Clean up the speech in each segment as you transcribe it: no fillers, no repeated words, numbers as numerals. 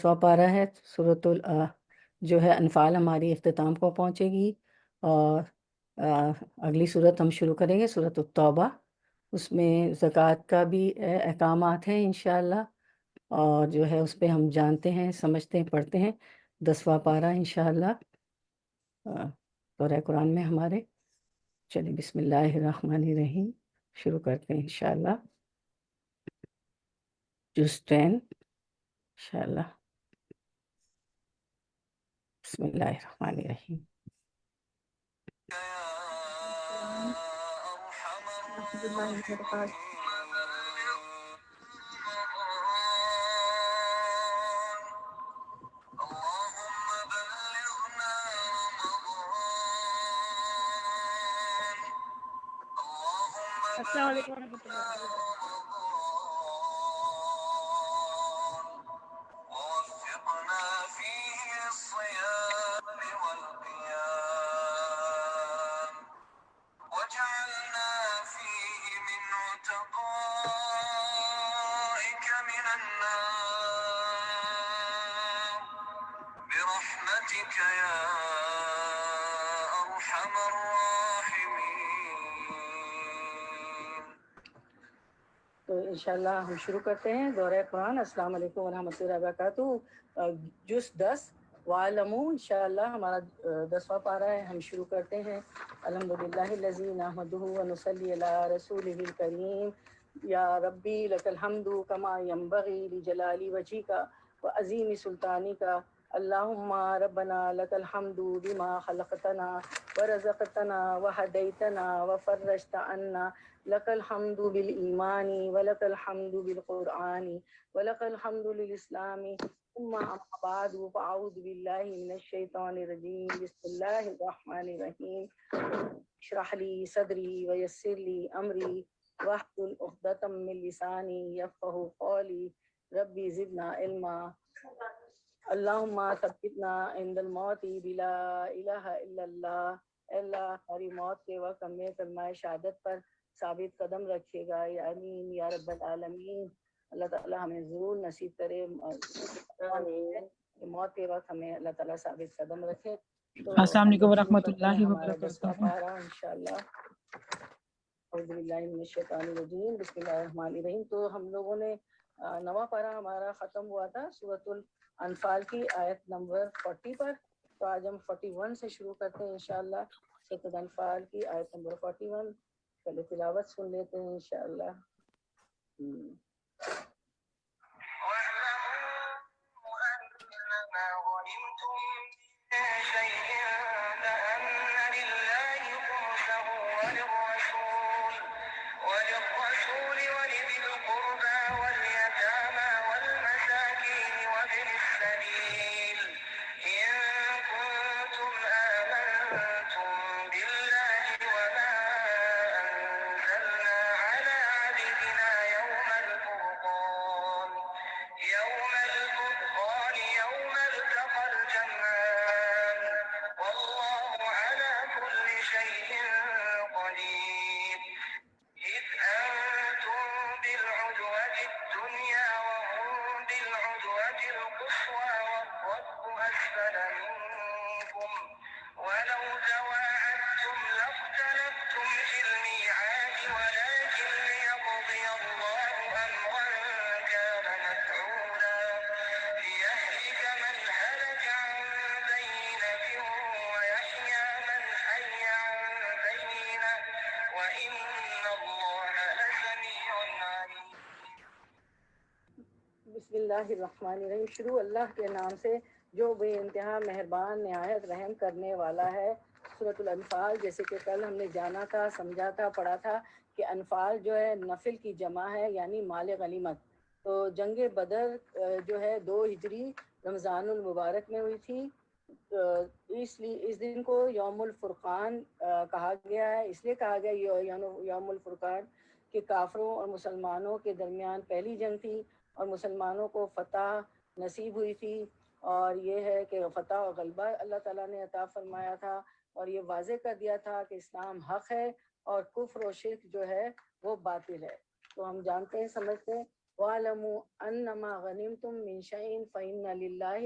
10واں پارہ ہے سورۃ جو ہے انفال ہماری اختتام کو پہنچے گی، اور اگلی صورت ہم شروع کریں گے سورۃ التوبہ۔ اس میں زکوٰۃ کا بھی احکامات ہیں انشاءاللہ، اور جو ہے اس پہ ہم جانتے ہیں، سمجھتے ہیں، پڑھتے ہیں 10واں پارہ انشاءاللہ سورہ قرآن میں ہمارے۔ چلیے بسم اللہ الرحمن الرحیم شروع کرتے ہیں انشاءاللہ جز 10 انشاءاللہ۔ بسم اللہ الرحمن الرحیم۔ السلام علیکم ورحمۃ اللہ وبرکاتہ۔ تو انشاءاللہ ہم شروع کرتے ہیں دورہ قرآن۔ السلام علیکم ورحمۃ اللہ وبرکاتہ۔ جز 10 وَاعْلَمُوا انشاءاللہ ہمارا 10واں پارہ ہے، ہم شروع کرتے ہیں۔ الحمدللہ الذی نحمدہ ونصلی علی رسولہ الکریم، یا ربی لک الحمد کما ینبغی لجلال وجہک وعظیم سلطانک، اللہم ربنا لک الحمد بما خلقتنا ورزقتنا وہدیتنا وفرجت عنا، لک الحمد بالایمان ولک الحمد بالقرآن ولک الحمد للاسلام، ثم اما بعد فاعوذ باللہ من الشیطان الرجیم، بسم اللہ الرحمن الرحیم، اشرح لی صدری ویسر لی امری واحلل عقدۃ من لسانی یفقہوا قولی، ربی زدنا علما، اللہم ثبتنا عند الموت بلا الہ الا اللہ۔ اے اللہ ہماری موت کے وقت ہمیں کلمہ شہادت پر ثابت قدم رکھے گا، یا امین یا رب العالمین۔ اللہ تعالیٰ ہمیں ضرور نصیب کرے کہ موت کے وقت ہمیں اللہ تعالیٰ ثابت قدم رکھے۔ تو السلام ہم علیکم لوگ شروع ورحمۃ کرتے ہیں اللہ ہمارا 10واں وبرکاتہ۔ پارہ انشاءاللہ۔ اعوذ باللہ من الشیطان الرجیم، بسم اللہ الرحمن الرحیم۔ تو ہم لوگوں نے 9واں پارہ ہمارا ختم ہوا تھا سورۃ الانفال کی آیت نمبر 40 پر، تو آج ہم 41 سے شروع کرتے ہیں انشاءاللہ۔ سورۃ الانفال کی آیت نمبر 41 پہلے تلاوت سن لیتے ہیں انشاءاللہ۔ بسم اللہ الرحمن الرحیم، شروع اللہ کے نام سے جو بے انتہا مہربان نہایت رحم کرنے والا ہے۔ سورۃ الانفال، جیسے کہ کل ہم نے جانا تھا، سمجھا تھا، پڑھا تھا کہ انفال جو ہے نفل کی جمع ہے، یعنی مال غنیمت۔ تو جنگ بدر جو ہے 2 ہجری رمضان المبارک میں ہوئی تھی، اس دن کو یوم الفرقان کہا گیا ہے۔ اس لیے کہا گیا یوم الفرقان کہ کافروں اور مسلمانوں کے درمیان پہلی جنگ تھی، اور مسلمانوں کو فتح نصیب ہوئی تھی، اور یہ ہے کہ فتح و غلبہ اللہ تعالیٰ نے عطا فرمایا تھا، اور یہ واضح کر دیا تھا کہ اسلام حق ہے اور کفر و شرک جو ہے وہ باطل ہے۔ تو ہم جانتے ہیں، سمجھتے ہیں وَاعْلَمُوا أَنَّمَا غَنِمْتُم مِّن شَيْءٍ فَإِنَّ لِلَّهِ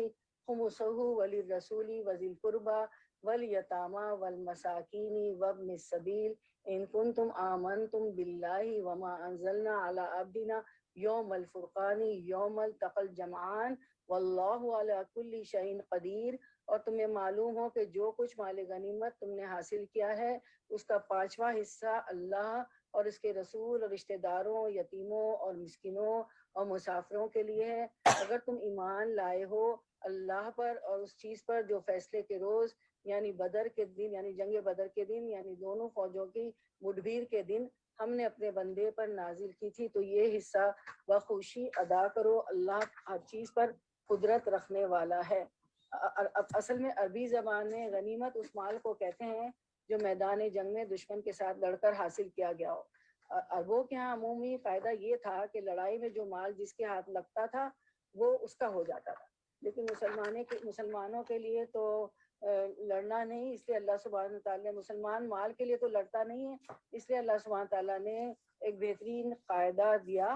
خُمُسَهُ وَلِلرَّسُولِ وَذِي الْقُرْبَى وَالْيَتَامَى وَالْمَسَاكِينِ وَابْنِ السَّبِيلِ إِن كُنتُمْ آمَنتُم بِاللَّهِ وَمَا أَنزَلْنَا عَلَىٰ عَبْدِنَا يَوْمَ الْفُرْقَانِ يَوْمَ الْتَقَى الْجَمْعَانِ وَاللَّهُ عَلَىٰ كُلِّ شَيْءٍ قَدِيرٌ۔ اور تمہیں معلوم ہو کہ جو کچھ مال غنیمت تم نے حاصل کیا ہے اس کا 5واں حصہ اللہ اور اس کے رسول اور رشتہ داروں، یتیموں اور مسکینوں اور مسافروں کے لیے ہے۔ اگر تم ایمان لائے ہو اللہ پر اور اس چیز پر جو فیصلے کے روز یعنی بدر کے دن، یعنی جنگ بدر کے دن، یعنی دونوں فوجوں کی مڈبھیر کے دن ہم نے اپنے بندے پر نازل کی تھی، تو یہ حصہ بخوشی ادا کرو، اللہ ہر چیز پر قدرت رکھنے والا ہے۔ اصل میں عربی زبان میں غنیمت اس مال کو کہتے ہیں جو میدان جنگ میں دشمن کے ساتھ لڑ کر حاصل کیا گیا ہو۔ عربوں کے ہاں عمومی فائدہ یہ تھا کہ لڑائی میں جو مال جس کے ہاتھ لگتا تھا وہ اس کا ہو جاتا تھا، لیکن مسلمانوں کے لیے تو لڑنا نہیں، اس لیے اللہ سبحانہ تعالیٰ نے، مسلمان مال کے لیے تو لڑتا نہیں ہے، اس لیے اللہ سبحانہ تعالیٰ نے ایک بہترین قاعدہ دیا۔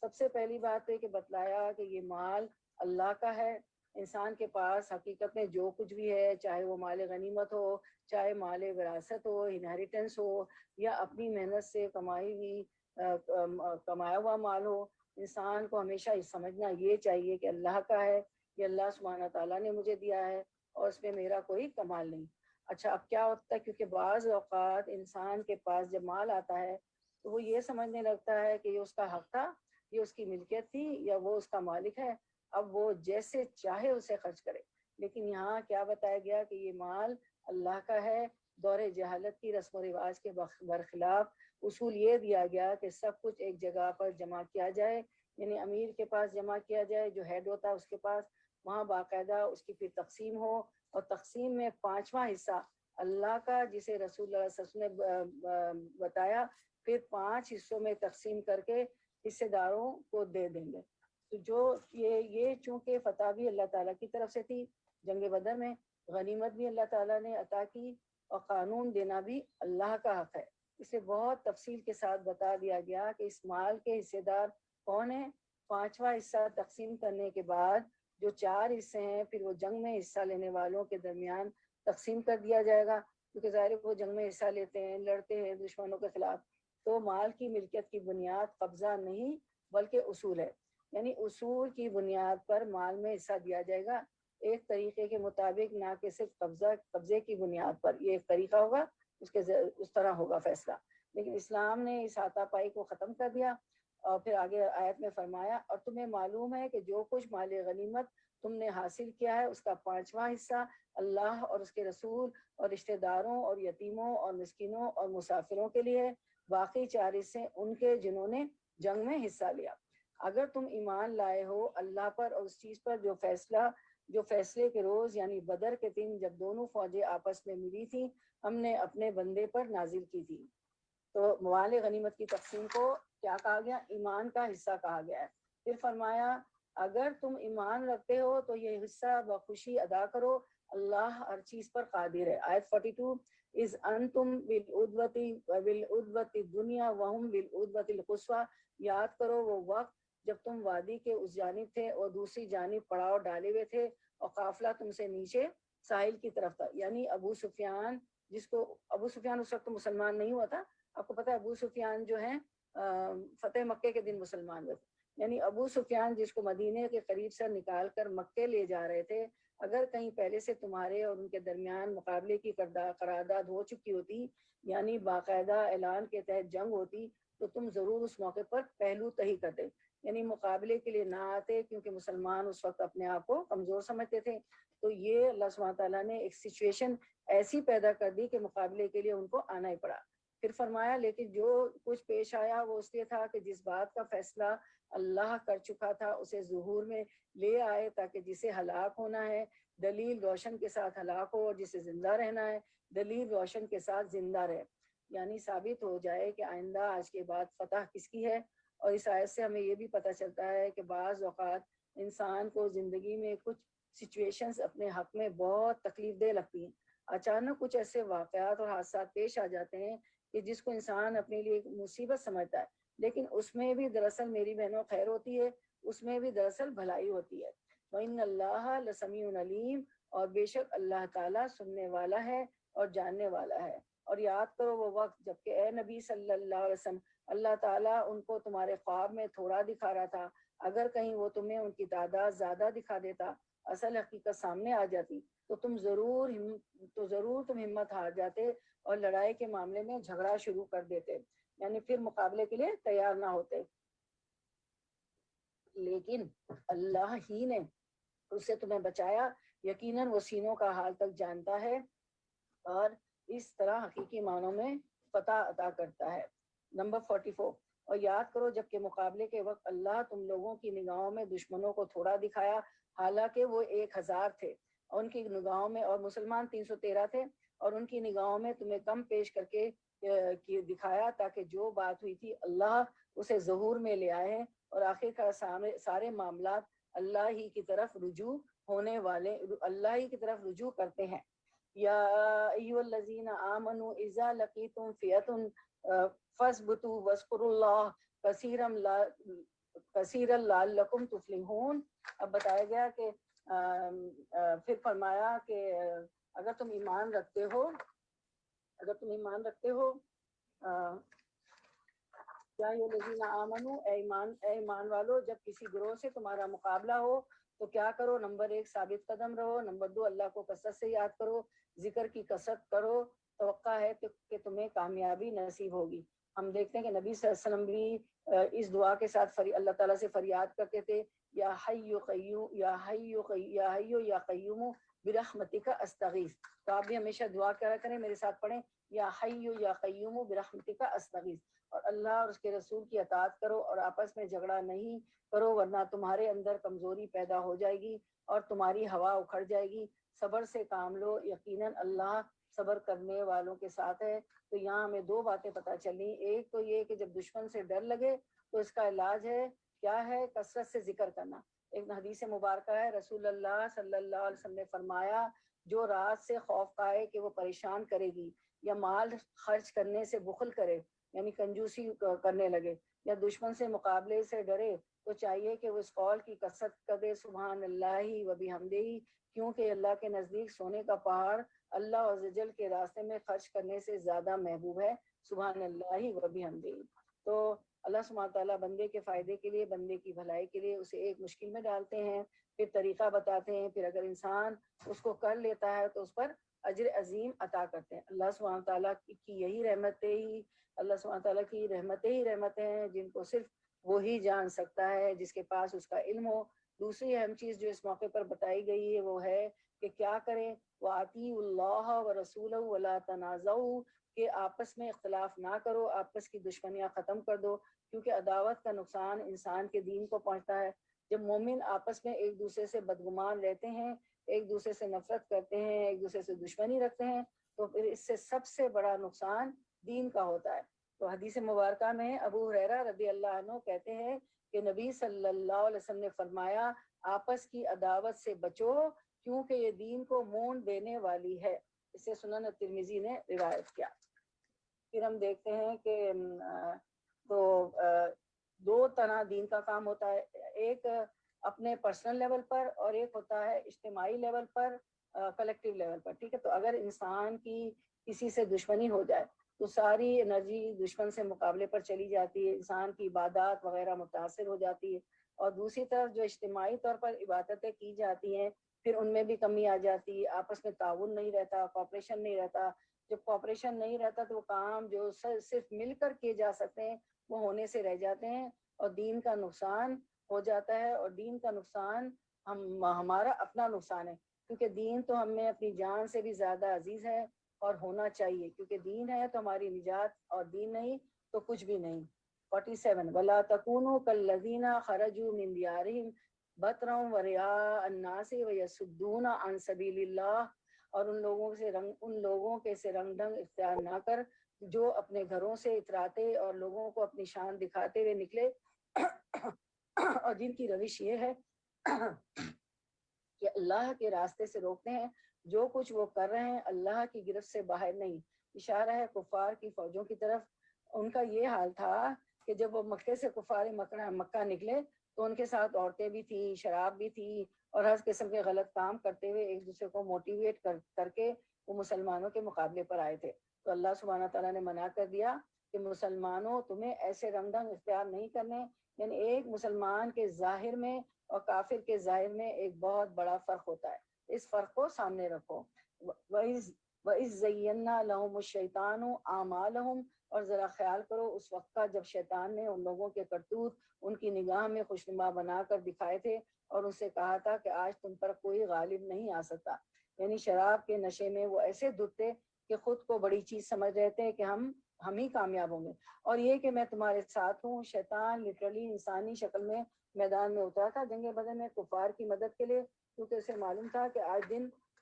سب سے پہلی بات ہے کہ بتلایا کہ یہ مال اللہ کا ہے، انسان کے پاس حقیقت میں جو کچھ بھی ہے، چاہے وہ مال غنیمت ہو، چاہے مال وراثت ہو، انہیریٹنس ہو، یا اپنی محنت سے کمایا ہوا مال ہو، انسان کو ہمیشہ سمجھنا یہ چاہیے کہ اللہ کا ہے، یہ اللہ سبحانہ تعالیٰ نے مجھے دیا ہے اور اس میں میرا کوئی کمال نہیں۔ اچھا اب کیا ہوتا ہے، کیونکہ بعض اوقات انسان کے پاس جب مال آتا ہے تو وہ یہ سمجھنے لگتا ہے کہ یہ اس کا حق تھا، یہ اس کی ملکیت تھی، یا وہ اس کا مالک ہے، اب وہ جیسے چاہے اسے خرچ کرے۔ لیکن یہاں کیا بتایا گیا کہ یہ مال اللہ کا ہے۔ دور جہالت کی رسم و رواج کے برخلاف اصول یہ دیا گیا کہ سب کچھ ایک جگہ پر جمع کیا جائے، یعنی امیر کے پاس جمع کیا جائے، جو ہیڈ ہوتا ہے اس کے پاس، وہاں باقاعدہ اس کی پھر تقسیم ہو، اور تقسیم میں 5واں حصہ اللہ کا جسے رسول اللہ صلی اللہ علیہ وسلم نے بتایا، پھر 5 حصوں میں تقسیم کر کے حصے داروں کو دے دیں گے۔ تو جو یہ چونکہ فتح بھی اللہ تعالیٰ کی طرف سے تھی، جنگ بدر میں غنیمت بھی اللہ تعالیٰ نے عطا کی، اور قانون دینا بھی اللہ کا حق ہے، اسے بہت تفصیل کے ساتھ بتا دیا گیا کہ اس مال کے حصے دار کون ہیں۔ 5واں حصہ تقسیم کرنے کے بعد جو 4 حصے ہیں پھر وہ جنگ میں حصہ لینے والوں کے درمیان تقسیم کر دیا جائے گا، کیونکہ ظاہر وہ جنگ میں حصہ لیتے ہیں، لڑتے ہیں دشمنوں کے خلاف، تو مال کی ملکیت کی بنیاد قبضہ نہیں بلکہ اصول ہے، یعنی اصول کی بنیاد پر مال میں حصہ دیا جائے گا، ایک طریقے کے مطابق، نہ کہ صرف قبضے کی بنیاد پر۔ یہ ایک طریقہ ہوگا، اس طرح ہوگا فیصلہ۔ لیکن اسلام نے اس ہاتھا پائی کو ختم کر دیا، اور پھر آگے آیت میں فرمایا، اور تمہیں معلوم ہے کہ جو کچھ مال غنیمت تم نے حاصل کیا ہے اس کا 5واں حصہ اللہ اور اس کے رسول اور رشتہ داروں اور یتیموں اور مسکینوں اور مسافروں کے لیے، باقی 4 حصے ان کے جنہوں نے جنگ میں حصہ لیا۔ اگر تم ایمان لائے ہو اللہ پر اور اس چیز پر جو فیصلے کے روز یعنی بدر کے دن جب دونوں فوجیں آپس میں ملی تھی ہم نے اپنے بندے پر نازل کی تھی۔ تو مال غنیمت کی تقسیم کو کیا کہا گیا؟ ایمان کا حصہ کہا گیا ہے۔ پھر فرمایا اگر تم ایمان رکھتے ہو تو یہ حصہ بخوشی ادا کرو، اللہ ہر چیز پر قادر ہے۔ آیت 42، اذ انتم بالعدوۃ الدنیا وہم بالعدوۃ القصویٰ، یاد کرو وہ وقت جب تم وادی کے اس جانب تھے اور دوسری جانب پڑاؤ ڈالے ہوئے تھے، اور قافلہ تم سے نیچے ساحل کی طرف تھا، یعنی ابو سفیان اس وقت مسلمان نہیں ہوا تھا۔ آپ کو پتہ ہے ابو سفیان جو ہیں فتح مکے کے دن مسلمان ہوئے تھے، یعنی ابو سفیان جس کو مدینے کے قریب سے نکال کر مکے لے جا رہے تھے، اگر کہیں پہلے سے تمہارے اور ان کے درمیان مقابلے کی قرارداد ہو چکی ہوتی، یعنی باقاعدہ اعلان کے تحت جنگ ہوتی، تو تم ضرور اس موقع پر پہلو تہی کرتے، یعنی مقابلے کے لیے نہ آتے، کیونکہ مسلمان اس وقت اپنے آپ کو کمزور سمجھتے تھے۔ تو یہ اللہ سبحانہ تعالیٰ نے ایک سچویشن ایسی پیدا کر دی کہ مقابلے کے لیے ان کو آنا ہی پڑا۔ پھر فرمایا لیکن جو کچھ پیش آیا وہ اس لیے تھا کہ جس بات کا فیصلہ اللہ کر چکا تھا اسے ظہور میں لے آئے، تاکہ جسے ہلاک ہونا ہے دلیل روشن کے ساتھ ہلاک ہو، اور جسے زندہ رہنا ہے دلیل روشن کے ساتھ زندہ رہے، یعنی ثابت ہو جائے کہ آئندہ آج کے بعد فتح کس کی ہے۔ اور اس آیت سے ہمیں یہ بھی پتہ چلتا ہے کہ بعض اوقات انسان کو زندگی میں کچھ سچویشنز اپنے حق میں بہت تکلیف دہ لگتی ہیں، اچانک کچھ ایسے واقعات اور حادثات پیش آ جاتے ہیں کہ جس کو انسان اپنے لیے ایک مصیبت سمجھتا ہے، لیکن اس میں بھی دراصل میری بہنوں خیر ہوتی ہے، اس میں بھی دراصل بھلائی ہوتی ہے۔ وَإِنَّ اللَّهَ لَسَمِيعٌ عَلِيمٌ، اور بے شک اللہ تعالیٰ سننے والا ہے اور جاننے والا ہے۔ اور یاد کرو وہ وقت جب کہ اے نبی صلی اللہ علیہ وسلم اللہ تعالیٰ ان کو تمہارے خواب میں تھوڑا دکھا رہا تھا، اگر کہیں وہ تمہیں ان کی تعداد زیادہ دکھا دیتا، اصل حقیقت سامنے آ جاتی، تو ضرور تم ہمت ہار جاتے اور لڑائی کے معاملے میں جھگڑا شروع کر دیتے، یعنی پھر مقابلے کے لیے تیار نہ ہوتے۔ لیکن اللہ ہی نے اس سے تمہیں بچایا، یقیناً وہ سینوں کا حال تک جانتا ہے اور اس طرح حقیقی معنوں میں فتح عطا کرتا ہے۔ نمبر 44، اور یاد کرو جب کہ مقابلے کے وقت اللہ تم لوگوں کی نگاہوں میں دشمنوں کو تھوڑا دکھایا، حالانکہ وہ 1000 تھے، اور ان کی نگاہوں میں، اور مسلمان 313 تھے، اور ان کی نگاہوں میں تمہیں کم پیش کر کے دکھایا، تاکہ جو بات ہوئی تھی اللہ اسے ظہور میں لے آئے ہیں، اور آخر کار سارے معاملات اللہ ہی کی طرف رجوع ہونے والے، اللہ ہی کی طرف رجوع کرتے ہیں۔ یا ایھا الذین آمنوا اذا لقیتم فئۃ فاثبتوا واذکروا اللہ کثیرا لعلکم تفلحون۔ اب بتایا گیا کہ پھر فرمایا کہ اگر تم ایمان رکھتے ہو یا یہ الذین آمنو، اے ایمان والو، جب کسی گروہ سے تمہارا مقابلہ ہو تو کیا کرو؟ نمبر 1 ثابت قدم رہو، نمبر 2 اللہ کو کثرت سے یاد کرو، ذکر کی کثرت کرو، توقع ہے کہ تمہیں کامیابی نصیب ہوگی۔ ہم دیکھتے ہیں کہ نبی صلی اللہ علیہ وسلم بھی اس دعا کے ساتھ اللہ تعالیٰ سے فریاد کرتے تھے، یا حی قیوم یا قیوم برحمتک استغیث۔ تو آپ بھی ہمیشہ دعا کرا کریں، میرے ساتھ پڑھیں، یا حی یا قیوم برحمتک استغیث، اور اللہ اور اس کے رسول کی اطاعت کرو اور آپس میں جھگڑا نہیں کرو، ورنہ تمہارے اندر کمزوری پیدا ہو جائے گی اور تمہاری ہوا اکھڑ جائے گی۔ صبر سے کام لو، یقیناً اللہ صبر کرنے والوں کے ساتھ ہے۔ تو یہاں ہمیں 2 باتیں پتہ چلی، ایک تو یہ کہ جب دشمن سے ڈر لگے تو اس کا علاج ہے کیا ہے؟ کثرت سے ذکر کرنا۔ ایک حدیث مبارکہ ہے، رسول اللہ صلی اللہ علیہ وسلم نے فرمایا، جو رات سے خوف کھائے کہ وہ پریشان کرے گی، یا مال خرچ کرنے سے بخل کرے یعنی کنجوسی کرنے لگے، یا دشمن سے مقابلے سے ڈرے، تو چاہیے کہ وہ اس قول کی کثرت کرے، سبحان اللہ و بحمدہ، کیونکہ اللہ کے نزدیک سونے کا پہاڑ اللہ عز و جل کے راستے میں خرچ کرنے سے زیادہ محبوب ہے، سبحان اللہ و بحمدہ۔ تو اللہ سبحانہ تعالیٰ بندے کے فائدے کے لیے، بندے کی بھلائی کے لیے اسے ایک مشکل میں ڈالتے ہیں، پھر طریقہ بتاتے ہیں، پھر اگر انسان اس کو کر لیتا ہے تو اس پر اجر عظیم عطا کرتے ہیں۔ اللہ سبحانہ تعالیٰ کی یہی اللہ سبحانہ تعالیٰ کی رحمتیں ہیں جن کو صرف وہی جان سکتا ہے جس کے پاس اس کا علم ہو۔ دوسری اہم چیز جو اس موقع پر بتائی گئی ہے وہ ہے کہ کیا کریں، وَأَطِیعُوا اللَّهَ وَرَسُولَهُ وَلَا تَنَازَعُوا، کہ آپس میں اختلاف نہ کرو، آپس کی دشمنیاں ختم کر دو، کیونکہ عداوت کا نقصان انسان کے دین کو پہنچتا ہے۔ جب مومن آپس میں ایک دوسرے سے بدگمان رہتے ہیں، ایک دوسرے سے نفرت کرتے ہیں، ایک دوسرے سے دشمنی رکھتے ہیں، تو پھر اس سے سب سے بڑا نقصان دین کا ہوتا ہے۔ تو حدیث مبارکہ میں ابو ہریرہ رضی اللہ عنہ کہتے ہیں کہ نبی صلی اللہ علیہ وسلم نے فرمایا، آپس کی عداوت سے بچو کیونکہ یہ دین کو مون دینے والی ہے۔ اسے سنن ترمذی نے روایت کیا۔ پھر ہم دیکھتے ہیں کہ تو 2 طرح دین کا کام ہوتا ہے، ایک اپنے پرسنل لیول پر اور ایک ہوتا ہے اجتماعی لیول پر، کلیکٹیو لیول پر، ٹھیک ہے۔ تو اگر انسان کی کسی سے دشمنی ہو جائے تو ساری انرجی دشمن سے مقابلے پر چلی جاتی ہے، انسان کی عبادات وغیرہ متاثر ہو جاتی ہے، اور دوسری طرف جو اجتماعی طور پر عبادتیں کی جاتی ہیں پھر ان میں بھی کمی آ جاتی ہے، آپس میں تعاون نہیں رہتا، کوآپریشن نہیں رہتا۔ جب کوآپریشن نہیں رہتا تو وہ کام جو صرف مل کر کیے جا سکتے ہیں وہ ہونے سے رہ جاتے ہیں، اور دین کا نقصان ہو جاتا ہے، اور دین کا نقصان ہمارا اپنا نقصان ہے، کیونکہ دین تو ہمیں اپنی جان سے بھی زیادہ عزیز ہے اور ہونا چاہیے، کیونکہ دین ہے تو ہماری نجات، اور دین نہیں تو کچھ بھی نہیں۔ 47 وَلَا تَكُونُوا كَالَّذِينَ خَرَجُوا مِن دِيَارِهِمْ بَطْرًا وَرِئَاءَ النَّاسِ وَيَصُدُّونَ عَن سَبِيلِ اللَّهِ، اور ان لوگوں کے سے رنگ ڈھنگ اختیار نہ کر جو اپنے گھروں سے اتراتے اور لوگوں کو اپنی شان دکھاتے ہوئے نکلے، اور جن کی روش یہ ہے کہ اللہ کے راستے سے روکتے ہیں، جو کچھ وہ کر رہے ہیں اللہ کی گرفت سے باہر نہیں۔ اشارہ ہے کفار کی فوجوں کی طرف، ان کا یہ حال تھا کہ جب وہ مکے سے کفار مکہ نکلے تو ان کے ساتھ عورتیں بھی تھیں، شراب بھی تھی، اور ہر قسم کے غلط کام کرتے ہوئے ایک دوسرے کو موٹیویٹ کر کے وہ مسلمانوں کے مقابلے پر آئے تھے. تو اللہ سبحانہ تعالیٰ نے منع کر دیا کہ مسلمانوں تمہیں ایسے رنگ ڈھنگ اختیار نہیں کرنے. یعنی ایک مسلمان کے ظاہر میں اور کافر کے ظاہر میں ایک بہت بڑا فرق ہوتا ہے، اس فرق کو سامنے رکھو. وَإِذْ زَيَّنَّا لَهُمُ الشَّيْطَانُ أَعْمَالَهُمْ، اور ذرا خیال کرو اس وقت کا جب شیطان نے ان لوگوں کے کرتوت ان کی نگاہ میں خوشنما بنا کر دکھائے تھے اور ان سے کہا تھا کہ آج تم پر کوئی غالب نہیں آ سکتا. یعنی شراب کے نشے میں وہ ایسے دھت تھے کہ خود کو بڑی چیز سمجھ رہے تھے کہ ہم ہی کامیاب ہوں گے، اور یہ کہ میں تمہارے ساتھ ہوں. شیطان لٹرلی انسانی شکل میں میدان میں اترا تھا جنگ بدر میں کفار کی مدد کے لیے، کیونکہ اسے معلوم تھا کہ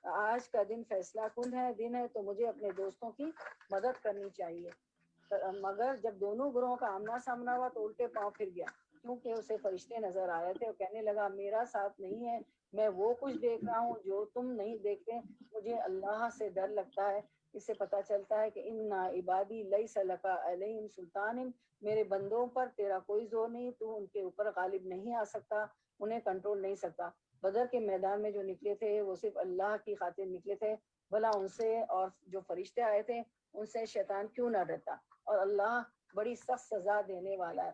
آج کا دن فیصلہ کن ہے تو مجھے اپنے دوستوں کی مدد کرنی چاہیے. مگر جب دونوں گروہوں کا آمنا سامنا ہوا تو الٹے پاؤں پھر گیا، کیونکہ اسے فرشتے نظر آئے تھے اور کہنے لگا میرا ساتھ نہیں ہے، میں وہ کچھ دیکھ رہا ہوں جو تم نہیں دیکھتے. مجھے اللہ سے ڈر لگتا ہے. اس سے پتہ چلتا ہے کہ ان عبادی لیس لک علیہم سلطان، میرے بندوں پر تیرا کوئی زور نہیں، تو ان کے اوپر غالب نہیں آ سکتا، انہیں کنٹرول نہیں سکتا. بدر کے میدان میں جو نکلے تھے وہ صرف اللہ کی خاطر نکلے تھے، بھلا ان سے اور جو فرشتے آئے تھے ان سے شیطان کیوں نہ ڈرتا. اور اللہ بڑی سخت سزا دینے والا ہے.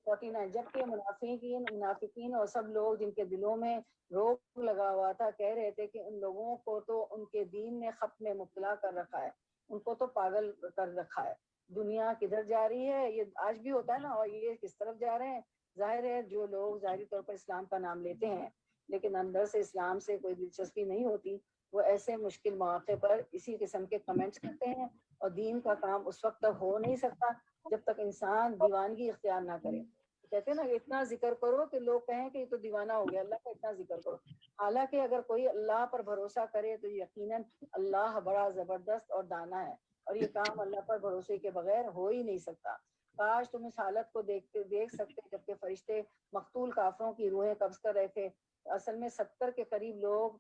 49 جبکہ منافقین اور سب لوگ جن کے دلوں میں روک لگا ہوا تھا کہہ رہے تھے کہ ان لوگوں کو تو ان کے دین نے خپ میں مبتلا کر رکھا ہے، ان کو تو پاگل کر رکھا ہے. دنیا کدھر جا رہی ہے، یہ آج بھی ہوتا ہے نا، اور یہ کس طرف جا رہے ہیں. ظاہر ہے جو لوگ ظاہری طور پر اسلام کا نام لیتے ہیں لیکن اندر سے اسلام سے کوئی دلچسپی نہیں ہوتی، وہ ایسے مشکل مواقع پر اسی قسم کے کمنٹس کرتے ہیں. اور دین کا کام اس وقت تک ہو نہیں سکتا جب تک انسان دیوانگی اختیار نہ کرے. کہتے ہیں نا اتنا ذکر کرو کہ لوگ کہیں کہ یہ تو دیوانہ ہو گیا، اللہ کا اتنا ذکر کرو. حالانکہ اگر کوئی اللہ پر بھروسہ کرے تو یقیناً اللہ بڑا زبردست اور دانا ہے، اور یہ کام اللہ پر بھروسے کے بغیر ہو ہی نہیں سکتا. کاش تم اس حالت کو دیکھ سکتے جبکہ فرشتے مقتول کافروں کی روحیں قبض کر رہے تھے. اصل میں 70 کے قریب لوگ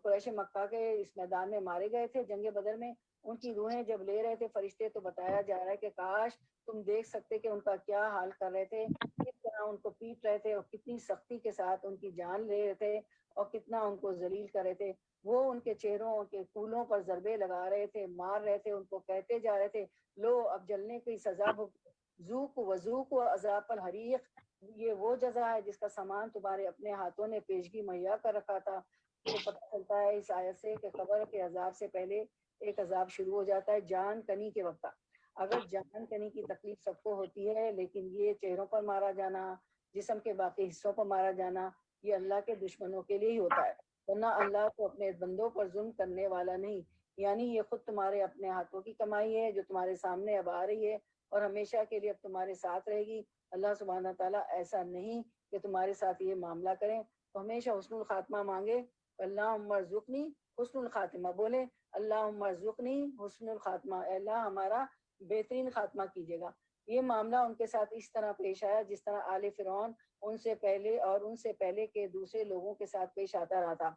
قریش مکہ کے اس میدان میں مارے گئے تھے جنگ بدر میں. ان کی روحیں جب لے رہے تھے فرشتے تو بتایا جا رہا ہے کہ کاش تم دیکھ سکتے کہ ان کا کیا حال کر رہے تھے، کس طرح ان کو پیٹ رہے تھے اور کتنی سختی کے ساتھ ان کی جان لے رہے تھے اور کتنا ان کو ذلیل کر رہے تھے. وہ ان کے چہروں کے پھولوں پر ضربے لگا رہے تھے، مار رہے تھے، ان کو کہتے جا رہے تھے لو اب جلنے کی سزا ذوق وذوق و عذاب الحریق، یہ وہ جزا ہے جس کا سامان تمہارے اپنے ہاتھوں نے پیشگی مہیا کر رکھا تھا. تو پتہ چلتا ہے اس آیت سے کہ قبر کے عذاب سے پہلے ایک عذاب شروع ہو جاتا ہے جان کنی کے وقت. اگر جان کنی کی تکلیف سب کو ہوتی ہے لیکن یہ چہروں پر مارا جانا، جسم کے باقی حصوں پر مارا جانا، یہ اللہ کے دشمنوں کے لیے ہی ہوتا ہے، ورنہ اللہ تو اپنے بندوں پر ظلم کرنے والا نہیں. یعنی یہ خود تمہارے اپنے ہاتھوں کی کمائی ہے جو تمہارے سامنے اب آ رہی ہے اور ہمیشہ کے لیے اب تمہارے ساتھ رہے گی. اللہ سبحانہ تعالیٰ ایسا نہیں کہ تمہارے ساتھ یہ معاملہ کریں. تو ہمیشہ حسن الخاتمہ مانگے. اللہم ارزقنی حسن الخاتمہ بولے، اللہم ارزقنی حسن الخاتمہ، اے اللہ ہمارا بہترین خاتمہ کیجیے گا. یہ معاملہ ان کے ساتھ اس طرح پیش آیا جس طرح آل فرعون ان سے پہلے کے دوسرے لوگوں کے ساتھ پیش آتا رہا تھا.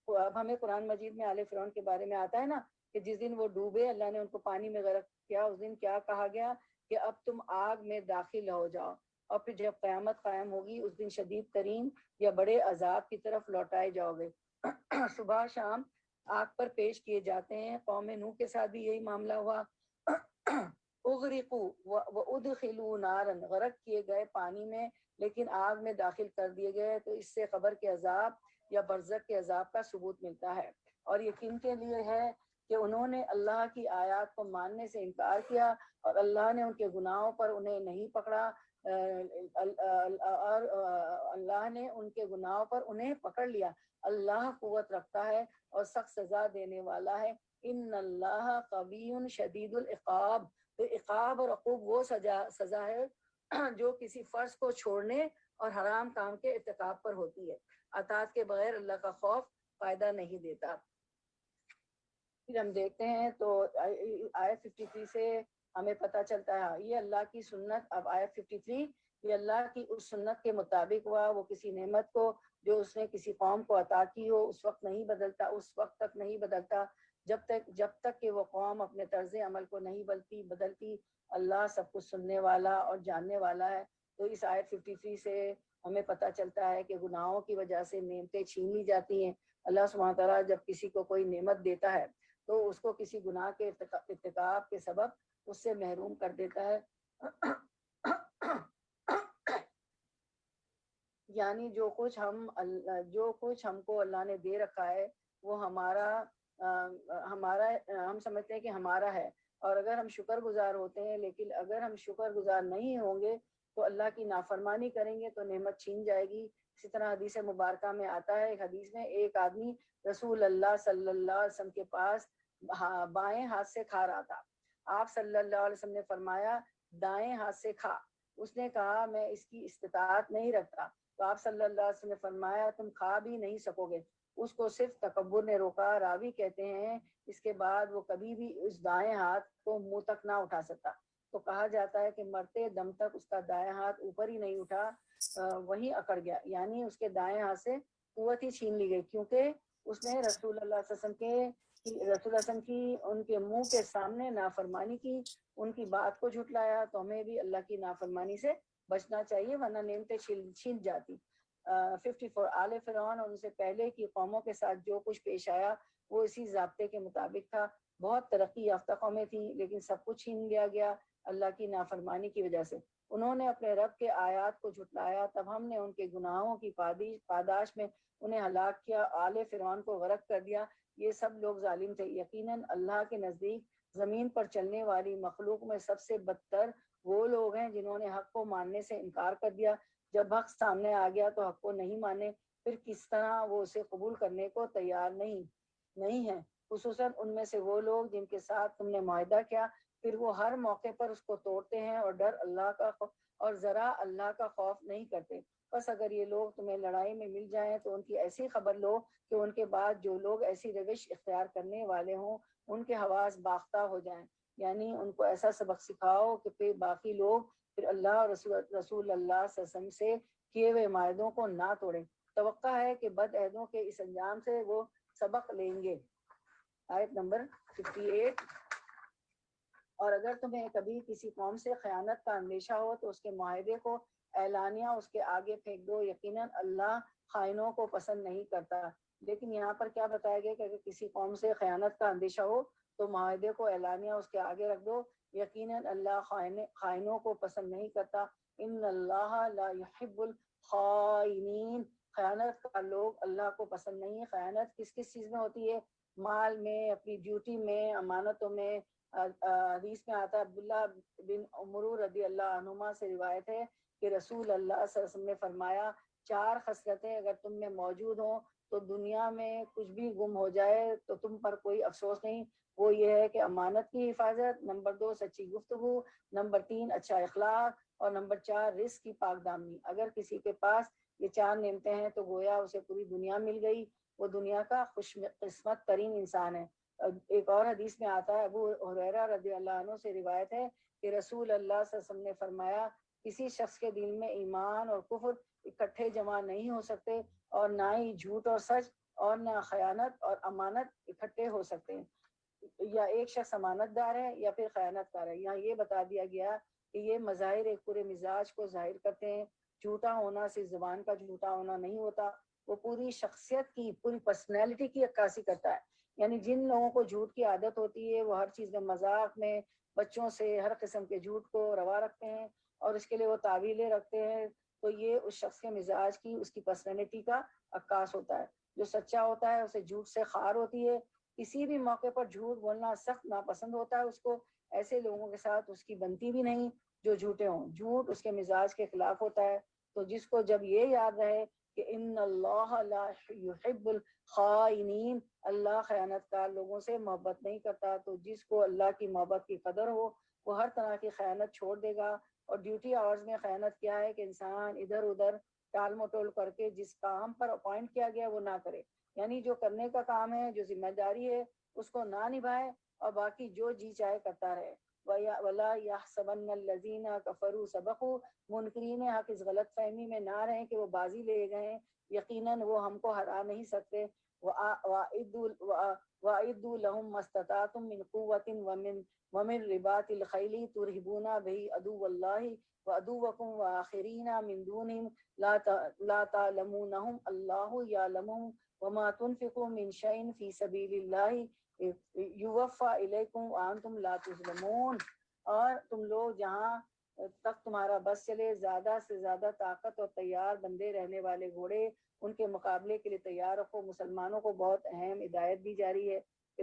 اب ہمیں قرآن مجید میں آل فرعون کے بارے میں آتا ہے نا کہ جس دن وہ ڈوبے اللہ نے ان کو پانی میں غرق کیا، اس دن کیا کہا گیا کہ اب تم آگ میں داخل ہو جاؤ، اور پھر جب قیامت قائم ہوگی اس دن شدید ترین یا بڑے عذاب کی طرف لوٹائے جاؤ گے. صبح شام آگ پر پیش کیے جاتے ہیں. قوم نوح کے ساتھ بھی یہی معاملہ ہوا. اغرقوا وادخلوا نارا، غرق کیے گئے پانی میں لیکن آگ میں داخل کر دیے گئے. تو اس سے قبر کے عذاب یا برزخ کے عذاب کا ثبوت ملتا ہے. اور یہ کن کے لیے ہے کہ انہوں نے اللہ کی آیات کو ماننے سے انکار کیا اور اللہ نے ان کے گناہوں پر انہیں نہیں پکڑا، اور اللہ نے ان کے گناہوں پر انہیں پکڑ لیا. اللہ قوت رکھتا ہے اور سخت سزا دینے والا ہے. ان اللہ قوی شدید العقاب، تو عقاب اور عقوب وہ سزا ہے جو کسی فرض کو چھوڑنے اور حرام کام کے ارتکاب پر ہوتی ہے. اطاعت کے بغیر اللہ کا خوف فائدہ نہیں دیتا. پھر ہم دیکھتے ہیں تو آیت 53 سے ہمیں پتہ چلتا ہے یہ اللہ کی سنت. اب آیت 53 یہ اللہ کی اس سنت کے مطابق ہوا، وہ کسی نعمت کو جو اس نے کسی قوم کو عطا کی ہو اس وقت تک نہیں بدلتا جب تک کہ وہ قوم اپنے طرز عمل کو نہیں بدلتی اللہ سب کچھ سننے والا اور جاننے والا ہے۔ تو اس آیت 53 سے ہمیں پتہ چلتا ہے کہ گناہوں کی وجہ سے نعمتیں چھین لی جاتی ہیں۔ اللہ سبحانہ تعالیٰ جب کسی کو کوئی نعمت دیتا ہے تو اس کو کسی گناہ کے ارتکاب کے سبب اس سے محروم کر دیتا ہے۔ یعنی جو کچھ ہم کو اللہ نے دے رکھا ہے وہ ہم سمجھتے ہیں کہ ہمارا ہے، اور اگر ہم شکر گزار ہوتے ہیں، لیکن اگر ہم شکر گزار نہیں ہوں گے تو اللہ کی نافرمانی کریں گے تو نعمت چھین جائے گی۔ اسی طرح حدیث مبارکہ میں آتا ہے، ایک حدیث میں ایک آدمی رسول اللہ صلی اللہ علیہ وسلم کے پاس بائیں ہاتھ سے کھا رہا تھا۔ آپ صلی اللہ علیہ وسلم نے فرمایا دائیں ہاتھ سے کھا۔ اس نے کہا میں اس کی استطاعت نہیں رکھتا، تو آپ صلی اللہ علیہ وسلم نے فرمایا تم کھا بھی نہیں سکو گے۔ اس کو صرف تکبر نے روکا۔ راوی کہتے ہیں اس کے بعد وہ کبھی بھی اس دائیں ہاتھ کو منہ تک نہ اٹھا سکتا۔ تو کہا جاتا ہے کہ مرتے دم تک اس کا دائیں ہاتھ اوپر ہی نہیں اٹھا، وہیں اکڑ گیا، یعنی اس کے دائیں ہاتھ سے قوت ہی چھین لی گئی، کیونکہ اس نے رسول اللہ صلی اللہ علیہ وسلم کی ان کے منہ کے سامنے نافرمانی کی، ان کی بات کو جھٹلایا۔ تو ہمیں بھی اللہ کی نافرمانی سے بچنا چاہیے، ورنہ نعمتیں چھین جاتی۔ 54 آل فرعون اور ان سے پہلے کی قوموں کے ساتھ جو کچھ پیش آیا وہ اسی ضابطے کے مطابق تھا۔ بہت ترقی یافتہ قومیں تھیں لیکن سب کچھ چھین لیا گیا اللہ کی نافرمانی کی وجہ سے۔ انہوں نے اپنے رب کے آیات کو جھٹلایا، تب ہم نے ان کے گناہوں کی پاداش میں انہیں ہلاک کیا، آل فرعون کو غرق کر دیا۔ یہ سب لوگ ظالم تھے۔ یقیناً اللہ کے نزدیک زمین پر چلنے والی مخلوق میں سب سے بدتر وہ لوگ ہیں جنہوں نے حق کو ماننے سے انکار کر دیا۔ جب حق سامنے آ گیا تو حق کو نہیں مانے، پھر کس طرح وہ اسے قبول کرنے کو تیار نہیں ہیں، خصوصاً ان میں سے وہ لوگ جن کے ساتھ تم نے معاہدہ کیا، پھر وہ ہر موقع پر اس کو توڑتے ہیں اور ذرا اللہ کا خوف نہیں کرتے۔ بس اگر یہ لوگ تمہیں لڑائی میں مل جائیں تو ان کی ایسی خبر لو کہ ان کے بعد جو لوگ ایسی روش اختیار کرنے والے ہوں ان کے حواس باختہ ہو جائیں، یعنی ان کو ایسا سبق سکھاؤ کہ پھر باقی لوگ پھر اللہ اور رسول اللہ صلی اللہ علیہ وسلم سے کیے ہوئے معاہدوں کو نہ توڑیں۔ توقع ہے کہ بد عہدوں کے اس انجام سے وہ سبق لیں گے۔ آیت نمبر 58۔ اور اگر تمہیں کبھی کسی قوم سے خیانت کا اندیشہ ہو تو اس کے معاہدے کو اعلانیہ اس کے آگے پھینک دو، یقیناً اللہ خائنوں کو پسند نہیں کرتا۔ لیکن یہاں پر کیا بتایا گیا کہ اگر کسی قوم سے خیانت کا اندیشہ ہو تو معاہدے کو اعلانیہ اس کے آگے رکھ دو، یقیناً اللہ خائنوں کو پسند نہیں کرتا۔ ان اللہ لا يحب الخائنین، خیانت کا لوگ اللہ کو پسند نہیں ہے۔ خیانت کس چیز میں ہوتی ہے؟ مال میں، اپنی ڈیوٹی میں، امانتوں میں۔ حدیث میں آتا ہے، عبداللہ بن عمرو رضی اللہ عنہما سے روایت ہے کہ رسول اللہ صلی اللہ علیہ وسلم نے فرمایا 4 خصلتیں اگر تم میں موجود ہوں تو دنیا میں کچھ بھی گم ہو جائے تو تم پر کوئی افسوس نہیں۔ وہ یہ ہے کہ امانت کی حفاظت، نمبر 2 سچی گفتگو، نمبر 3 اچھا اخلاق، اور نمبر 4 رزق کی پاک دامنی۔ اگر کسی کے پاس یہ 4 نعمتیں ہیں تو گویا اسے پوری دنیا مل گئی، وہ دنیا کا خوش قسمت ترین انسان ہے۔ ایک اور حدیث میں آتا ہے، ابو ہریرہ رضی اللہ عنہ سے روایت ہے کہ رسول اللہ صلی اللہ علیہ وسلم نے فرمایا کسی شخص کے دل میں ایمان اور کفر اکٹھے جمع نہیں ہو سکتے، اور نہ ہی جھوٹ اور سچ اور نہ خیانت اور امانت اکٹھے ہو سکتے ہیں۔ یا ایک شخص امانت دار ہے یا پھر خیانت کار ہے۔ یہاں یہ بتا دیا گیا کہ یہ مظاہر ایک پورے مزاج کو ظاہر کرتے ہیں۔ جھوٹا ہونا صرف زبان کا جھوٹا ہونا نہیں ہوتا، وہ پوری شخصیت کی، پوری پرسنالٹی کی عکاسی کرتا ہے۔ یعنی جن لوگوں کو جھوٹ کی عادت ہوتی ہے وہ ہر چیز میں، مذاق میں، بچوں سے ہر قسم کے جھوٹ کو روا رکھتے ہیں اور اس کے لیے وہ تعویلیں رکھتے ہیں، تو یہ اس شخص کے مزاج کی، اس کی پرسنالٹی کا عکاس ہوتا ہے۔ جو سچا ہوتا ہے اسے جھوٹ سے خار ہوتی ہے، کسی بھی موقع پر جھوٹ بولنا سخت ناپسند ہوتا ہے اس کو۔ ایسے لوگوں کے ساتھ اس کی بنتی بھی نہیں جو جھوٹے ہوں، جھوٹ اس کے مزاج کے خلاف ہوتا ہے۔ تو جس کو جب یہ یاد رہے کہ ان اللہ لا يحب الخائنین، اللہ خیانت کار لوگوں سے محبت نہیں کرتا، تو جس کو اللہ کی محبت کی قدر ہو وہ ہر طرح کی خیانت چھوڑ دے گا۔ اور ڈیوٹی آورز میں خیانت کیا ہے کہ انسان ادھر ادھر ٹال مٹول کر کے جس کام پر اپوائنٹ کیا گیا وہ نہ کرے، یعنی جو کرنے کا کام ہے، جو ذمہ داری ہے اس کو نہ نبھائے اور باقی جو جی چاہے کرتا رہے۔ وَلَا يَحْسَبَنَّ الَّذِينَ كَفَرُوا سَبَقُوا، منکرین حق اس غلط فہمی میں نہ رہیں کہ وہ بازی لے گئے، یقیناً وہ ہم کو ہرا نہیں سکتے۔ وَأَعِدُّوا لَهُم مَّا اسْتَطَعْتُم مِّن قُوَّةٍ وَمِن رِّبَاطِ الْخَيْلِ تُرْهِبُونَ بِهِ عَدُوَّ اللَّهِ وَعَدُوَّكُمْ وَآخَرِينَ مِن دُونِهِمْ لَا تَعْلَمُونَهُم اللَّهُ يَعْلَمُهُمْ وَمَا تُنفِقُوا مِن شَيْءٍ فِي سَبِيلِ اللَّهِ يُوَفَّى إِلَيْكُمْ وَأَنتُمْ لَا تُظْلَمُونَ۔ اور تم لوگ جہاں تک تمہارا بس چلے زیادہ سے زیادہ طاقت اور تیار بندے رہنے والے گھوڑے ان کے مقابلے کے لیے تیار رکھو۔ مسلمانوں کو بہت اہم ہدایت دی جا رہی ہے کہ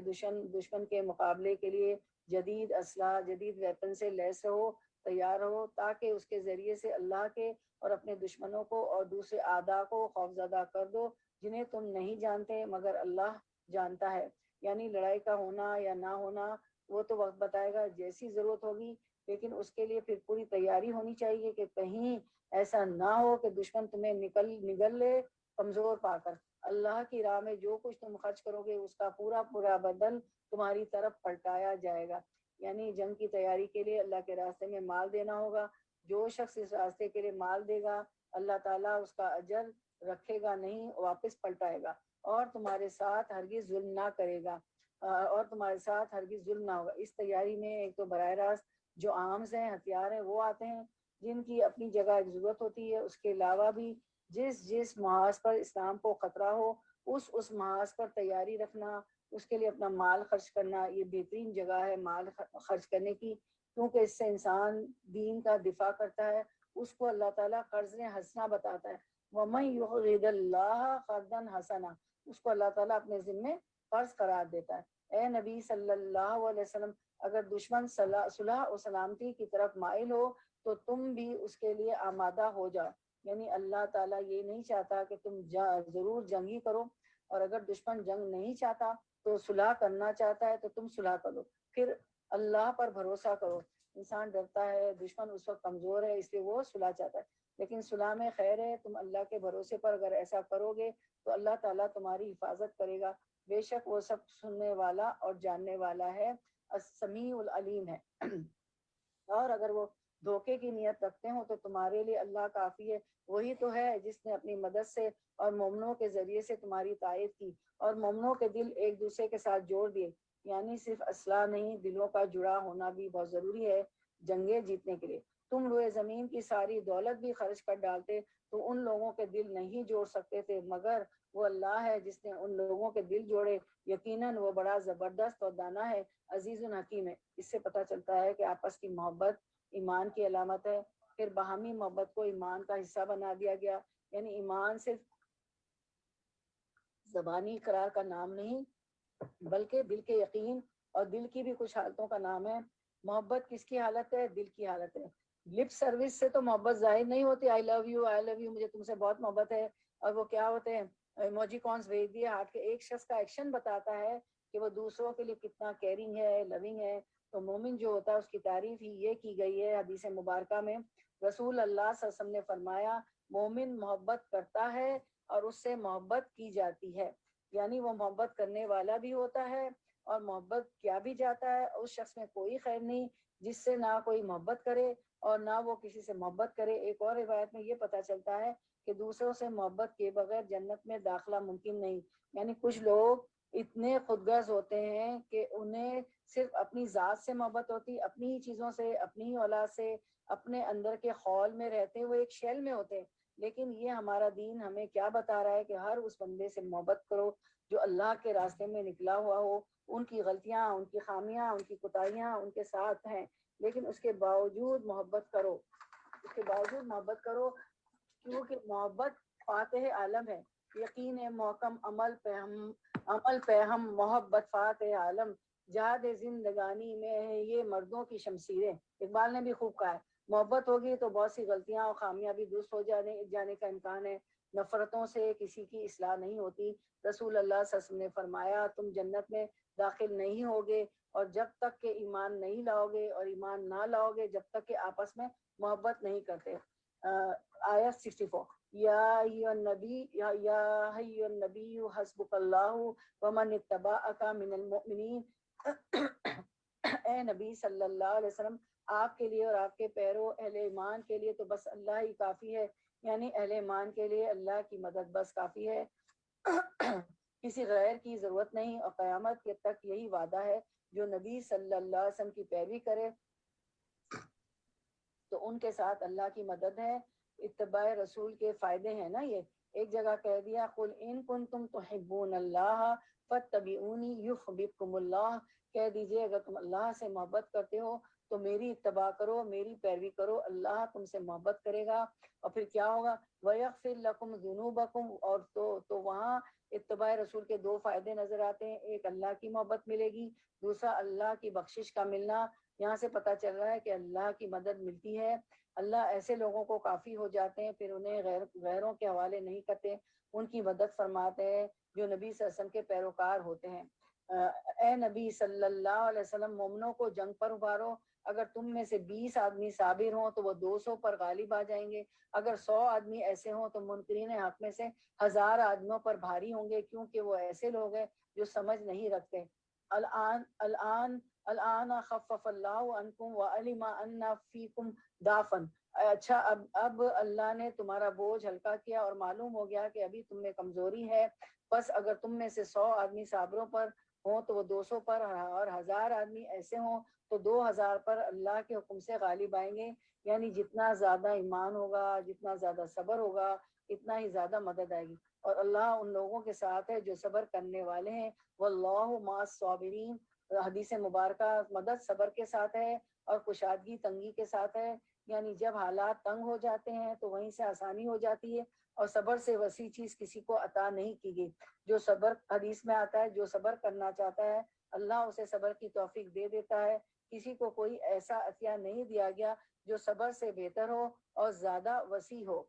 دشمن کے مقابلے کے لیے جدید اسلحہ جدید ویپن سے لیس رہو، تیار رہو، تاکہ اس کے ذریعے سے اللہ کے اور اپنے دشمنوں کو اور دوسرے اعداء کو خوفزدہ کر دو جنہیں تم نہیں جانتے مگر اللہ جانتا ہے۔ یعنی لڑائی کا ہونا یا نہ ہونا وہ تو وقت بتائے گا، جیسی ضرورت ہوگی، لیکن اس کے لیے پھر پوری تیاری ہونی چاہیے کہ کہیں ایسا نہ ہو کہ دشمن تمہیں نگل لے کمزور پا کر۔ اللہ کی راہ میں جو کچھ تم خرچ کرو گے اس کا پورا بدل تمہاری طرف پلٹایا جائے گا۔ یعنی جنگ کی تیاری کے لیے اللہ کے راستے میں مال دینا ہوگا۔ جو شخص اس راستے کے لیے مال دے گا اللہ تعالیٰ اس کا اجر رکھے گا نہیں، واپس پلٹائے گا، اور تمہارے ساتھ ہرگز ظلم نہ کرے گا، اور تمہارے ساتھ ہرگز ظلم نہ ہوگا۔ اس تیاری میں ایک تو براہ راست جو عامز ہیں، ہتھیار ہیں، وہ آتے ہیں جن کی اپنی جگہ ایک ضرورت ہوتی ہے۔ اس کے علاوہ بھی جس محاذ پر اسلام کو خطرہ ہو اس محاذ پر تیاری رکھنا، اس کے لیے اپنا مال خرچ کرنا، یہ بہترین جگہ ہے مال خرچ کرنے کی، کیونکہ اس سے انسان دین کا دفاع کرتا ہے۔ اس کو اللہ تعالیٰ قرض حسنہ بتاتا ہے، وَمَن يُقْرِضِ اللَّهَ قَرْضًا حَسَنًا، اس کو اللہ تعالیٰ اپنے ذمے قرض قرار دیتا ہے۔ اے نبی صلی اللہ علیہ وسلم، اگر دشمن صلح و سلامتی کی طرف مائل ہو تو تم بھی اس کے لیے آمادہ ہو جاؤ۔ یعنی اللہ تعالیٰ یہ نہیں چاہتا کہ تم ضرور جنگ ہی کرو، اور اگر دشمن جنگ نہیں چاہتا تو صلح کرنا چاہتا ہے تو تم صلح کرو، پھر اللہ پر بھروسہ کرو۔ انسان ڈرتا ہے، دشمن اس وقت کمزور ہے، اس لیے وہ صلح چاہتا ہے، لیکن صلح میں خیر ہے۔ تم اللہ کے بھروسے پر اگر ایسا کرو گے تو اللہ تعالیٰ تمہاری حفاظت کرے گا، بے شک وہ سب سننے والا اور جاننے والا ہے، السمیع العلیم ہے۔ اور اگر وہ دھوکے کی نیت رکھتے ہوں تو تمہارے لیے اللہ کافی ہے، وہی تو ہے جس نے اپنی مدد سے اور مومنوں کے ذریعے سے تمہاری تائید کی، اور مومنوں کے دل ایک دوسرے کے ساتھ جوڑ دیے۔ یعنی صرف اسلحہ نہیں، دلوں کا جڑا ہونا بھی بہت ضروری ہے جنگیں جیتنے کے لیے۔ تم روئے زمین کی ساری دولت بھی خرچ کر ڈالتے تو ان لوگوں کے دل نہیں جوڑ سکتے تھے، مگر وہ اللہ ہے جس نے ان لوگوں کے دل جوڑے، یقیناً وہ بڑا زبردست اور دانا ہے، عزیز الحکیم ہے۔ اس سے پتہ چلتا ہے کہ آپس کی محبت ایمان کی علامت ہے۔ پھر باہمی محبت کو ایمان کا حصہ بنا دیا گیا، یعنی ایمان صرف زبانی اقرار کا نام نہیں بلکہ دل کے یقین اور دل کی بھی کچھ حالتوں کا نام ہے۔ محبت کس کی حالت ہے؟ دل کی حالت ہے۔ لپ سروس سے تو محبت ظاہر نہیں ہوتی، آئی love you, I love you, مجھے تم سے بہت محبت ہے، اور وہ کیا ہوتے ہیں، ایموجی کونس بھیج دیے ہاتھ کے۔ ایک شخص کا ایکشن بتاتا ہے کہ وہ دوسروں کے لیے کتنا کیئرنگ ہے، لونگ ہے۔ تو مومن جو ہوتا ہے اس کی تعریف ہی یہ کی گئی ہے حدیث مبارکہ میں۔ رسول اللہ صلی اللہ علیہ وسلم نے فرمایا، مومن محبت کرتا ہے اور اس سے محبت کی جاتی ہے، یعنی وہ محبت کرنے والا بھی ہوتا ہے اور محبت کیا بھی جاتا ہے۔ اس شخص میں کوئی خیر نہیں جس سے نہ کوئی محبت کرے اور نہ وہ کسی سے محبت کرے۔ ایک اور روایت میں یہ پتہ چلتا ہے کہ دوسروں سے محبت کے بغیر جنت میں داخلہ ممکن نہیں۔ یعنی کچھ لوگ اتنے خودغرض ہوتے ہیں کہ انہیں صرف اپنی ذات سے محبت ہوتی، اپنی ہی چیزوں سے، اپنی ہی اولاد سے، اپنے اندر کے خول میں رہتے ہیں، وہ ایک شیل میں ہوتے ہیں۔ لیکن یہ ہمارا دین ہمیں کیا بتا رہا ہے کہ ہر اس بندے سے محبت کرو جو اللہ کے راستے میں نکلا ہوا ہو۔ ان کی غلطیاں، ان کی خامیاں، ان کی کوتاہیاں ان کے ساتھ ہیں، لیکن اس کے باوجود محبت کرو، اس کے باوجود محبت کرو، کیونکہ محبت فاتح عالم ہے، یقین محکم عمل پہ ہم محبت فاتح عالم، جہاد زندگانی میں ہے یہ مردوں کی شمشیریں۔ اقبال نے بھی خوب کہا ہے، محبت ہوگی تو بہت سی غلطیاں اور خامیاں بھی درست ہو جانے کا امکان ہے۔ نفرتوں سے کسی کی اصلاح نہیں ہوتی۔ رسول اللہ صلی اللہ علیہ وسلم نے فرمایا، تم جنت میں داخل نہیں ہوگے اور جب تک کہ ایمان نہیں لاؤ گے، اور ایمان نہ لاؤ گے جب تک کہ آپس میں محبت نہیں کرتے۔ آیت 64، یا ایھا النبی حسبک اللہ ومن اتبعک من المؤمنین۔ اے نبی صلی اللہ علیہ وسلم، آپ کے لیے اور آپ کے پیرو اہل ایمان کے لیے تو بس اللہ ہی کافی ہے، یعنی اہل ایمان کے لیے اللہ کی مدد بس کافی ہے۔ کسی غیر کی ضرورت نہیں، اور قیامت کے تک یہی وعدہ ہے جو نبی صلی اللہ علیہ وسلم کی پیروی کرے تو ان کے ساتھ اللہ کی مدد ہے۔ اتباع رسول کے فائدے ہیں نا یہ۔ ایک جگہ کہہ دیا قل ان کنتم تحبون اللہ فاتبعونی یحببکم اللہ، کہہ دیجئے اگر تم اللہ سے محبت کرتے ہو تو میری اتباع کرو، میری پیروی کرو، اللہ تم سے محبت کرے گا۔ اور پھر کیا ہوگا؟ وَيَغْفِرْ لَكُمْ ذُنُوبَكُمْ، اور تو وہاں اتباع رسول کے دو فائدے نظر آتے ہیں، ایک اللہ کی محبت ملے گی، دوسرا اللہ کی بخشش کا ملنا۔ یہاں سے پتہ چل رہا ہے کہ اللہ کی مدد ملتی ہے، اللہ ایسے لوگوں کو کافی ہو جاتے ہیں، پھر انہیں غیروں کے حوالے نہیں کرتے، ان کی مدد فرماتے ہیں جو نبی صلی اللہ علیہ وسلم کے پیروکار ہوتے ہیں۔ اے نبی صلی اللہ علیہ وسلم، مومنوں کو جنگ پر ابھارو، اگر تم میں سے 20 آدمی صابر ہوں تو وہ 200 پر غالب آ جائیں گے، اگر 100 آدمی ایسے ہوں تو منکرین حق میں سے 1000 آدمیوں پر بھاری ہوں گے، کیونکہ وہ ایسے لوگ ہیں جو سمجھ نہیں رکھتے۔ الآن خفف اللہ عنکم وعلم ان فیکم ضعفا، اچھا اب اللہ نے تمہارا بوجھ ہلکا کیا اور معلوم ہو گیا کہ ابھی تم میں کمزوری ہے، بس اگر تم میں سے 100 آدمی صابروں پر ہوں تو وہ 200 پر، اور 1000 آدمی ایسے ہوں تو 2000 پر اللہ کے حکم سے غالب آئیں گے۔ یعنی جتنا زیادہ ایمان ہوگا، جتنا زیادہ صبر ہوگا، اتنا ہی زیادہ مدد آئے گی، اور اللہ ان لوگوں کے ساتھ ہے جو صبر کرنے والے ہیں۔ واللہ مع الصابرین، حدیث مبارکہ مدد صبر کے ساتھ ہے اور کشادگی تنگی کے ساتھ ہے، یعنی جب حالات تنگ ہو جاتے ہیں تو وہیں سے آسانی ہو جاتی ہے، اور صبر سے وسیع چیز کسی کو عطا نہیں کی گئی۔ جو صبر، حدیث میں آتا ہے، جو صبر کرنا چاہتا ہے اللہ اسے صبر کی توفیق دے دیتا ہے، کسی کو کوئی ایسا عطیہ نہیں دیا گیا جو صبر سے بہتر ہو اور زیادہ وسیع ہو۔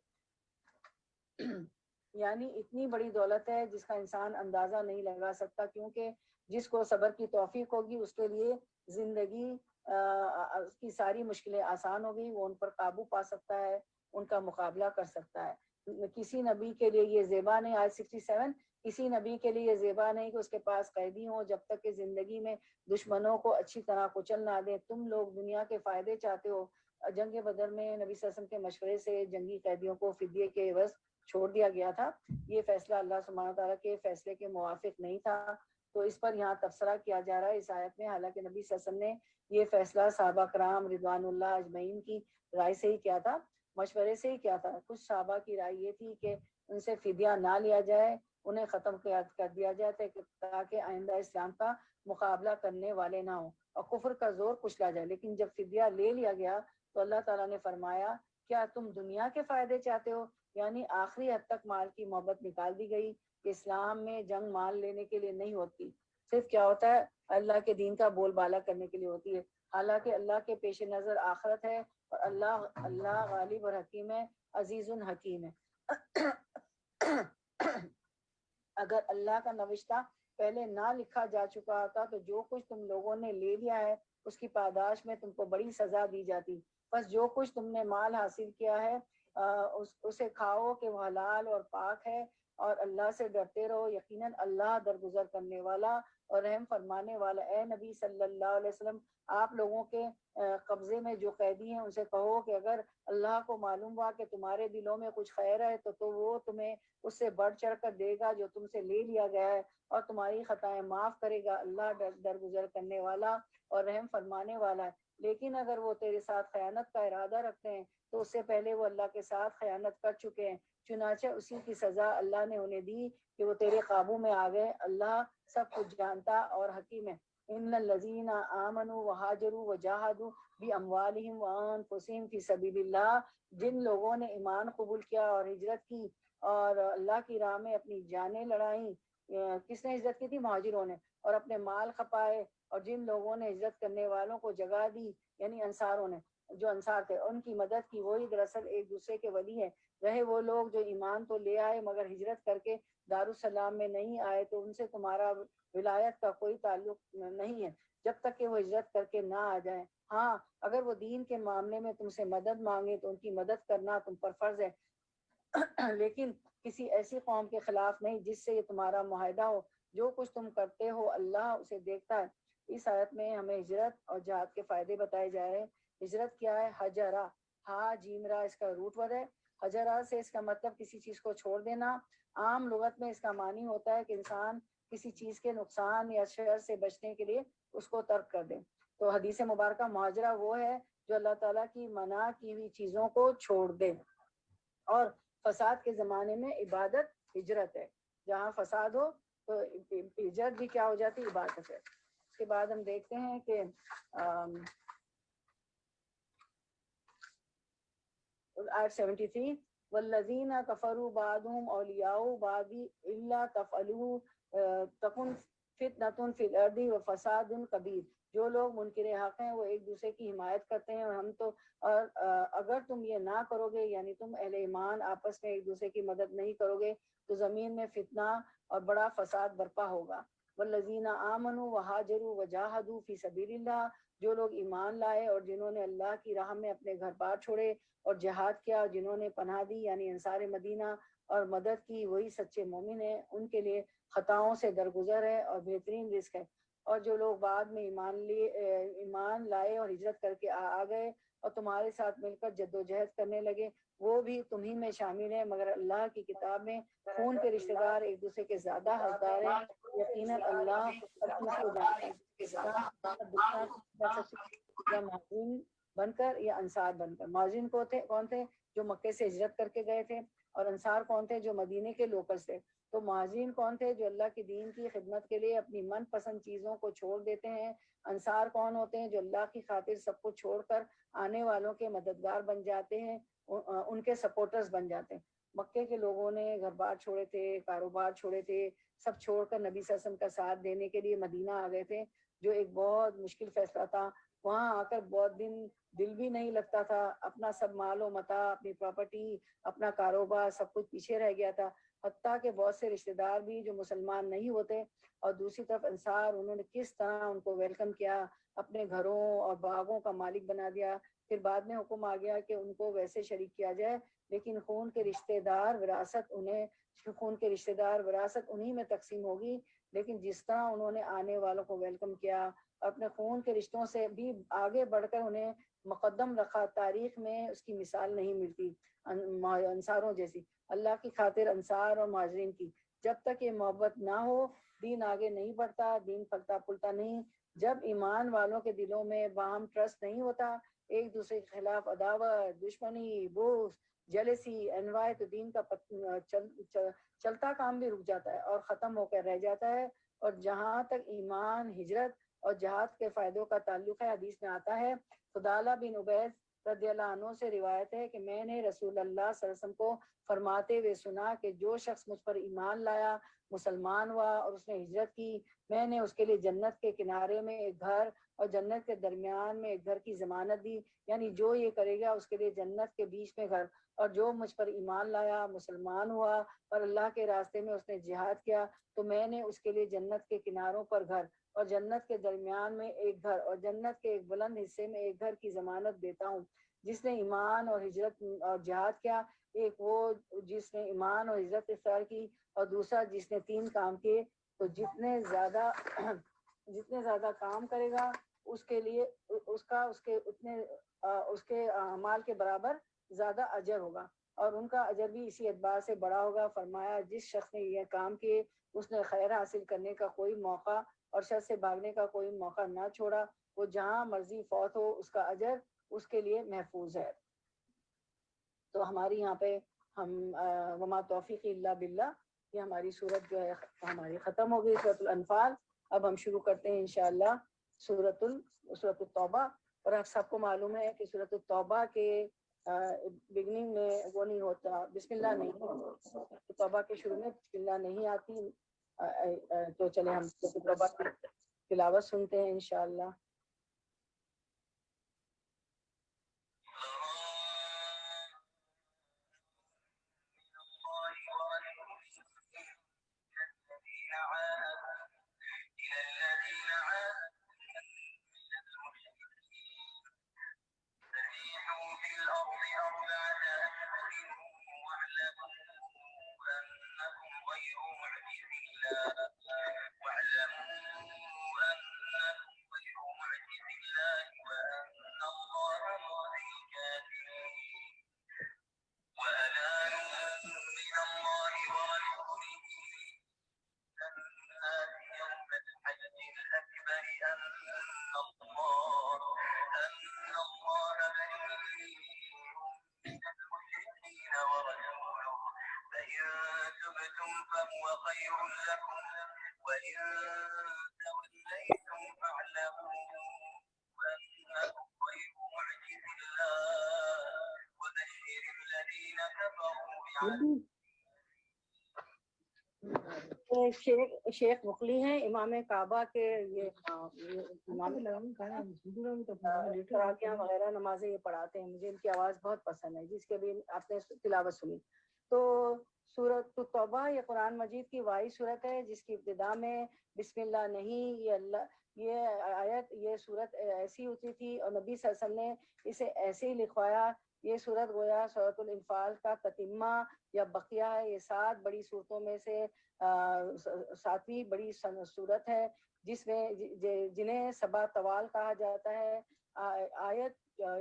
یعنی اتنی بڑی دولت ہے جس کا انسان اندازہ نہیں لگا سکتا، کیونکہ جس کو صبر کی توفیق ہوگی اس کے لیے زندگی اس کی ساری مشکلیں آسان ہو گئی، وہ ان پر قابو پا سکتا ہے، ان کا مقابلہ کر سکتا ہے۔ کسی نبی کے لیے یہ زیبا نہیں، آیت 67، کسی نبی کے لیے یہ زیبا نہیں کہ اس کے پاس قیدی ہوں جب تک کہ زندگی میں دشمنوں کو اچھی طرح کچل نہ دیں۔ تم لوگ دنیا کے فائدے چاہتے ہو، جنگ بدر میں نبی صلی اللہ علیہ وسلم کے مشورے سے جنگی قیدیوں کو فدیے کے عوض چھوڑ دیا گیا تھا، یہ فیصلہ اللہ سبحانہ تعالیٰ کے فیصلے کے موافق نہیں تھا، تو اس پر یہاں تبصرہ کیا جا رہا ہے اس آیت میں۔ حالانکہ نبی صلی اللہ علیہ وسلم نے یہ فیصلہ صحابہ کرام رضوان اللہ اجمعین کی رائے سے ہی کیا تھا، مشورے سے ہی کیا تھا۔ کچھ صحابہ کی رائے یہ تھی کہ ان سے فدیہ نہ لیا جائے، انہیں ختم کر دیا جائے تاکہ آئندہ اسلام کا مقابلہ کرنے والے نہ ہوں اور کفر کا زور کچلا جائے، لیکن جب فدیہ لے لیا گیا تو اللہ تعالیٰ نے فرمایا کیا تم دنیا کے فائدے چاہتے ہو؟ یعنی آخری حد تک مال کی محبت نکال دی گئی کہ اسلام میں جنگ مال لینے کے لیے نہیں ہوتی، صرف کیا ہوتا ہے اللہ کے دین کا بول بالا کرنے کے لیے ہوتی ہے، حالانکہ اللہ کے پیش نظر آخرت ہے، اور اللہ غالب اور حکیم ہے، عزیز حکیم ہے۔ اگر اللہ کا نوشتہ پہلے نہ لکھا جا چکا ہوتا تو جو کچھ تم لوگوں نے لے لیا ہے اس کی پاداش میں تم کو بڑی سزا دی جاتی، بس جو کچھ تم نے مال حاصل کیا ہے اسے کھاؤ کہ وہ حلال اور پاک ہے، اور اللہ سے ڈرتے رہو، یقیناً اللہ درگزر کرنے والا اور رحم فرمانے والا۔ اے نبی صلی اللہ علیہ وسلم، آپ لوگوں کے قبضے میں جو قیدی ہیں ان سے کہو کہ اگر اللہ کو معلوم ہوا کہ تمہارے دلوں میں کچھ خیر ہے تو وہ تمہیں اس سے بڑھ چڑھ کر دے گا جو تم سے لے لیا گیا ہے، اور تمہاری خطائیں معاف کرے گا، اللہ درگزر کرنے والا اور رحم فرمانے والا ہے۔ لیکن اگر وہ تیرے ساتھ خیانت کا ارادہ رکھتے ہیں تو اس سے پہلے وہ اللہ کے ساتھ خیانت کر چکے ہیں، چنانچہ اسی کی سزا اللہ نے انہیں دی کہ وہ تیرے قابو میں آ گئے، اللہ سب کچھ جانتا اور حکیم ہے۔ ان الذین آمنوا وہاجروا وجاہدوا باموالہم وانفسہم فی سبیل اللہ، جن لوگوں نے ایمان قبول کیا اور ہجرت کی اور اللہ کی راہ میں اپنی جانیں لڑائیں، کس نے ہجرت کی تھی؟ مہاجروں نے، اور اپنے مال کھپائے، اور جن لوگوں نے ہجرت کرنے والوں کو جگہ دی یعنی انصاروں نے، جو انصار تھے ان کی مدد کی، وہی دراصل ایک دوسرے کے ولی ہیں۔ رہے وہ لوگ جو ایمان تو لے آئے مگر ہجرت کر کے دارالسلام میں نہیں آئے تو ان سے تمہارا ولایت کا کوئی تعلق نہیں ہے جب تک کہ وہ ہجرت کر کے نہ آ جائیں۔ ہاں اگر وہ دین کے معاملے میں تم سے مدد مانگے تو ان کی مدد کرنا تم پر فرض ہے، لیکن کسی ایسی قوم کے خلاف نہیں جس سے یہ تمہارا معاہدہ ہو، جو کچھ تم کرتے ہو اللہ اسے دیکھتا ہے۔ اس آیت میں ہمیں ہجرت اور جہاد کے فائدے بتائے جا رہے ہیں۔ ہجرت کیا ہے؟ حجرہ، ہا جیم را اس کا روٹ ورڈ ہے، حجرہ سے اس کا مطلب کسی چیز کو چھوڑ دینا۔ عام لغت میں اس کا معنی ہوتا ہے کہ انسان کسی چیز کے نقصان یا شر سے بچنے کے لیے اس کو ترک کر دیں۔ تو حدیث مبارکہ مہاجرہ وہ ہے جو اللہ تعالیٰ کی منع کی ہوئی چیزوں کو چھوڑ دے۔ اور فساد کے زمانے میں عبادت ہجرت ہے، جہاں فساد ہو تو ہجرت بھی کیا ہو جاتی، عبادت ہے۔ اس کے بعد ہم دیکھتے ہیں کہ آیت 73 والذین کفروا بعضهم اولیاء بعض الا تفعلوا تکن فتنة فی الارض وفساد کبیر۔ جو لوگ منکر حق ہیں وہ ایک دوسرے کی حمایت کرتے ہیں، اور اگر تم یہ نہ کرو گے، یعنی تم اہل ایمان آپس میں ایک دوسرے کی مدد نہیں کرو گے، تو زمین میں فتنہ اور بڑا فساد برپا ہوگا۔ والذین آمنوا وہاجروا وجاہدوا فی سبیل اللہ۔ جو لوگ ایمان لائے اور جنہوں نے اللہ کی راہ میں اپنے گھر بار چھوڑے اور جہاد کیا، اور جنہوں نے پناہ دی یعنی انصار مدینہ اور مدد کی، وہی سچے مومن ہیں۔ ان کے لیے خطاؤں سے درگزر ہے اور بہترین رزق ہے۔ اور جو لوگ بعد میں ایمان لائے اور ہجرت کر کے آ گئے اور تمہارے ساتھ مل کر جد و جہد کرنے لگے، وہ بھی تمہیں میں شامل ہیں، مگر اللہ کی کتاب میں خون کے رشتہ دار ایک دوسرے کے زیادہ حقدار ہیں۔ یقیناً اللہ ہر چیز کو جانتا ہے۔ مہاجرین بن کر یا انصار بن کر۔ مہاجرین کون تھے؟ جو مکے سے ہجرت کر کے گئے تھے، اور انصار کون تھے؟ جو مدینے کے لوکلز تھے۔ تو مہاجرین کون تھے؟ جو اللہ کے دین کی خدمت کے لیے اپنی من پسند چیزوں کو چھوڑ دیتے ہیں۔ انصار کون ہوتے ہیں؟ جو اللہ کی خاطر سب کو چھوڑ کر آنے والوں کے مددگار بن جاتے ہیں، ان کے سپورٹرز بن جاتے ہیں۔ مکے کے لوگوں نے گھر بار چھوڑے تھے، کاروبار چھوڑے تھے، سب چھوڑ کر نبی صلی اللہ علیہ وسلم کا ساتھ دینے کے لیے مدینہ آ گئے تھے، جو ایک بہت مشکل فیصلہ تھا۔ وہاں آ کر بہت دل بھی نہیں لگتا تھا، اپنا سب مال و متاع، اپنی پراپرٹی، اپنا کاروبار سب کچھ پیچھے رہ گیا تھا، حتیٰ کہ بہت سے رشتہ دار بھی جو مسلمان نہیں ہوتے۔ اور دوسری طرف انصار، انہوں نے کس طرح ان کو ویلکم کیا، اپنے گھروں اور باغوں کا مالک بنا دیا۔ پھر بعد میں حکم آ گیا کہ ان کو ویسے شریک کیا جائے، لیکن خون کے رشتہ دار وراثت انہی میں تقسیم ہوگی۔ لیکن جس طرح انہوں نے آنے والوں کو ویلکم کیا، اپنے خون کے رشتوں سے بھی آگے بڑھ کر انہیں مقدم رکھا، تاریخ میں اس کی مثال نہیں ملتی انصاروں جیسی۔ اللہ کی خاطر انصار اور مہاجرین کی جب تک یہ محبت نہ ہو، دین آگے نہیں بڑھتا، دین پھلتا پھولتا نہیں۔ جب ایمان والوں کے دلوں میں باہم ٹرسٹ نہیں ہوتا، ایک دوسرے کے خلاف عداوت، دشمنی، بغض، جیلسی، انواع، تو دین کا چلتا کام بھی رک جاتا ہے اور ختم ہو کر رہ جاتا ہے۔ اور جہاں تک ایمان، ہجرت اور جہاد کے فائدوں کا تعلق ہے، حدیث میں آتا ہے، خدالہ بن عبید رضی اللہ عنہ سے روایت ہے کہ میں نے رسول اللہ صلی اللہ علیہ وسلم کو فرماتے ہوئے سنا کہ جو شخص مجھ پر ایمان لایا، مسلمان ہوا اور اس نے ہجرت کی، میں نے اس کے لیے جنت کے کنارے میں ایک گھر اور جنت کے درمیان میں ایک گھر کی ضمانت دی، یعنی جو یہ کرے گا اس کے لیے جنت کے بیچ میں گھر۔ اور جو مجھ پر ایمان لایا، مسلمان ہوا اور اللہ کے راستے میں اس نے جہاد کیا، تو میں نے اس کے لیے جنت کے کناروں پر گھر اور جنت کے درمیان میں ایک گھر اور جنت کے ایک بلند حصے میں ایک گھر کی ضمانت دیتا ہوں۔ جس نے ایمان اور ہجرت اور جہاد کیا، ایک وہ جس نے ایمان اور ہجرت اختیار کی، اور دوسرا جس نے 3 کام کیے، تو جتنے زیادہ کام کرے گا اس کے لیے اس کے اعمال کے برابر زیادہ اجر ہوگا، اور ان کا اجر بھی اسی اعتبار سے بڑا ہوگا۔ فرمایا جس شخص نے یہ کام کیے، اس نے خیر حاصل کرنے کا کوئی موقع اور شر سے بھاگنے کا کوئی موقع نہ چھوڑا، وہ جہاں مرضی فوت ہو اس کا اجر اس کے لیے محفوظ ہے۔ تو ہماری یہاں پہ ہم وما توفیق الا باللہ، یہ ہماری صورت جو ہے ہماری ختم ہو گئی، سورۃ الانفال۔ اب ہم شروع کرتے ہیں انشاءاللہ سورۃ التوبہ۔ اور آپ سب کو معلوم ہے کہ سورۃ التوبہ کے بگننگ میں وہ نہیں ہوتا، بسم اللہ نہیں ہوتا، توبہ کے شروع میں بسم اللہ نہیں آتی۔ تو چلے ہم سورۃ التوبہ کی تلاوت سنتے ہیں انشاءاللہ۔ شیخ مقلی ہیں امام کعبہ کے، یہ تراویحاں وغیرہ نمازیں یہ پڑھاتے ہیں، مجھے ان کی آواز بہت پسند ہے جس کے بھی آپ نے تلاوت سنی. تو سورۃ توبہ یہ قرآن مجید کی واحد سورت ہے جس کی ابتدا میں بسم اللہ نہیں، یہ آیت یہ سورت ایسی ہوتی تھی اور نبی صلی اللہ علیہ وسلم نے اسے ایسے ہی لکھوایا. یہ سورت گویا سورۃ الانفال کا تتمہ یا بقیہ ہے. یہ 7 بڑی صورتوں میں سے 7ویں بڑی صورت ہے جس میں جنہیں سبا طوال کہا جاتا ہے.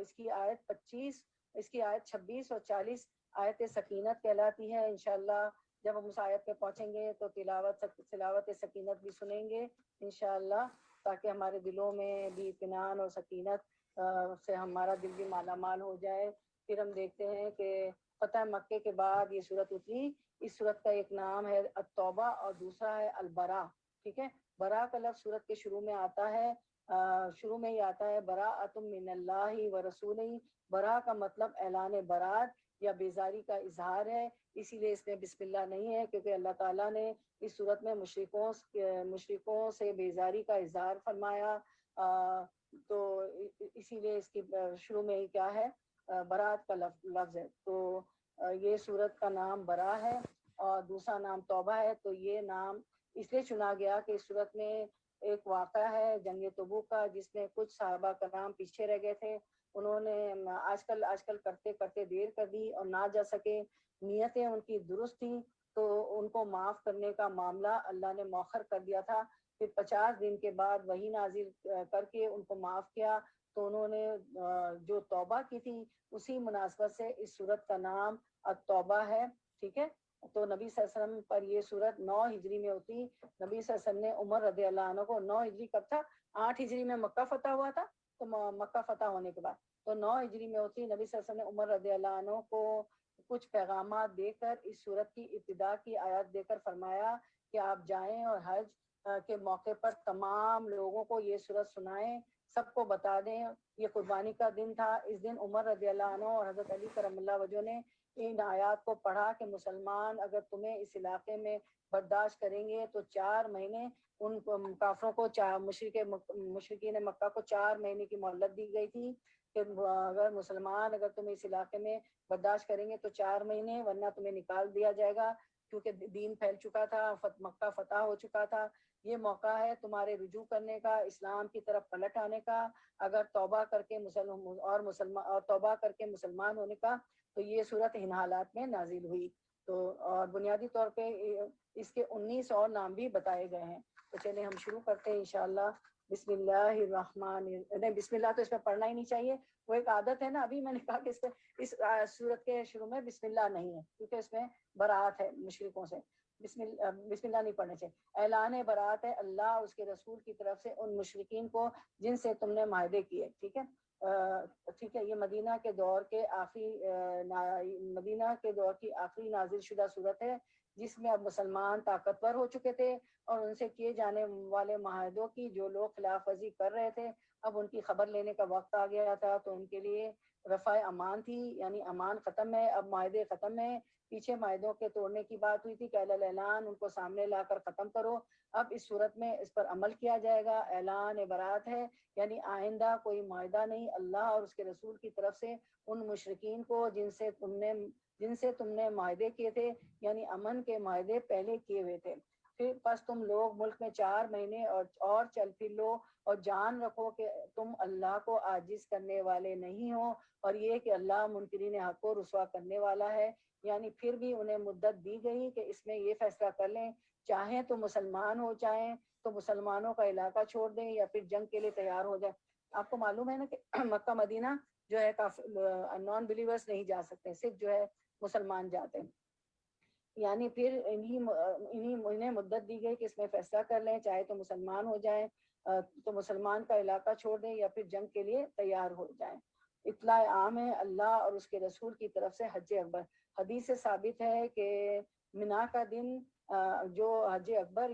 اس کی آیت 25، اس کی آیت 26 اور 40 آیت سکینت کہلاتی ہے. انشاءاللہ جب ہم اس آیت پہ پہنچیں گے تو تلاوت سکینت بھی سنیں گے انشاءاللہ، تاکہ ہمارے دلوں میں بھی اطمینان اور سکینت سے ہمارا دل بھی مالا مال ہو جائے. پھر ہم دیکھتے ہیں کہ فتح مکے کے بعد یہ صورت اتری. اس صورت کا ایک نام ہے التوبہ اور دوسرا ہے البراء. ٹھیک ہے، براء کا لفظ صورت کے شروع میں آتا ہے، شروع میں ہی آتا ہے براءۃ من اللہ ورسولہ. براء کا مطلب اعلان برات یا بیزاری کا اظہار ہے، اسی لیے اس میں بسم اللہ نہیں ہے، کیونکہ اللہ تعالیٰ نے اس صورت میں مشرکوں سے بیزاری کا اظہار فرمایا. تو اسی لیے اس کی شروع میں ہی کیا ہے، برات کا لفظ ہے. تو یہ صورت کا نام برا ہے اور دوسرا نام توبہ ہے. تو یہ نام اس لیے چنا گیا کہ اس صورت میں ایک واقعہ ہے جنگ تبوک کا، جس میں کچھ صحابہ کرام پیچھے رہ گئے تھے. انہوں نے آج کل کرتے کرتے دیر کر دی اور نہ جا سکے. نیتیں ان کی درست تھیں تو ان کو معاف کرنے کا معاملہ اللہ نے مؤخر کر دیا تھا. پھر 50 دن کے بعد وحی نازل کر کے ان کو معاف کیا. تو انہوں نے جو توبہ کی تھی اسی مناسبت سے اس صورت کا نام التوبہ ہے. ٹھیک ہے، تو نبی صلی اللہ علیہ وسلم پر یہ صورت 9 ہجری میں ہوتی. نبی صلی اللہ علیہ وسلم نے عمر رضی اللہ عنہ کو 9 ہجری کب تھا، 8 ہجری میں مکہ فتح ہوا تھا. تو مکہ فتح ہونے کے بعد تو 9 ہجری میں ہوتی. نبی صلی اللہ علیہ وسلم نے عمر رضی اللہ عنہ کو کچھ پیغامات دے کر اس صورت کی ابتدا کی آیات دے کر فرمایا کہ آپ جائیں اور حج کے موقع پر تمام لوگوں کو یہ صورت سنائیں، سب کو بتا دیں. یہ قربانی کا دن تھا. اس دن عمر رضی اللہ عنہ اور حضرت علی کرم اللہ وجہ نے ان آیات کو پڑھا کہ مسلمان اگر تمہیں اس علاقے میں برداشت کریں گے تو 4 مہینے ان کافروں کو مشرکین مکہ کو 4 مہینے کی مہلت دی گئی تھی کہ اگر تم اس علاقے میں برداشت کریں گے تو 4 مہینے، ورنہ تمہیں نکال دیا جائے گا، کیونکہ دین پھیل چکا تھا، مکہ فتح ہو چکا تھا. یہ موقع ہے تمہارے رجوع کرنے کا، اسلام کی طرف پلٹ آنے کا. اگر توبہ کر کے توبہ کر کے مسلمان ہونے کا. تو یہ صورت ان حالات میں نازل ہوئی. تو اور بنیادی طور پہ اس کے 19 اور نام بھی بتائے گئے ہیں. تو چلیں ہم شروع کرتے ہیں انشاءاللہ. بسم اللہ الرحمن نہیں، بسم اللہ تو اس میں پڑھنا ہی نہیں چاہیے، وہ ایک عادت ہے نا. ابھی میں نے کہا کہ اس صورت کے شروع میں بسم اللہ نہیں ہے کیونکہ اس میں برات ہے مشرکوں سے. بسم اللہ نہیں پڑھنے چاہیے. اعلان برات ہے اللہ اور اس کے رسول کی طرف سے ان مشرکین کو جن سے تم نے معاہدے کیے. ٹھیک ہے، ٹھیک ہے. یہ مدینہ کے دور کی آخری نازل شدہ صورت ہے جس میں اب مسلمان طاقتور ہو چکے تھے اور ان سے کیے جانے والے معاہدوں کی جو لوگ خلاف ورزی کر رہے تھے اب ان کی خبر لینے کا وقت آ گیا تھا. تو ان کے لیے رفع امان تھی، یعنی امان ختم ہے، اب معاہدے ختم ہے. پیچھے معاہدوں کے توڑنے کی بات ہوئی تھی کہ اعلان ان کو سامنے لا کر ختم کرو. اب اس صورت میں اس پر عمل کیا جائے گا. اعلان برات ہے یعنی آئندہ کوئی معاہدہ نہیں اللہ اور اس کے رسول کی طرف سے ان مشرکین کو جن سے تم نے معاہدے کیے تھے، یعنی امن کے معاہدے پہلے کیے ہوئے تھے. پھر پس تم لوگ ملک میں 4 مہینے اور چل پھر لو اور جان رکھو کہ تم اللہ کو عاجز کرنے والے نہیں ہو، اور یہ کہ اللہ منکرین حق کو رسوا کرنے والا ہے. یعنی پھر بھی انہیں مدت دی گئی کہ اس میں یہ فیصلہ کر لیں، چاہیں تو مسلمان ہو، چاہیں تو مسلمانوں کا علاقہ چھوڑ دیں یا پھر جنگ کے لیے تیار ہو جائیں. آپ کو معلوم ہے نا کہ مکہ مدینہ جو ہے نان بلیورز نہیں جا سکتے، صرف جو ہے مسلمان جاتے ہیں. یعنی پھر انہیں مدت دی گئی کہ اس میں فیصلہ کر لیں، چاہے تو مسلمان ہو جائیں تو مسلمان کا علاقہ چھوڑ دیں یا پھر جنگ کے لیے تیار ہو جائیں. اطلاع عام ہے اللہ اور اس کے رسول کی طرف سے حج اکبر. حدیث سے ثابت ہے کہ منا کا دن جو حج اکبر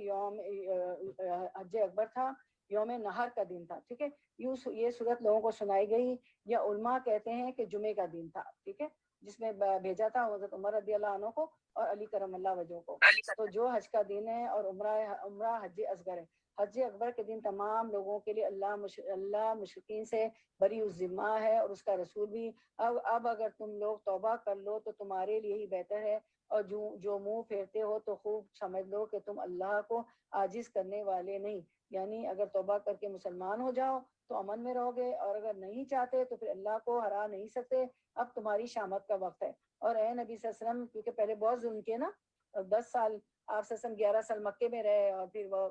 حج اکبر تھا یوم نہر کا دن تھا، ٹھیک ہے. یہ صورت لوگوں کو سنائی گئی، یا علماء کہتے ہیں کہ جمعے کا دن تھا، ٹھیک ہے، جس میں بھیجا تھا حضرت عمر رضی اللہ عنہ کو اور علی کرم اللہ وجہ کو. تو جو حج کا دن ہے اور عمرہ حج اصغر ہے. حج اکبر کے دن تمام لوگوں کے لیے اللہ مشرکین سے بری الذمہ ہے، اور اس کا رسول بھی. اب اگر تم لوگ توبہ کر لو تو تمہارے لیے ہی بہتر ہے، اور جو منہ پھیرتے ہو تو خوب سمجھ لو کہ تم اللہ کو عاجز کرنے والے نہیں. یعنی اگر توبہ کر کے مسلمان ہو جاؤ تو امن میں رہو گے، اور اگر نہیں چاہتے تو پھر اللہ کو ہرا نہیں سکتے. اب تمہاری شامت کا وقت ہے. اور اے نبی صلی اللہ علیہ وسلم، کیونکہ پہلے بہت ظلم کیے نا، 10 سال آپ صلی اللہ علیہ وسلم 11 سال مکے میں رہے، اور پھر وہ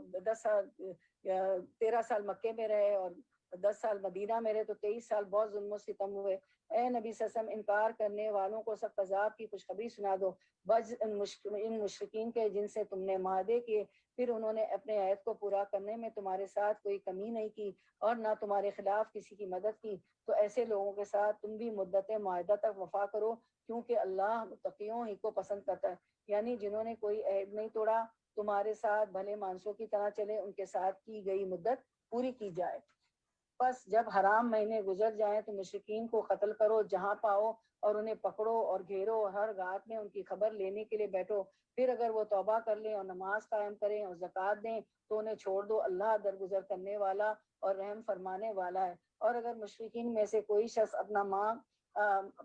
13 سال مکے میں رہے، اور 10 سال مدینہ میں رہے، تو 23 سال بہت ظلم و ستم ہوئے. اے نبی صلی اللہ علیہ وسلم، انکار کرنے والوں کو سخت عذاب کی خوشخبری سنا دو، بج ان مشرکین کے جن سے تم نے معاہدے کیے، پھر انہوں نے اپنے عہد کو پورا کرنے میں تمہارے ساتھ کوئی کمی نہیں کی اور نہ تمہارے خلاف کسی کی مدد کی. تو ایسے لوگوں کے ساتھ تم بھی مدت معاہدہ تک وفا کرو، کیونکہ اللہ متقیوں ہی کو پسند کرتا ہے. یعنی جنہوں نے کوئی عہد نہیں توڑا تمہارے ساتھ بھلے مانسوں کی طرح چلے، ان کے ساتھ کی گئی مدت پوری کی جائے. بس جب حرام مہینے گزر جائیں تو مشرکین کو قتل کرو جہاں پاؤ، اور انہیں پکڑو اور گھیرو، ہر رات میں ان کی خبر لینے کے لیے بیٹھو. پھر اگر وہ توبہ کر لیں اور نماز قائم کریں اور زکوٰۃ دیں تو انہیں چھوڑ دو، اللہ درگزر کرنے والا اور رحم فرمانے والا ہے. اور اگر مشرکین میں سے کوئی شخص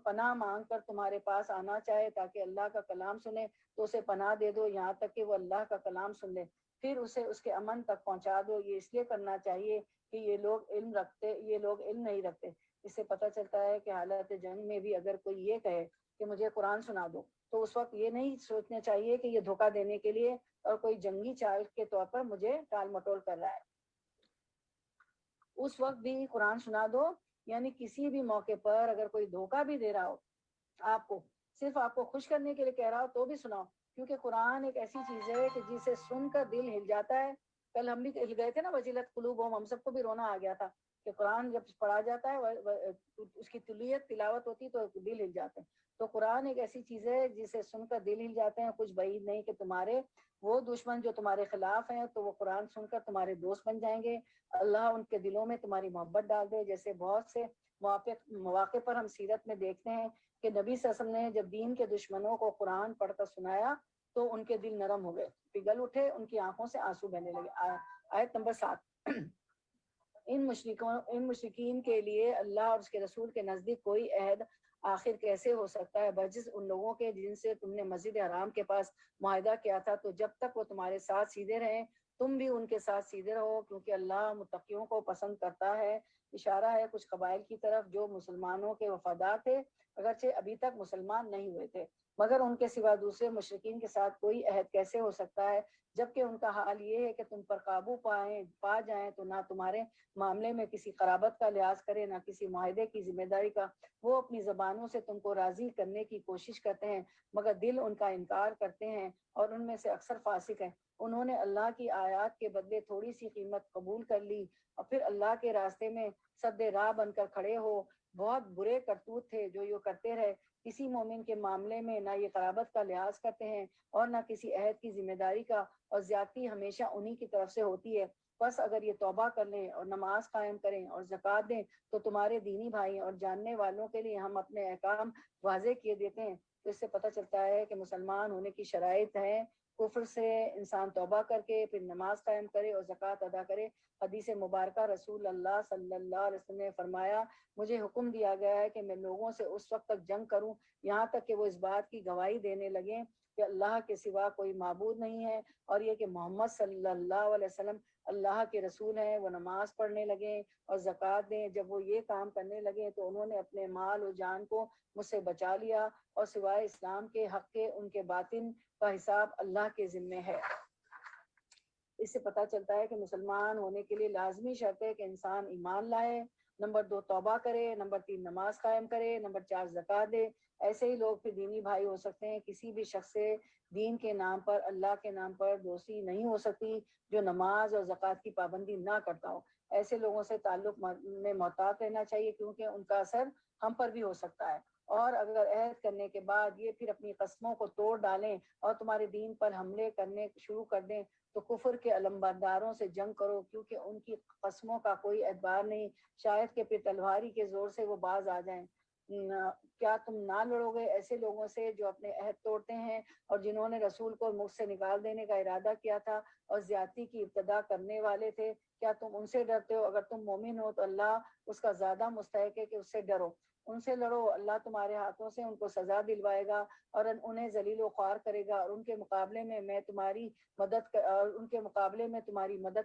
پناہ مانگ کر تمہارے پاس آنا چاہے تاکہ اللہ کا کلام سنے تو اسے پناہ دے دو یہاں تک کہ وہ اللہ کا کلام سن لے، پھر اسے اس کے امن تک پہنچا دو. یہ اس لیے کرنا چاہیے کہ یہ لوگ علم نہیں رکھتے. اس سے پتہ چلتا ہے کہ حالت جنگ میں بھی اگر کوئی یہ کہے کہ مجھے قرآن سنا دو تو اس وقت یہ نہیں سوچنا چاہیے کہ یہ دھوکہ دینے کے لیے اور کوئی جنگی چال کے طور پر مجھے ٹال مٹول کر رہا ہے. اس وقت بھی قرآن سنا دو. یعنی کسی بھی موقع پر اگر کوئی دھوکہ بھی دے رہا ہو آپ کو، صرف آپ کو خوش کرنے کے لیے کہہ رہا ہو تو بھی سناؤ، کیونکہ قرآن ایک ایسی چیز ہے کہ جسے سن کر دل ہل جاتا ہے. کل ہم بھی ہل گئے تھے نا، وجلت قلوبہم، ہم سب کو بھی رونا آ گیا تھا کہ قرآن جب پڑھا جاتا ہے اس کی تلاوت ہوتی تو دل ہل جاتے ہیں. تو قرآن ایک ایسی چیز ہے جسے سن کر دل ہل جاتے ہیں. کچھ بعید نہیں کہ تمہارے وہ دشمن جو تمہارے خلاف ہیں تو وہ قرآن سن کر تمہارے دوست بن جائیں گے. اللہ ان کے دلوں میں تمہاری محبت ڈال دے. جیسے بہت سے مواقع پر ہم سیرت میں دیکھتے ہیں کہ نبی صلی اللہ علیہ وسلم نے جب دین کے دشمنوں کو قرآن پڑھ کر سنایا تو ان کے دل نرم ہو گئے، پگھل اٹھے، ان کی آنکھوں سے آنسو بہنے لگے. آیت نمبر 7. ان مشرکین کے لیے اللہ اور اس کے رسول کے نزدیک کوئی عہد آخر کیسے ہو سکتا ہے بجز ان لوگوں کے جن سے تم نے مسجد حرام کے پاس معاہدہ کیا تھا. تو جب تک وہ تمہارے ساتھ سیدھے رہیں تم بھی ان کے ساتھ سیدھے رہو، کیونکہ اللہ متقیوں کو پسند کرتا ہے. اشارہ ہے کچھ قبائل کی طرف جو مسلمانوں کے وفادار تھے اگرچہ ابھی تک مسلمان نہیں ہوئے تھے، مگر ان کے سوا دوسرے مشرکین کے ساتھ کوئی عہد کیسے ہو سکتا ہے جبکہ ان کا حال یہ ہے کہ تم پر قابو پا جائیں تو نہ تمہارے معاملے میں کسی قرابت کا لحاظ کرے نہ کسی معاہدے کی ذمہ داری کا. وہ اپنی زبانوں سے تم کو راضی کرنے کی کوشش کرتے ہیں مگر دل ان کا انکار کرتے ہیں، اور ان میں سے اکثر فاسق ہیں. انہوں نے اللہ کی آیات کے بدلے تھوڑی سی قیمت قبول کر لی اور پھر اللہ کے راستے میں سد راہ بن کر کھڑے ہو. بہت برے کرتوت تھے جو یہ کرتے رہے. کسی مومن کے معاملے میں نہ یہ قرابت کا لحاظ کرتے ہیں اور نہ کسی عہد کی ذمہ داری کا، اور زیادتی ہمیشہ انہی کی طرف سے ہوتی ہے. بس اگر یہ توبہ کر لیں اور نماز قائم کریں اور زکوٰۃ دیں تو تمہارے دینی بھائی اور جاننے والوں کے لیے ہم اپنے احکام واضح کیے دیتے ہیں. تو اس سے پتہ چلتا ہے کہ مسلمان ہونے کی شرائط ہیں. کفر سے انسان توبہ کر کے پھر نماز قائم کرے اور زکوٰۃ ادا کرے. حدیث مبارکہ رسول اللہ صلی اللہ علیہ وسلم نے فرمایا، مجھے حکم دیا گیا ہے کہ میں لوگوں سے اس وقت تک جنگ کروں یہاں تک کہ وہ اس بات کی گواہی دینے لگیں کہ اللہ کے سوا کوئی معبود نہیں ہے، اور یہ کہ محمد صلی اللہ علیہ وسلم اللہ کے رسول ہیں. وہ نماز پڑھنے لگیں اور زکوٰۃ دیں. جب وہ یہ کام کرنے لگے تو انہوں نے اپنے مال و جان کو مجھ سے بچا لیا، اور سوائے اسلام کے حق کے ان کے باطن کا حساب اللہ کے ذمے ہے. اس سے پتہ چلتا ہے کہ مسلمان ہونے کے لیے لازمی شرط ہے کہ انسان ایمان لائے، نمبر 2 توبہ کرے، نمبر 3 نماز قائم کرے، نمبر 4 زکوٰۃ دے. ایسے ہی لوگ پھر دینی بھائی ہو سکتے ہیں. کسی بھی شخص سے دین کے نام پر، اللہ کے نام پر دوستی نہیں ہو سکتی جو نماز اور زکوٰۃ کی پابندی نہ کرتا ہو. ایسے لوگوں سے تعلق میں محتاط رہنا چاہیے کیونکہ ان کا اثر ہم پر بھی ہو سکتا ہے. اور اگر عہد کرنے کے بعد یہ پھر اپنی قسموں کو توڑ ڈالیں اور تمہارے دین پر حملے کرنے شروع کر دیں تو کفر کے علمبرداروں سے جنگ کرو، کیونکہ ان کی قسموں کا کوئی اعتبار نہیں، شاید کہ پھر تلواری کے زور سے وہ باز آ جائیں۔ کیا تم نہ لڑو گے ایسے لوگوں سے جو اپنے عہد توڑتے ہیں اور جنہوں نے رسول کو ملک سے نکال دینے کا ارادہ کیا تھا اور زیادتی کی ابتدا کرنے والے تھے؟ کیا تم ان سے ڈرتے ہو؟ اگر تم مومن ہو تو اللہ اس کا زیادہ مستحق ہے کہ اس سے ڈرو۔ ان سے لڑو، اللہ تمہارے ہاتھوں سے ان کو سزا دلوائے گا اور انہیں ذلیل و خوار کرے گا، اور ان کے مقابلے میں تمہاری مدد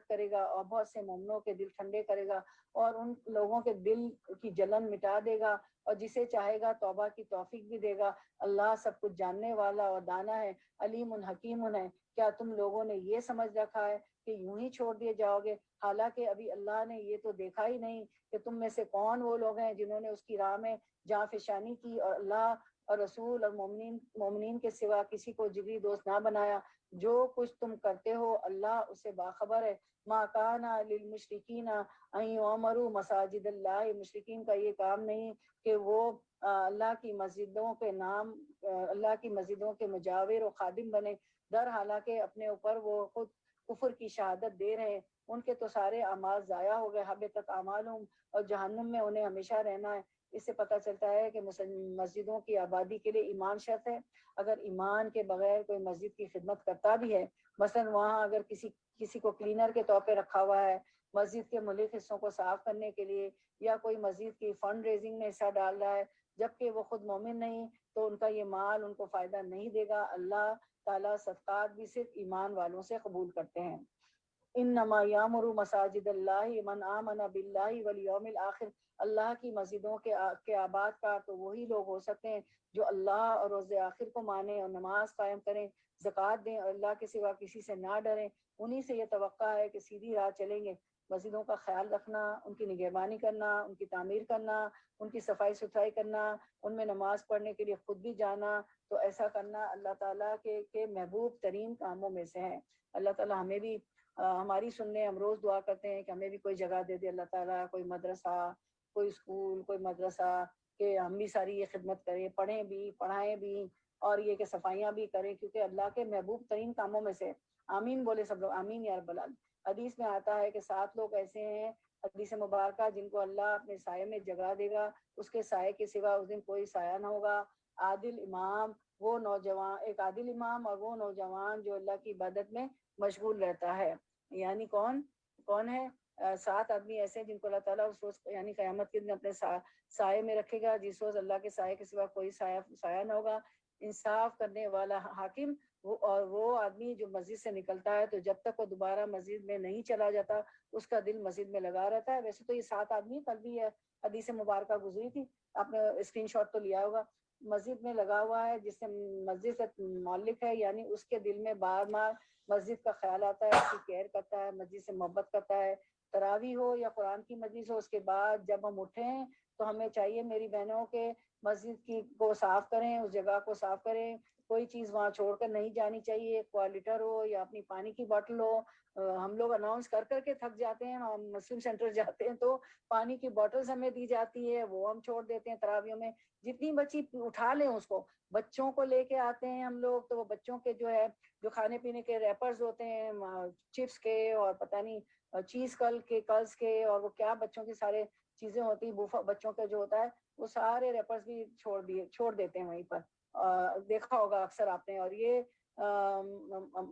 کرے گا اور بہت سے مومنوں کے دل ٹھنڈے کرے گا اور ان لوگوں کے دل کی جلن مٹا دے گا، اور جسے چاہے گا توبہ کی توفیق بھی دے گا۔ اللہ سب کچھ جاننے والا اور دانا ہے، علیم حکیم ہے۔ کیا تم لوگوں نے یہ سمجھ رکھا ہے کہ یوں ہی چھوڑ دیے جاؤ گے، حالانکہ ابھی اللہ نے یہ تو دیکھا ہی نہیں کہ تم میں سے کون وہ لوگ ہیں جنہوں نے اس کی راہ میں جاں فشانی کی اور اللہ اور رسول اور مومنین کے سوا کسی کو جگری دوست نہ بنایا۔ جو کچھ تم کرتے ہو اللہ اس سے باخبر ہے۔ ما کان للمشرکین ان یعمروا مساجد اللہ، مشرکین کا یہ کام نہیں کہ وہ اللہ کی مسجدوں کے مجاور و خادم بنے، در حالانکہ اپنے اوپر وہ خود کفر کی شہادت دے رہے ہیں۔ ان کے تو سارے اعمال ضائع ہو گئے، حبطت اعمالہم، اور جہنم میں انہیں ہمیشہ رہنا ہے۔ اس سے پتہ چلتا ہے کہ مسجدوں کی آبادی کے لیے ایمان شرط ہے۔ اگر ایمان کے بغیر کوئی مسجد کی خدمت کرتا بھی ہے، مثلا وہاں اگر کسی کو کلینر کے طور پہ رکھا ہوا ہے مسجد کے ملک حصوں کو صاف کرنے کے لیے، یا کوئی مسجد کی فنڈ ریزنگ میں حصہ ڈال رہا ہے جبکہ وہ خود مومن نہیں، تو ان کا یہ مال ان کو فائدہ نہیں دے گا۔ اللہ تعالیٰ صدقات بھی صرف ایمان والوں سے قبول کرتے ہیں۔ انما یامر مساجد اللہ من آمن باللہ والیوم الآخر، اللہ کی مسجدوں کے آباد کا تو وہی لوگ ہو سکتے ہیں جو اللہ اور روز آخر کو مانیں اور نماز قائم کریں، زکوٰۃ دیں اور اللہ کے سوا کسی سے نہ ڈریں۔ انہی سے یہ توقع ہے کہ سیدھی راہ چلیں گے۔ مسجدوں کا خیال رکھنا، ان کی نگہبانی کرنا، ان کی تعمیر کرنا، ان کی صفائی ستھرائی کرنا، ان میں نماز پڑھنے کے لیے خود بھی جانا، تو ایسا کرنا اللہ تعالیٰ کے محبوب ترین کاموں میں سے ہے۔ اللہ تعالیٰ ہمیں بھی ہماری سننے، ہم روز دعا کرتے ہیں کہ ہمیں بھی کوئی جگہ دے دے اللہ تعالیٰ، کوئی مدرسہ، کوئی اسکول، کوئی مدرسہ، کہ ہم بھی ساری یہ خدمت کریں، پڑھیں بھی، پڑھائیں بھی، اور یہ کہ صفائیاں بھی کریں، کیونکہ اللہ کے محبوب ترین کاموں میں سے۔ آمین بولے سب لوگ، آمین یا رب العالمین۔ حدیث میں آتا ہے کہ 7 لوگ ایسے ہیں، حدیث مبارکہ، جن کو اللہ اپنے سائے میں جگہ دے گا، اس کے سائے کے سوا اس دن کوئی سایہ نہ ہوگا۔ عادل امام، ایک عادل امام اور وہ نوجوان جو اللہ کی عبادت میں مشغول رہتا ہے۔ یعنی کون ہے؟ 7 آدمی ایسے ہیں جن کو اللہ تعالیٰ اس روز یعنی قیامت کے دن اپنے سائے میں رکھے گا، جس روز اللہ کے سائے کے سوا کوئی سایہ نہ ہوگا۔ انصاف کرنے والا حاکم، وہ آدمی جو مسجد سے نکلتا ہے تو جب تک وہ دوبارہ مسجد میں نہیں چلا جاتا اس کا دل مسجد میں لگا رہتا ہے۔ ویسے تو یہ 7 آدمی کل بھی ہے حدیث مبارکہ گزری تھی، آپ نے اسکرین شاٹ تو لیا ہوگا۔ مسجد میں لگا ہوا ہے، جس سے مسجد سے معلق ہے، یعنی اس کے دل میں بار بار مسجد کا خیال آتا ہے، اس کی کیئر کرتا ہے، مسجد سے محبت کرتا ہے۔ تراویح ہو یا قرآن کی مجلس ہو، اس کے بعد جب ہم اٹھیں تو ہمیں چاہیے میری بہنوں کے مسجد کو صاف کریں، اس جگہ کو صاف کریں، کوئی چیز وہاں چھوڑ کر نہیں جانی چاہیے، کوالٹر ہو یا اپنی پانی کی باٹل ہو۔ ہم لوگ اناؤنس کر کے تھک جاتے ہیں، ہم مسلم سینٹر جاتے ہیں تو پانی کی باٹلز ہمیں دی جاتی ہے، وہ ہم چھوڑ دیتے ہیں تراویحوں میں۔ جتنی بچی اٹھا لیں اس کو، بچوں کو لے کے آتے ہیں ہم لوگ، تو وہ بچوں کے جو کھانے پینے کے ریپرز ہوتے ہیں چپس کے اور پتہ نہیں چیز کلز کے اور وہ کیا بچوں کی سارے چیزیں ہوتی ہیں، بوفا بچوں کا جو ہوتا ہے، وہ سارے ریپرز بھی چھوڑ دیتے ہیں وہیں پر۔ دیکھا ہوگا اکثر آپ نے، اور یہ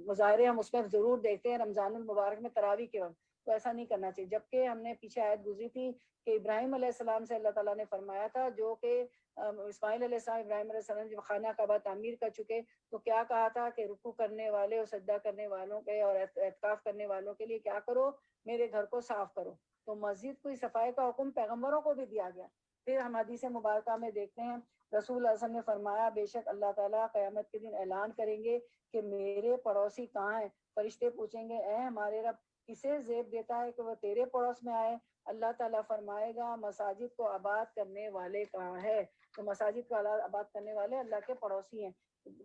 مظاہرے ہم اس میں ضرور دیکھتے ہیں رمضان المبارک میں تراویح کے وقت، تو ایسا نہیں کرنا چاہیے۔ جبکہ ہم نے پیچھے آیت گزری تھی کہ ابراہیم علیہ السلام سے اللہ تعالیٰ نے فرمایا تھا، جو کہ اسماعیل علیہ السلام، ابراہیم علیہ السلام جب خانہ کعبہ تعمیر کر چکے تو کیا کہا تھا کہ رکوع کرنے والے اور سجدہ کرنے والوں کے اور اعتکاف کرنے والوں کے لیے کیا کرو، میرے گھر کو صاف کرو۔ تو مسجد کی صفائی کا حکم پیغمبروں کو بھی دیا گیا۔ پھر ہم حدیث مبارکہ میں دیکھتے ہیں رسول اللہ صلی اللہ علیہ وسلم نے فرمایا، بے شک اللہ تعالیٰ قیامت کے دن اعلان کریں گے کہ میرے پڑوسی کہاں ہیں؟ فرشتے پوچھیں گے، اے ہمارے رب، کسے زیب دیتا ہے کہ وہ تیرے پڑوس میں آئے؟ اللہ تعالیٰ فرمائے گا، مساجد کو آباد کرنے والے کہاں ہے؟ تو مساجد کو آباد کرنے والے اللہ کے پڑوسی ہیں۔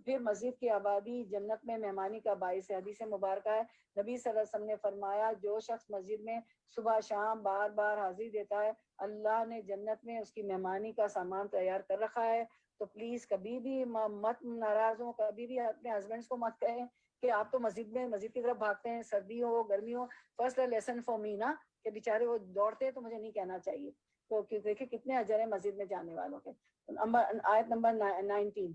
پھر مسجد کی آبادی جنت میں مہمانی کا باعث ہے۔ حدیث مبارکہ ہے، نبی صلی اللہ علیہ وسلم نے فرمایا جو شخص مسجد میں صبح شام بار بار حاضری دیتا ہے، اللہ نے جنت میں اس کی مہمانی کا سامان تیار کر رکھا ہے۔ تو پلیز کبھی بھی مت ناراض ہوں، کبھی بھی اپنے ہسبینڈس کو مت کہیں کہ آپ تو مسجد کی طرف بھاگتے ہیں، سردی ہو گرمی ہو۔ فرسٹ لیسن فار می نا، کہ بیچارے وہ دوڑتے ہیں تو مجھے نہیں کہنا چاہیے۔ تو دیکھیں کتنے اجر ہیں مسجد میں جانے والوں کے۔ آیت نمبر 19،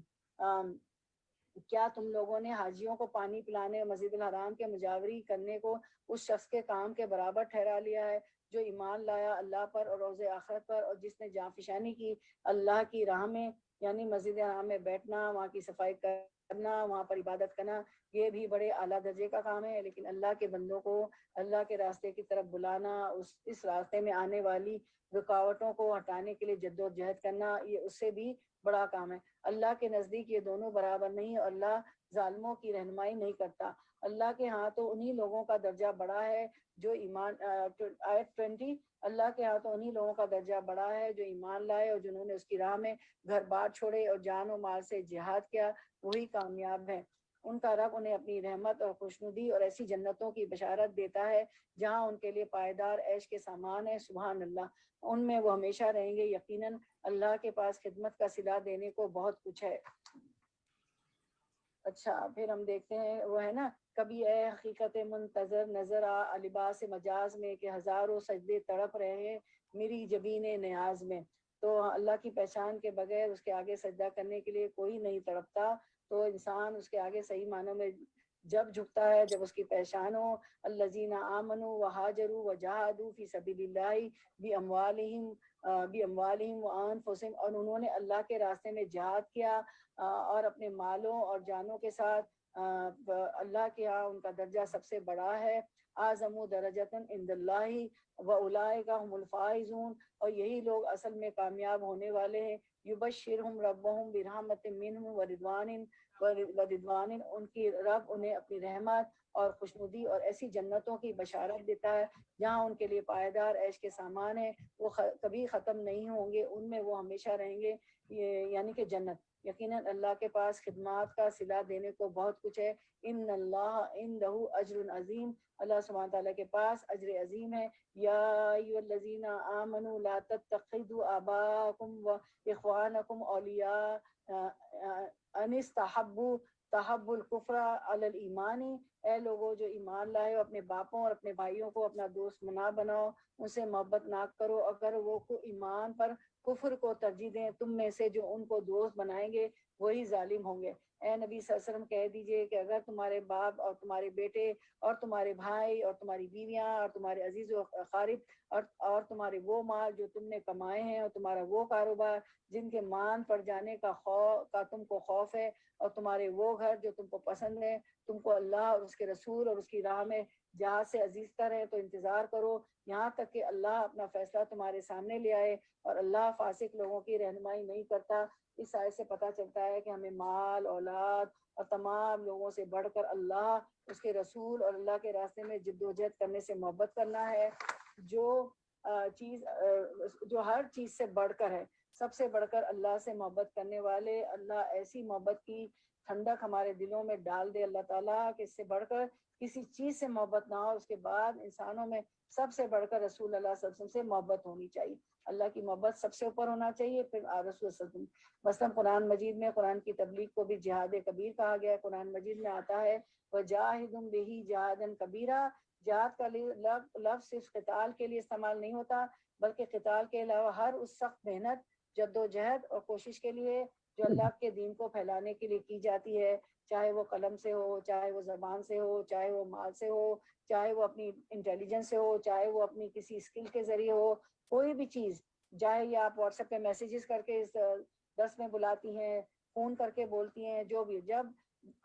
کیا تم لوگوں نے حاجیوں کو پانی پلانے اور مسجد الحرام کے مجاوری کرنے کو اس شخص کے کام کے برابر ٹھہرا لیا ہے جو ایمان لایا اللہ پر اور روز آخرت پر، اور جس نے جاں فشانی کی اللہ کی راہ میں، یعنی مسجد الحرام میں بیٹھنا، وہاں کی صفائی کرنا، وہاں پر عبادت کرنا، یہ بھی بڑے اعلیٰ درجے کا کام ہے۔ لیکن اللہ کے بندوں کو اللہ کے راستے کی طرف بلانا، اس راستے میں آنے والی رکاوٹوں کو ہٹانے کے لیے جد و جہد کرنا، یہ اس سے بھی بڑا کام ہے۔ اللہ کے نزدیک یہ دونوں برابر نہیں، اور اللہ ظالموں کی رہنمائی نہیں کرتا۔ اللہ کے ہاں تو انہی لوگوں کا درجہ بڑا ہے جو ایمان آیت 20، اللہ کے ہاں تو انہی لوگوں کا درجہ بڑا ہے جو ایمان لائے اور جنہوں نے اس کی راہ میں گھر بار چھوڑے اور جان و مال سے جہاد کیا، وہی کامیاب ہے۔ ان کا رب انہیں اپنی رحمت اور خوشنودی اور ایسی جنتوں کی بشارت دیتا ہے جہاں ان کے لیے پائیدار عیش کے سامان ہے۔ سبحان اللہ، ان میں وہ ہمیشہ رہیں گے۔ یقیناً اللہ کے پاس خدمت کا صلہ دینے کو بہت کچھ ہے۔ اچھا پھر ہم دیکھتے ہیں وہ ہے نا، کبھی اے حقیقت منتظر نظر آ لباس مجاز میں کہ ہزاروں سجدے تڑپ رہے ہیں میری جبین نیاز میں۔ تو اللہ کی پہچان کے بغیر اس کے آگے سجدہ کرنے کے لیے کوئی نہیں تڑپتا، تو انسان اس کے آگے صحیح معنوں میں جب جھکتا ہے جب اس کی پہچان ہو۔ الذین آمنوا وہاجروا وجاہدوا فی سبیل اللہ باموالہم وانفسہم، اور انہوں نے اللہ کے راستے میں جہاد کیا اور اپنے مالوں اور جانوں کے ساتھ۔ اللہ کے ہاں ان کا درجہ سب سے بڑا ہے۔ اعظم درجۃ عند اللہ واولئک هم الفائزون، اور یہی لوگ اصل میں کامیاب ہونے والے ہیں۔ یبشرہم ربہم برحمت منہ ورضوان، ان کی رب انہیں اپنی رحمت اور خوشنودی اور ایسی جنتوں کی بشارت دیتا ہے جہاں ان کے لیے پائیدار عیش کے سامان ہیں، وہ کبھی ختم نہیں ہوں گے، ان میں وہ ہمیشہ رہیں گے، یعنی کہ جنت۔ یقیناً اللہ کے پاس خدمات کا صلہ دینے کو بہت کچھ ہے۔ ان اللہ عندہ اجر عظیم، اللہ سبحانہ تعالیٰ کے پاس اجر عظیم ہے۔ یا ایھا الذین آمنوا لا تتخذوا آباءکم واخوانکم اولیاء ان استحبوا الکفر علی الایمان، اے لوگوں جو ایمان لائے ہو، اپنے باپوں اور اپنے بھائیوں کو اپنا دوست نہ بناؤ، ان سے محبت نہ کرو اگر وہ ایمان پر کفر کو ترجیح دیں۔ تم میں سے جو ان کو دوست بنائیں گے وہی ظالم ہوں گے۔ اے نبی صلی اللہ علیہ وسلم کہہ دیجئے کہ اگر تمہارے باپ اور تمہارے بیٹے اور تمہارے بھائی اور تمہاری بیویاں اور تمہارے عزیز و اقارب اور تمہارے وہ مال جو تم نے کمائے ہیں اور تمہارا وہ کاروبار جن کے مان پڑ جانے کا تم کو خوف ہے، اور تمہارے وہ گھر جو تم کو پسند ہے، تم کو اللہ اور اس کے رسول اور اس کی راہ میں جہاد سے عزیز تر ہے، تو انتظار کرو یہاں تک کہ اللہ اپنا فیصلہ تمہارے سامنے لے آئے، اور اللہ فاسق لوگوں کی رہنمائی نہیں کرتا۔ اس آیت سے پتہ چلتا ہے کہ ہمیں مال، اولاد اور تمام لوگوں سے بڑھ کر اللہ، اس کے رسول اور اللہ کے راستے میں جد و جہد کرنے سے محبت کرنا ہے، جو ہر چیز سے بڑھ کر ہے۔ سب سے بڑھ کر اللہ سے محبت کرنے والے، اللہ ایسی محبت کی ٹھنڈک ہمارے دلوں میں ڈال دے اللہ تعالیٰ کہ اس سے بڑھ کر کسی چیز سے محبت نہ ہو۔ اس کے بعد انسانوں میں سب سے بڑھ کر رسول اللہ صلی اللہ علیہ وسلم سے محبت ہونی چاہیے۔ اللہ کی محبت سب سے اوپر ہونا چاہیے، پھر رسول صلی اللہ علیہ وسلم۔ مثلا قرآن مجید میں قرآن کی تبلیغ کو بھی جہاد کبیر کہا گیا ہے۔ قرآن مجید میں آتا ہے وَجَاهِدُم بِهِ جِهَادًا كَبِيرًا، جہاد کا لفظ صرف قتال کے لیے استعمال نہیں ہوتا، بلکہ قتال کے علاوہ ہر اس سخت محنت، جد و جہد اور کوشش کے لیے جو اللہ کے دین کو پھیلانے کے لیے کی جاتی ہے، چاہے وہ قلم سے ہو، چاہے وہ زبان سے ہو، چاہے وہ مال سے ہو، چاہے وہ اپنی انٹیلیجنس سے ہو، چاہے وہ اپنی کسی اسکل کے ذریعے ہو، کوئی بھی چیز، چاہے یہ آپ واٹس ایپ پہ میسیجز کر کے اس درس میں بلاتی ہیں، فون کر کے بولتی ہیں، جو بھی، جب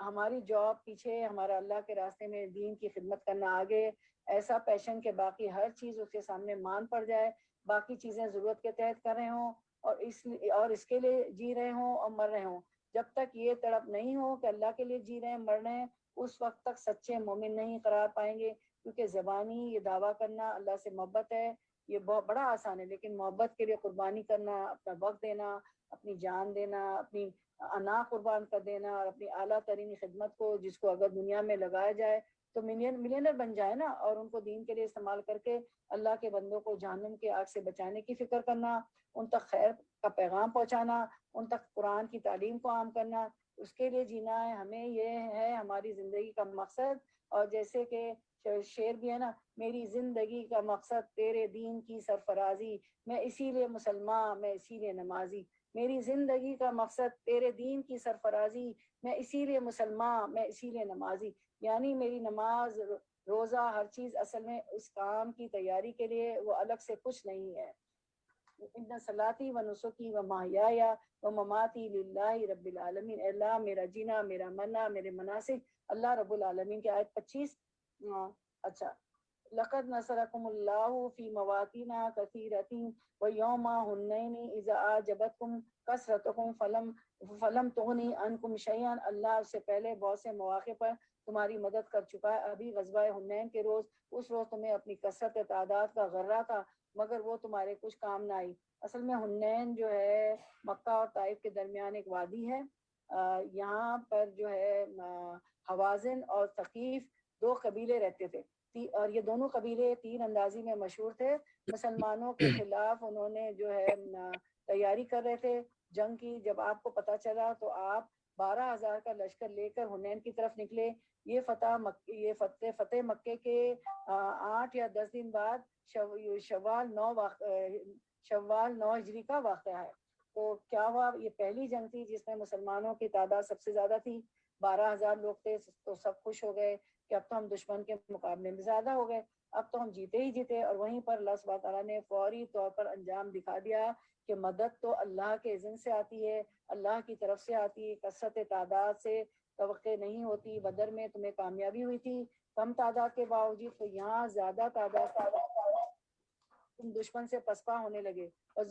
ہماری جاب پیچھے ہمارا اللہ کے راستے میں دین کی خدمت کرنا آگے، ایسا پیشن کہ باقی ہر چیز اس کے سامنے مان پڑ جائے، باقی چیزیں ضرورت کے تحت کر رہے ہوں اور اس کے لیے جی رہے ہوں اور مر رہے ہوں، جب تک یہ تڑپ نہیں ہو کہ اللہ کے لیے جی رہے ہیں مر رہے ہیں، اس وقت تک سچے مومن نہیں قرار پائیں گے۔ کیونکہ زبانی یہ دعویٰ کرنا اللہ سے محبت ہے یہ بہت بڑا آسان ہے، لیکن محبت کے لیے قربانی کرنا، اپنا وقت دینا، اپنی جان دینا، اپنی انا قربان کر دینا، اور اپنی اعلیٰ ترین خدمت کو جس کو اگر دنیا میں لگایا جائے تو ملینر بن جائے نا، اور ان کو دین کے لیے استعمال کر کے اللہ کے بندوں کو جہنم کے آگ سے بچانے کی فکر کرنا، ان تک خیر کا پیغام پہنچانا، ان تک قرآن کی تعلیم کو عام کرنا، اس کے لیے جینا ہے ہمیں، یہ ہے ہماری زندگی کا مقصد۔ اور جیسے کہ شعر بھی ہے نا، میری زندگی کا مقصد تیرے دین کی سرفرازی، میں اسی لیے مسلمان میں اسی لیے نمازی، میری زندگی کا مقصد تیرے دین کی سرفرازی، میں اسی لیے مسلمان میں اسی لیے نمازی، یعنی میری نماز روزہ ہر چیز اصل میں اس کام کی تیاری کے لیے، وہ الگ سے کچھ نہیں ہے۔ ان صلاتی و نسکی و محیایا و مماتی للہ رب العالمین، اللہ میرا جینا، میرا مرنا، میرے مناسک اللہ رب العالمین کی۔ آیت 25۔ اچھا، لقد نصرکم اللہ فی مواطن کثیرۃ ویوم حنین اذ اعجبتکم کثرتکم فلم تغنی عنکم شیئا، اللہ اس سے پہلے بہت سے مواقع پر تمہاری مدد کر چکا ہے، ابھی غزوہ حنین کے روز، اس روز تمہیں اپنی کثرت تعداد کا غرہ تھا مگر وہ تمہارے کچھ کام نہ آئی۔ اصل میں حنین جو ہے مکہ اور طائف کے درمیان ایک وادی ہے، یہاں پر جو ہے حوازن اور ثقیف دو قبیلے رہتے تھے، اور یہ دونوں قبیلے تیر اندازی میں مشہور تھے، مسلمانوں کے خلاف انہوں نے جو ہے تیاری کر رہے تھے جنگ کی۔ جب آپ کو پتہ چلا تو آپ 12,000 کا لشکر لے کر حنین کی طرف نکلے۔ یہ فتح مکے کے 8 یا 10 دن بعد شوال 9 ہجری کا واقعہ ہے۔ تو کیا ہوا، یہ پہلی جنگ تھی جس میں مسلمانوں کی تعداد سب سے زیادہ تھی، 12,000 لوگ تھے، تو سب خوش ہو گئے کہ اب تو ہم دشمن کے مقابلے میں زیادہ ہو گئے، اب تو ہم جیتے ہی جیتے۔ اور وہیں پر اللہ سبحانہ تعالیٰ نے فوری طور پر انجام دکھا دیا کہ مدد تو اللہ کے اذن سے آتی ہے، اللہ کی طرف سے آتی ہے، کثرت تعداد سے توقع نہیں ہوتی۔ بدر میں تمہیں کامیابی ہوئی تھی کم تعداد کے باوجود، تو یہاں زیادہ تعداد تم دشمن سے پسپا ہونے لگے، اور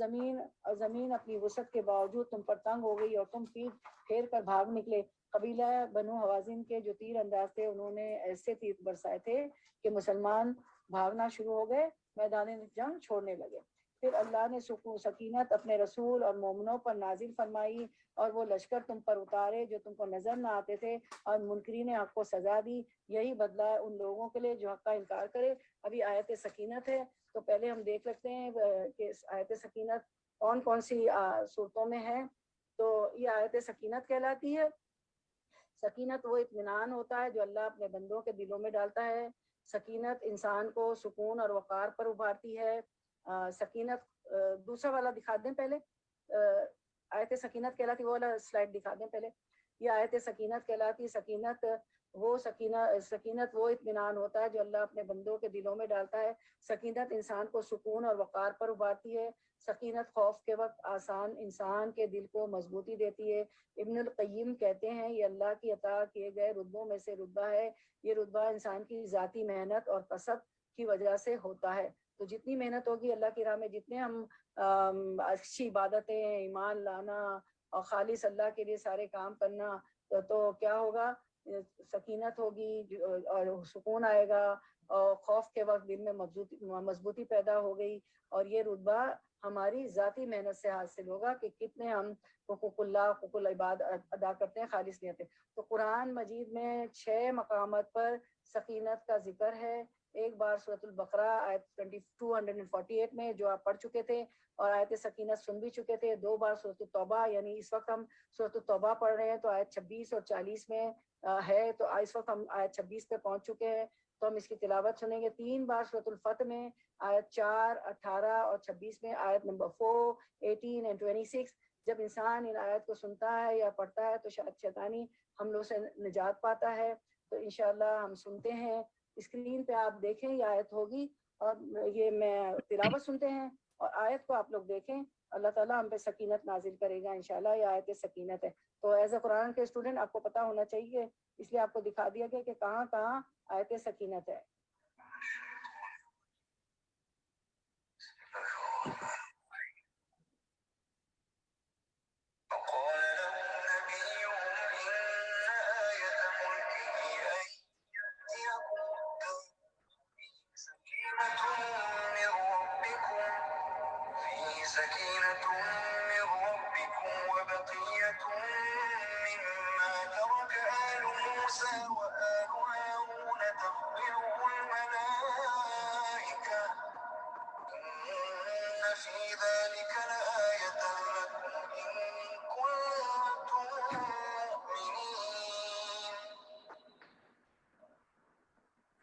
زمین اپنی وسعت کے باوجود تم پر تنگ ہو گئی اور تم پیٹ پھیر کر بھاگ نکلے۔ قبیلہ بنو حوازن کے جو تیر انداز تھے انہوں نے ایسے تیر برسائے تھے کہ مسلمان بھاگنا شروع ہو گئے، میدان جنگ چھوڑنے لگے۔ پھر اللہ نے سکینت اپنے رسول اور مومنوں پر نازل فرمائی، اور وہ لشکر تم پر اتارے جو تم کو نظر نہ آتے تھے، اور منکرین حق کو سزا دی۔ یہی بدلہ ہے ان لوگوں کے لیے جو حق کا انکار کرے۔ ابھی آیت سکینت ہے، تو پہلے ہم دیکھ لیتے ہیں کہ آیت سکینت کون کون سی صورتوں میں ہے۔ تو یہ آیت سکینت کہلاتی ہے۔ سکینت وہ اطمینان ہوتا ہے جو اللہ اپنے بندوں کے دلوں میں ڈالتا ہے۔ سکینت انسان کو سکون اور وقار پر ابھارتی ہے۔ سکینت دوسرا والا دکھا دیں پہلے، آیت سکینت کہلاتی، وہ والا سلائڈ دکھا دیں پہلے۔ یہ آیت سکینت کہلاتی، سکینت وہ اطمینان ہوتا ہے جو اللہ اپنے بندوں کے دلوں میں ڈالتا ہے۔ سکینت انسان کو سکون اور وقار پر ابھارتی ہے۔ سکینت خوف کے وقت انسان کے دل کو مضبوطی دیتی ہے۔ ابن القیم کہتے ہیں یہ اللہ کی عطا کیے گئے رتبوں میں سے رتبہ ہے، یہ رتبہ انسان کی ذاتی محنت اور کسب کی وجہ سے ہوتا ہے۔ تو جتنی محنت ہوگی اللہ کی راہ میں، جتنے ہم اچھی عبادتیں، ایمان لانا اور خالص اللہ کے لیے سارے کام کرنا، تو کیا ہوگا، سکینت ہوگی اور سکون آئے گا، اور خوف کے وقت دل میں مضبوطی پیدا ہو گئی، اور یہ رتبہ ہماری ذاتی محنت سے حاصل ہوگا کہ کتنے ہم حقوق اللہ، حقوق العباد ادا کرتے ہیں خالص نیت۔ تو قرآن مجید میں 6 مقامات پر سکینت کا ذکر ہے۔ ایک بار سورۃ البقرہ آیت 248 میں جو آپ پڑھ چکے تھے اور آیت سکینت سن بھی چکے تھے، 2 بار سورۃ التوبہ، یعنی اس وقت ہم سورۃ التوبہ پڑھ رہے ہیں تو آیت 26 اور 40 میں ہے، تو اس وقت ہم آیت 26 پہ پہنچ چکے ہیں، تو ہم اس کی تلاوت سنیں گے۔ 3 بار سورۃ الفتح میں آیت 4، 18 اور 26 میں آیت نمبر 4، 18 اور 26۔ جب انسان ان آیت کو سنتا ہے یا پڑھتا ہے تو شیطانی حملوں سے نجات پاتا ہے۔ تو انشاءاللہ ہم سنتے ہیں، اسکرین پہ آپ دیکھیں یہ آیت ہوگی، اور یہ میں تلاوت سنتے ہیں اور آیت کو آپ لوگ دیکھیں، اللہ تعالیٰ ہم پہ سکینت نازل کرے گا انشاءاللہ۔ یہ آیت سکینت ہے، تو ایز اے قرآن کے اسٹوڈنٹ آپ کو پتہ ہونا چاہیے، اس لیے آپ کو دکھا دیا گیا کہ کہاں کہاں آیت سکینت ہے۔ سكينة من ربكم وبقية مما ترك آل موسى وآل هارون تحمله الملائكة إن في ذلك لآية لكم إن كنتم مؤمنين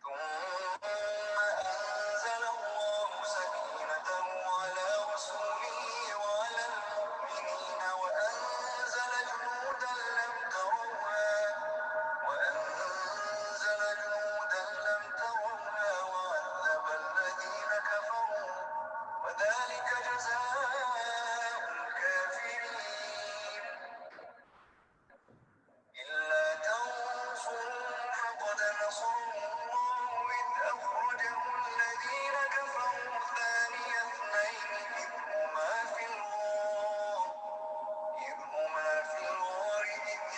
ثم أنزل الله سكينته على رسوله وعلى المؤمنين وأنزل جنودا لم تروها وعذب الذين كفروا وذلك جزاء الكافرين إلا تنصروا فقد نصره الله إذ أخرجه الذين كفروا ثاني اثنين إذ هما في الغار إذ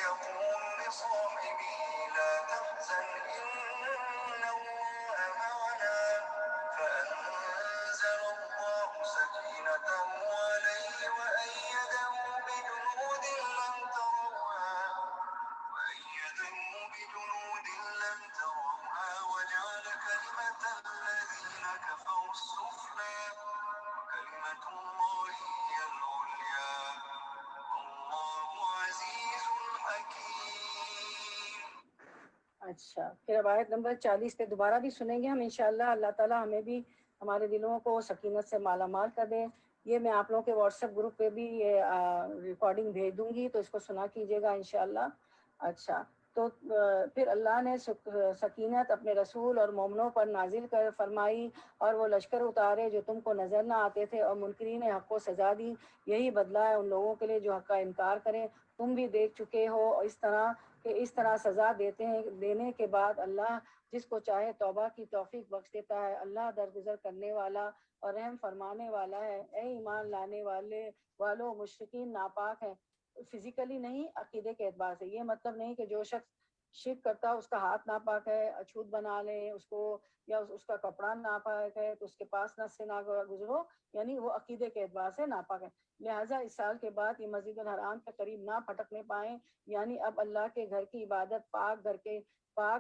يقول لصاحبه لا تحزن إن الله معنا فأنزل الله سكينته عليه وأيده بجنود لم تروها وجعل كلمة الذين كفروا السفلى وكلمة الله هي العليا والله عزيز حكيم. اچھا، پھر اب آیت نمبر 40 پہ دوبارہ بھی سنیں گے ہم انشاءاللہ. اللہ تعالیٰ ہمیں بھی ہمارے دلوں کو سکینت سے مالا مال کر دے. یہ میں آپ لوگوں کے واٹس ایپ گروپ پہ بھی یہ ریکارڈنگ بھیج دوں گی، تو اس کو سنا کیجیے گا انشاءاللہ. اچھا، تو پھر اللہ نے سکینت اپنے رسول اور مومنوں پر نازل کر فرمائی اور وہ لشکر اتارے جو تم کو نظر نہ آتے تھے اور منکرین حق کو سزا دی. یہی بدلہ ہے ان لوگوں کے لیے جو حق کا انکار کریں. تم بھی دیکھ چکے ہو اس طرح سزا دینے کے بعد اللہ جس کو چاہے توبہ کی توفیق بخش دیتا ہے. اللہ درگزر کرنے والا اور رحم فرمانے والا ہے. اے ایمان لانے والوں، مشرکین ناپاک ہیں، فزیکلی نہیں، عقیدے کے اعتبار سے. یہ مطلب نہیں کہ جو شخص شرک کرتا اس کا ہاتھ ناپاک ہے، اچھوت بنا لیں اس کو، یا اس کا کپڑا ناپاک ہے تو اس کے پاس نہ سے نہ گزرو، یعنی وہ عقیدے کے اعتبار سے ناپاک ہے. لہٰذا اس سال کے بعد یہ مسجد الحرام کے قریب نہ پھٹکنے پائیں. یعنی اب اللہ کے گھر کی عبادت پاک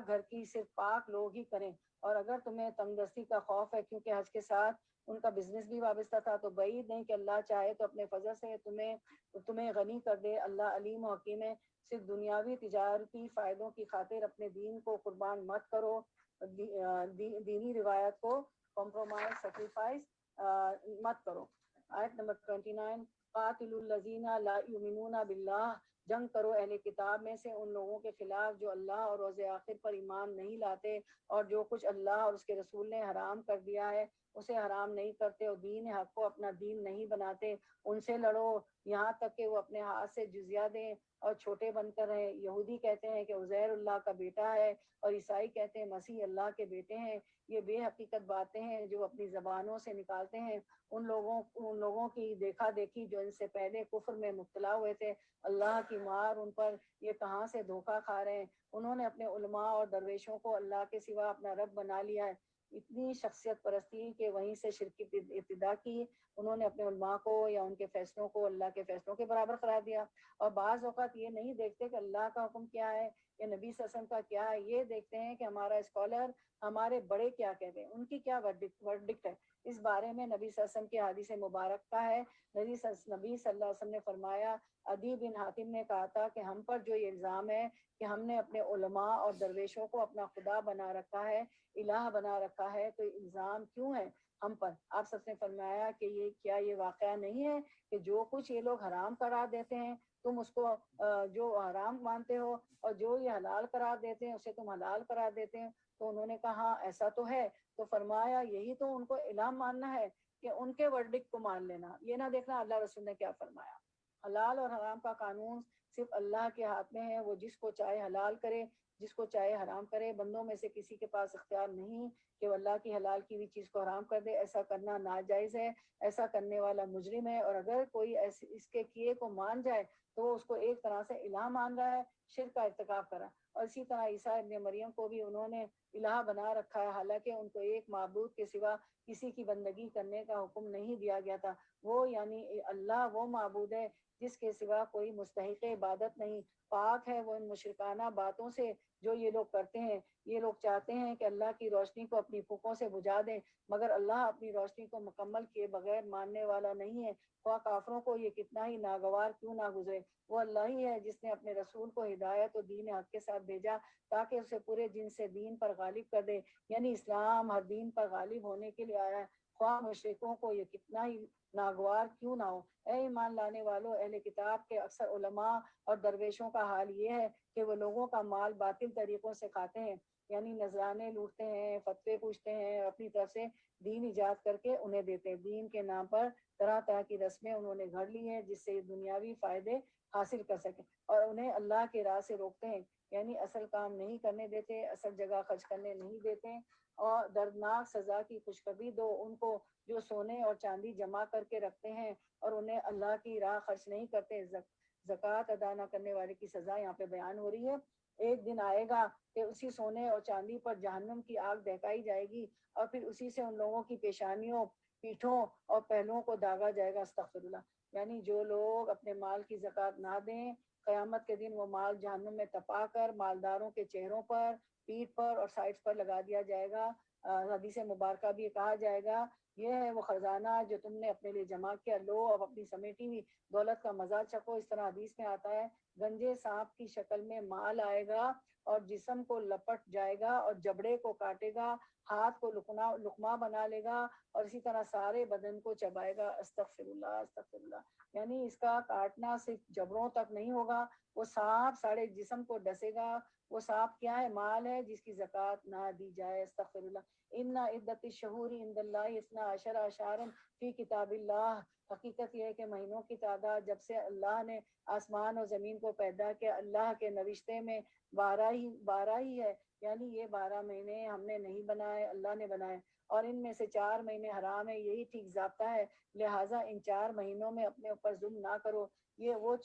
گھر کی صرف پاک لوگ ہی کریں. اور اگر تمہیں تنگ دستی کا خوف ہے کیونکہ حج کے ساتھ ان کا بزنس بھی وابستہ تھا، تو بعید نہیں کہ اللہ چاہے تو اپنے فضل سے تمہیں غنی کر دے. اللہ علیم و حکیم ہے. صرف دنیاوی تجارتی فائدوں کی خاطر اپنے دین کو قربان مت کرو. دینی روایت کو کمپرومائز سیکریفائز مت کرو. آیت نمبر 29، قاتل الذین لا یؤمنون باللہ، جنگ کرو اہل کتاب میں سے ان لوگوں کے خلاف جو اللہ اور روز آخر پر ایمان نہیں لاتے اور جو کچھ اللہ اور اس کے رسول نے حرام کر دیا ہے اسے حرام نہیں کرتے اور دین حق کو اپنا دین نہیں بناتے. ان سے لڑو یہاں تک کہ وہ اپنے ہاتھ سے جزیہ دیں اور چھوٹے بن کر رہیں. یہودی کہتے ہیں کہ عزیر اللہ کا بیٹا ہے اور عیسائی کہتے ہیں مسیح اللہ کے بیٹے ہیں. یہ بے حقیقت باتیں ہیں جو اپنی زبانوں سے نکالتے ہیں ان لوگوں کی دیکھا دیکھی جو ان سے پہلے کفر میں مبتلا ہوئے تھے. اللہ کی مار ان پر، یہ کہاں سے دھوکہ کھا رہے ہیں. انہوں نے اپنے علماء اور درویشوں کو اللہ کے سوا اپنا رب بنا لیا ہے. اتنی شخصیت پرستی کہ وہیں سے شرک کی ابتدا کی. انہوں نے اپنے علماء کو یا ان کے فیصلوں کو اللہ کے فیصلوں کے برابر قرار دیا. اور بعض اوقات یہ نہیں دیکھتے کہ اللہ کا حکم کیا ہے یا نبی صلی اللہ علیہ وسلم کا کیا ہے. یہ دیکھتے ہیں کہ ہمارا اسکالر، ہمارے بڑے کیا کہتے ہیں، ان کی کیا ورڈکٹ ہے. اس بارے میں نبی صلی اللہ علیہ وسلم کی حدیث مبارک کا ہے. نبی صلی اللہ علیہ وسلم نے فرمایا، عدی بن حاتم نے کہا تھا کہ ہم پر جو یہ الزام ہے کہ ہم نے اپنے علماء اور درویشوں کو اپنا خدا بنا رکھا ہے، الہ بنا رکھا ہے، تو الزام کیوں ہے ہم پر؟ آپ سب نے فرمایا کہ یہ واقعہ نہیں ہے کہ جو کچھ یہ لوگ حرام قرار دیتے ہیں تم اس کو جو حرام مانتے ہو، اور جو یہ حلال قرار دیتے ہیں اسے تم حلال قرار دیتے ہیں. تو انہوں نے کہا ہاں ایسا تو ہے. تو فرمایا یہی تو ان کو الہ ماننا ہے کہ ان کے ورڈکٹ کو مان لینا، یہ نہ دیکھنا اللہ رسول نے کیا فرمایا. حلال اور حرام کا قانون صرف اللہ کے ہاتھ میں ہے. وہ جس کو چاہے حلال کرے، جس کو چاہے حرام کرے. بندوں میں سے کسی کے پاس اختیار نہیں کہ وہ اللہ کی حلال کی ہوئی چیز کو حرام کر دے. ایسا کرنا ناجائز ہے، ایسا کرنے والا مجرم ہے. اور اگر کوئی اس کے کیے کو مان جائے تو وہ اس کو ایک طرح سے الہ مان رہا ہے، شرک کا ارتکاب کرا. اور اسی طرح عیسیٰ ابن مریم کو بھی انہوں نے الہ بنا رکھا ہے، حالانکہ ان کو ایک معبود کے سوا کسی کی بندگی کرنے کا حکم نہیں دیا گیا تھا۔ وہ یعنی اللہ وہ معبود ہے جس کے سوا کوئی مستحق عبادت نہیں، پاک ہے وہ ان مشرکانہ باتوں سے جو یہ لوگ کرتے ہیں۔ یہ لوگ چاہتے ہیں کہ اللہ کی روشنی کو اپنی پھوکوں سے بجھا دیں، مگر اللہ اپنی روشنی کو مکمل کیے بغیر ماننے والا نہیں ہے، خواہ کافروں کو یہ کتنا ہی ناگوار کیوں نہ گزرے۔ وہ اللہ ہی ہے جس نے اپنے رسول کو ہدایت و دین حق کے ساتھ بھیجا تاکہ اسے پورے جن سے دین پر غالب کر دے، یعنی اسلام ہر دین پر غالب ہونے کے لیے آیا ہے، خواہ مشرکوں کو یہ کتنا ہی ناگوار کیوں نہ ہو۔ اے ایمان لانے والوں، اہل کتاب کے اکثر علماء اور درویشوں کا حال یہ ہے کہ وہ لوگوں کا مال باطل طریقوں سے کھاتے ہیں، یعنی نذرانے لوٹتے ہیں، فتوے پوچھتے ہیں، اپنی طرف سے دین ایجاد کر کے انہیں دیتے ہیں۔ دین کے نام پر طرح طرح کی رسمیں انہوں نے گھڑ لی ہیں جس سے یہ دنیاوی فائدے حاصل کر سکیں، اور انہیں اللہ کے راہ سے روکتے ہیں، یعنی اصل کام نہیں کرنے دیتے، اصل جگہ خرچ کرنے نہیں دیتے۔ اور دردناک سزا کی خوشخبری دو ان کو جو سونے اور چاندی جمع کر کے رکھتے ہیں اور انہیں اللہ کی راہ خرچ نہیں کرتے۔ زکوٰۃ ادا نہ کرنے والے کی سزا یہاں پہ بیان ہو رہی ہے۔ ایک دن آئے گا کہ اسی سونے اور چاندی پر جہنم کی آگ دہکائی جائے گی، اور پھر اسی سے ان لوگوں کی پیشانیوں، پیٹھوں اور پہلوؤں کو داغا جائے گا۔ استغفر اللہ۔ یعنی جو لوگ اپنے مال کی زکوٰۃ نہ دیں، قیامت کے دن وہ مال جہنم میں تپا کر مالداروں کے چہروں پر، پیٹھ پر اور سائڈس پر لگا دیا جائے گا۔ حدیث مبارکہ بھی کہا جائے گا یہ ہے وہ خزانہ جو تم نے اپنے لیے جمع کیا، لو اب اپنی سمیٹی ہوئی دولت کا مزہ چکھو۔ اس طرح حدیث میں آتا ہے گنجے سانپ کی شکل میں مال آئے گا اور جسم کو لپٹ جائے گا اور جبڑے کو کاٹے گا، ہاتھ کو لقمہ بنا لے گا اور اسی طرح سارے بدن کو چبائے گا۔ استغفر اللہ استغفر اللہ۔ یعنی اس کا کاٹنا صرف جبڑوں تک نہیں ہوگا، وہ سانپ سارے جسم کو ڈسے گا۔ وہ سانپ کیا ہے؟ مال ہے جس کی زکوٰۃ نہ دی جائے۔ استغفر اللہ۔ ان عدت الشہور عند اللہ 12 اشہرا فی کتاب اللہ۔ حقیقت یہ ہے کہ مہینوں کی تعداد جب سے اللہ نے آسمان اور زمین کو پیدا کیا اللہ کے نوشتے میں 12 ہی ہے، یعنی یہ 12 مہینے ہم نے نہیں بنائے، اللہ نے بنائے، اور ان میں سے 4 مہینے حرام ہے، یہی ٹھیک ضابطہ ہے، لہٰذا ان 4 مہینوں میں اپنے اوپر ظلم نہ کرو۔ یہ وہ